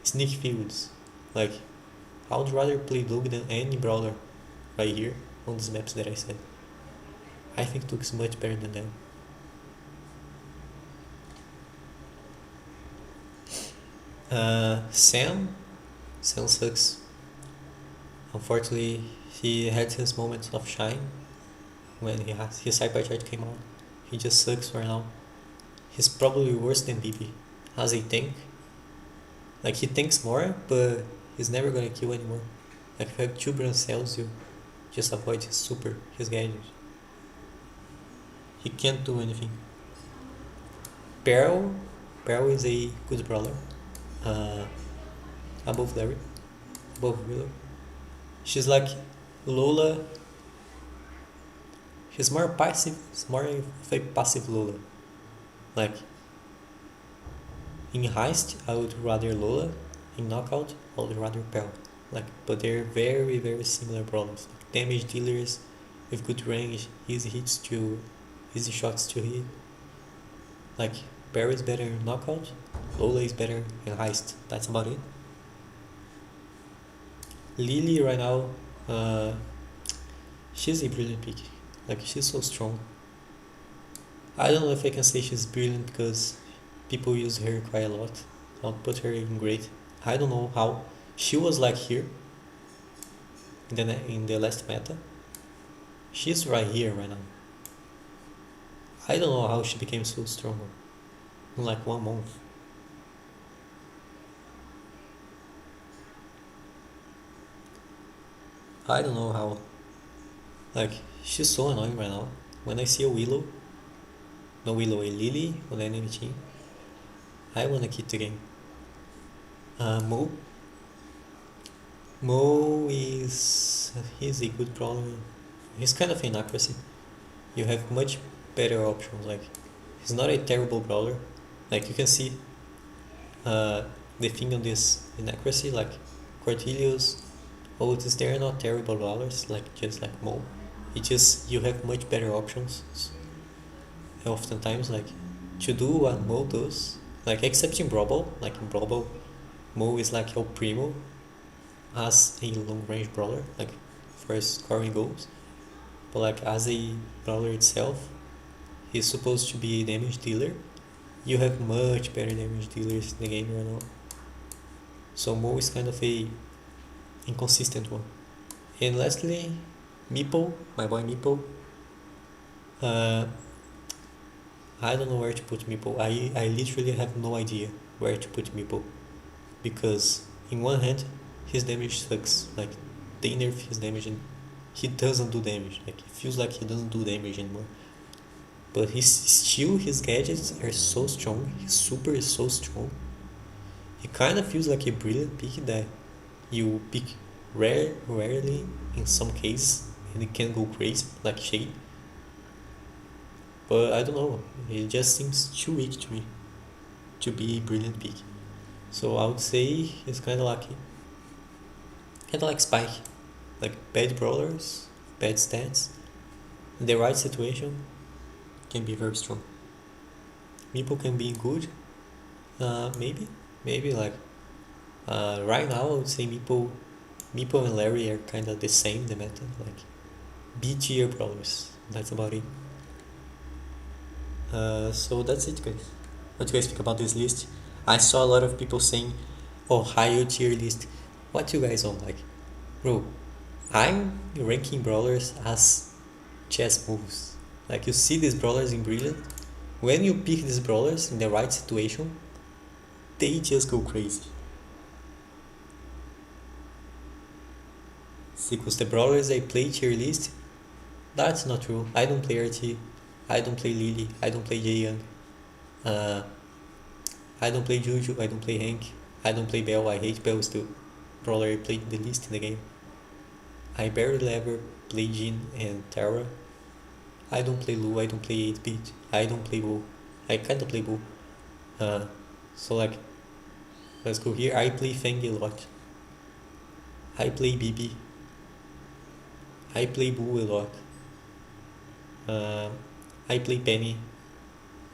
Sneak Fields. Like I would rather play Doug than any brawler right here on these maps that I said. I think Doug is much better than them. Sam sucks. Unfortunately, he had his moments of shine when his hypercharge came out. He just sucks right now. He's probably worse than BB as a tank. Like he tanks more, but he's never gonna kill anymore. Like if you have 2 brain cells, you just avoid his super, his gadget. He can't do anything. Pearl is a good brawler. Above Larry, above Willow. She's like Lola. She's more passive. It's more of a passive Lola. Like in Heist, I would rather Lola. In Knockout, I would rather Pearl. Like, but they're very very similar brawlers. Like, damage dealers with good range, easy shots to hit. Like Pearl is better in Knockout. Lola is better in Heist. That's about it. Lily right now, uh, she's a brilliant pick. Like she's so strong. I don't know if I can say she's brilliant because people use her quite a lot. I'll put her in great. I don't know how she was like here in the last meta. She's right here right now. I don't know how she became so strong in like 1 month. I don't know how. Like she's so annoying right now. When I see a Willow, no Willow, a Lily on enemy team, I wanna keep the game. Mo. Mo is he's a good brawler. He's kind of inaccuracy. You have much better options. Like he's not a terrible brawler. Like you can see the thing on this inaccuracy, like Cortelius, Otis, they're not terrible brawlers, like just like Mo. It just you have much better options. Oftentimes, like to do what Mo does, like except in Brawl, like in Brawl, Mo is like El Primo as a long range brawler, like for scoring goals. But like as a brawler itself, he's supposed to be a damage dealer. You have much better damage dealers in the game right now. So Mo is kind of a inconsistent one. And lastly, Meeple, my boy Meeple. Uh, I don't know where to put Meeple. I literally have no idea where to put Meeple. Because in one hand, his damage sucks. Like they nerf his damage and he doesn't do damage. Like it feels like he doesn't do damage anymore. But his gadgets are so strong. His super is so strong. It kind of feels like a brilliant pick that you pick rarely in some cases and it can go crazy like Shade. But I don't know. It just seems too weak to me to be a brilliant pick. So I would say he's kind of lucky. Kind of like Spike. Like bad brawlers, bad stats. In the right situation, can be very strong. Meeple can be good. Maybe like right now I would say Meeple and Larry are kind of the same. The meta like B tier brawlers. That's about it. So that's it, guys. What do you guys think about this list? I saw a lot of people saying, "Oh, higher tier list." What you guys on like, bro? I'm ranking brawlers as chess moves. Like you see these brawlers in Brilliant, when you pick these brawlers in the right situation, they just go crazy. Because the brawlers I play tier list, that's not true. I don't play RT, I don't play Lily, I don't play Jae Young, I don't play Juju, I don't play Hank, I don't play Bell, I hate Bell still. Brawler I played the least in the game. I barely ever play Jin and Tara. I don't play Lu, I don't play 8-bit, I don't play Bull. I kinda play Bull. So like, let's go here. I play Fang a lot. I play BB. I play Bull a lot. I play Penny.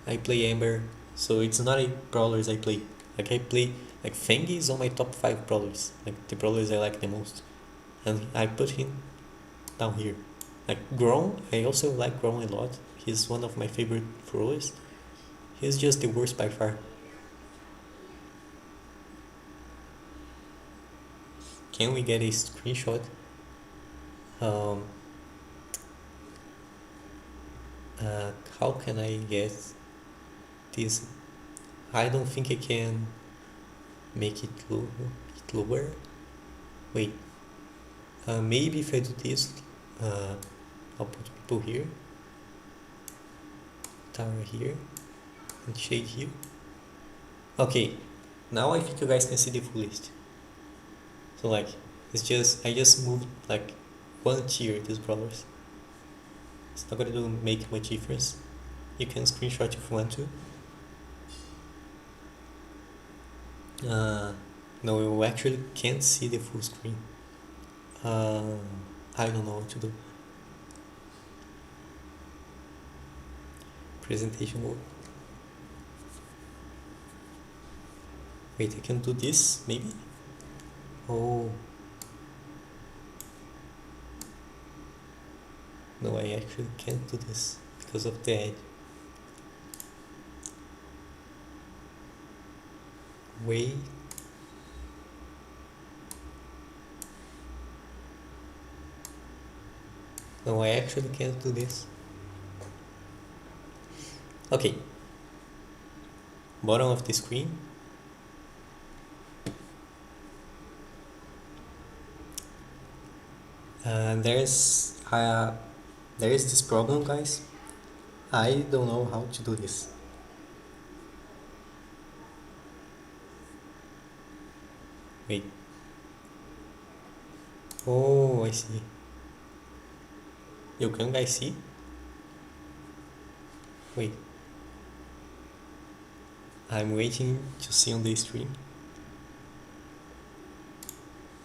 I play Amber. So it's not a brawlers I play. Like I play like Fang is on my top 5 brawlers. Like the brawlers I like the most. And I put him down here. Like Grom, I also like Grom a lot. He's one of my favorite brawlers. He's just the worst by far. Can we get a screenshot? How can I get this? I don't think I can make it lower. Wait. Maybe if I do this, I'll put people here, tower here, and shade here. Okay, now I think you guys can see the full list. So like, I just moved like 1 tier these brawlers. It's not gonna make much difference. You can screenshot if you want to. No, you actually can't see the full screen. I don't know what to do. Presentation mode. Wait, I can do this maybe? Oh, No, I actually can't do this because of the edge. Wait. No, I actually can't do this. Okay. Bottom of the screen. There's there is this problem, guys. I don't know how to do this. Wait. Oh, I see. You can guys see? Wait. I'm waiting to see on the stream.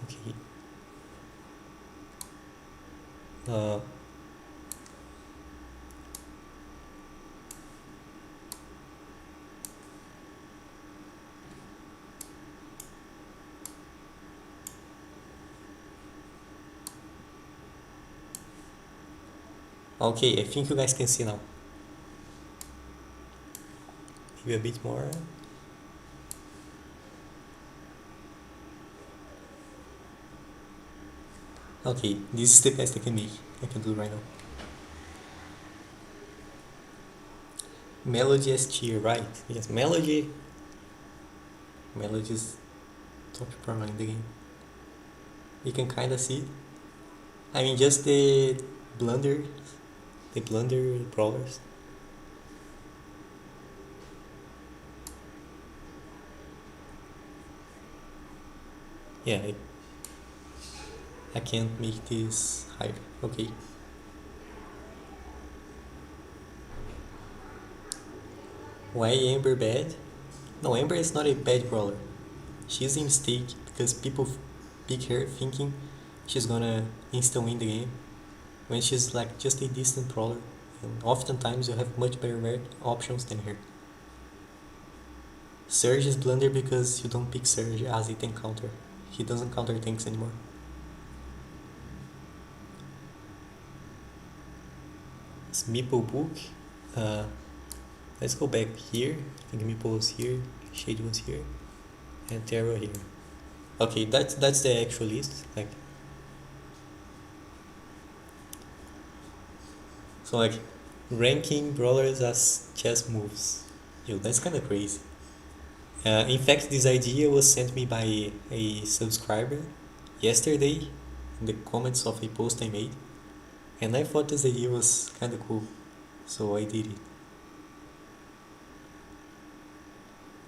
Okay. Uh, okay, I think you guys can see now. Maybe a bit more. Okay, this is the best I can do right now. Melody is tier, right? Yes, Melody. Melody is top performer in the game. You can kinda see. I mean, just blunder, the blunder brawlers. Yeah, I can't make this higher. Okay. Why Amber bad? No, Amber is not a bad brawler. She's a mistake because people pick her thinking she's gonna instant win the game when she's like just a decent brawler, and oftentimes you have much better options than her. Surge is blunder because you don't pick Surge as a tank counter. He doesn't counter tanks anymore. It's Meeple book. Uh, let's go back here. I think Meeple was here, Shade was here, and Terra here. Okay, that's the actual list. Like, so like, ranking brawlers as chess moves. Yo, that's kind of crazy. In fact, this idea was sent me by a subscriber yesterday in the comments of a post I made, and I thought this idea was kind of cool, so I did it.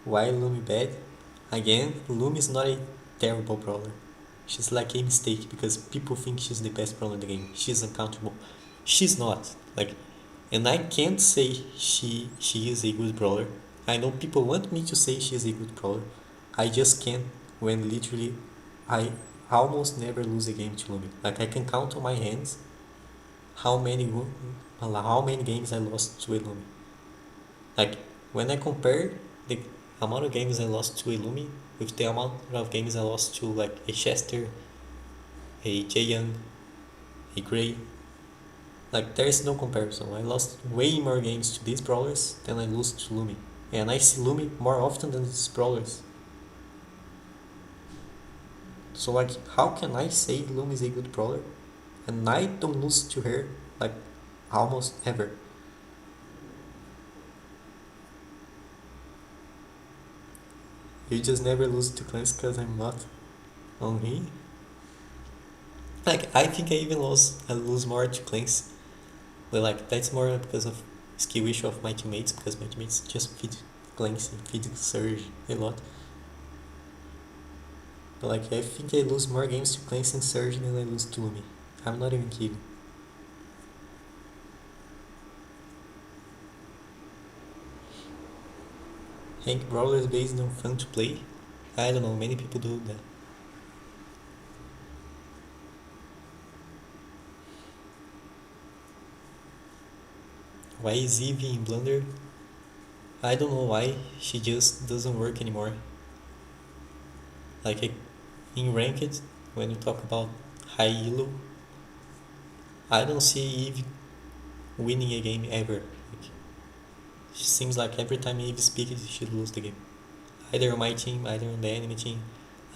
Why Lumi bad? Again, Lumi is not a terrible brawler. She's like a mistake because people think she's the best brawler in the game. She's uncountable. She's not. Like, and I can't say she is a good brawler. I know people want me to say she's a good brawler. I just can't when literally I almost never lose a game to Lumi. Like, I can count on my hands how many games I lost to a Lumi. Like, when I compare the amount of games I lost to a Lumi with the amount of games I lost to like a Chester, a Jay Young, a Gray, like there's no comparison. I lost way more games to these brawlers than I lose to Lumi. And I see Lumi more often than these brawlers. So like, how can I say Lumi is a good brawler and I don't lose to her like almost ever? You just never lose to clans because I'm not on me. Like, I think I lose more to clans, but like that's more because of skill issue of my teammates, because my teammates just feed clans and feed Surge a lot. But like, I think I lose more games to clans and Surge than I lose to Lumi. I'm not even kidding. Rank brawlers based on fun to play? I don't know, many people do that. Why is Eevee in Blunder? I don't know why, she just doesn't work anymore. Like, in Ranked, when you talk about high elo, I don't see Eve winning a game ever. Like, it seems like every time Eve speaks, she lose the game. Either on my team, either on the enemy team,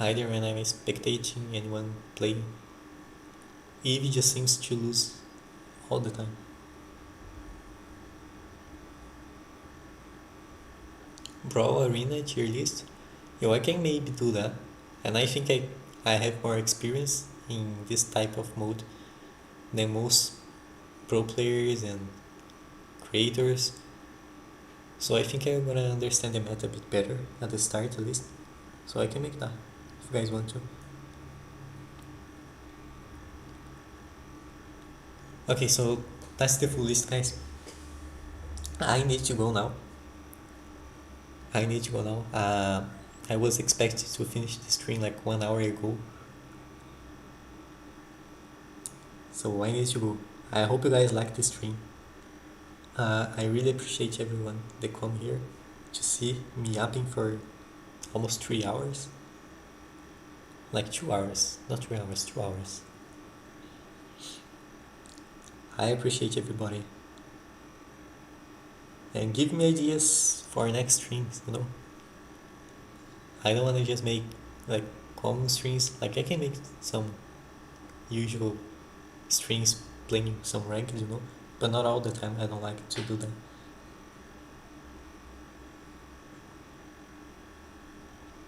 either when I'm spectating anyone playing. Eve just seems to lose all the time. Brawl Arena tier list? Yo, I can maybe do that. And I think I have more experience in this type of mode than most pro players and creators. So I think I'm gonna understand the meta a bit better at the start at least. So I can make that if you guys want to. Okay, so that's the full list, guys. I need to go now. I was expected to finish the stream like 1 hour ago. So I need to go. I hope you guys like the stream. I really appreciate everyone that come here to see me yapping for almost 3 hours. Like 2 hours, not 3 hours, 2 hours. I appreciate everybody. And give me ideas for next streams, you know. I don't wanna just make like common streams. Like I can make some usual streams playing some rankings, you know, but not all the time. I don't like to do that.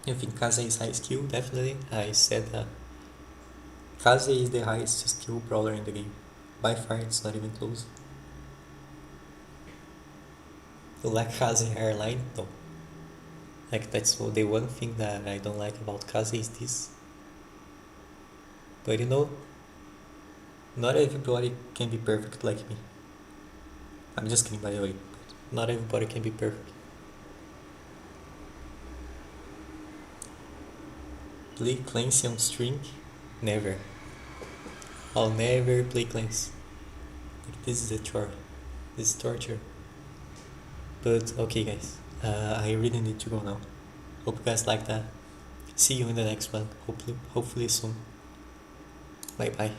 I think Kaze is high skill, definitely. I said that Kaze is the highest skill brawler in the game. By far, it's not even close. You like Kaze hairline? No. Like that's the one thing that I don't like about Kaze is this. But you know, not everybody can be perfect like me. I'm just kidding, by the way. Not everybody can be perfect. Play Clancy on stream? Never. I'll never play Clancy. Like, this is a chore. This is torture. But okay, guys. I really need to go now. Hope you guys like that. See you in the next one. Hopefully soon. Bye bye.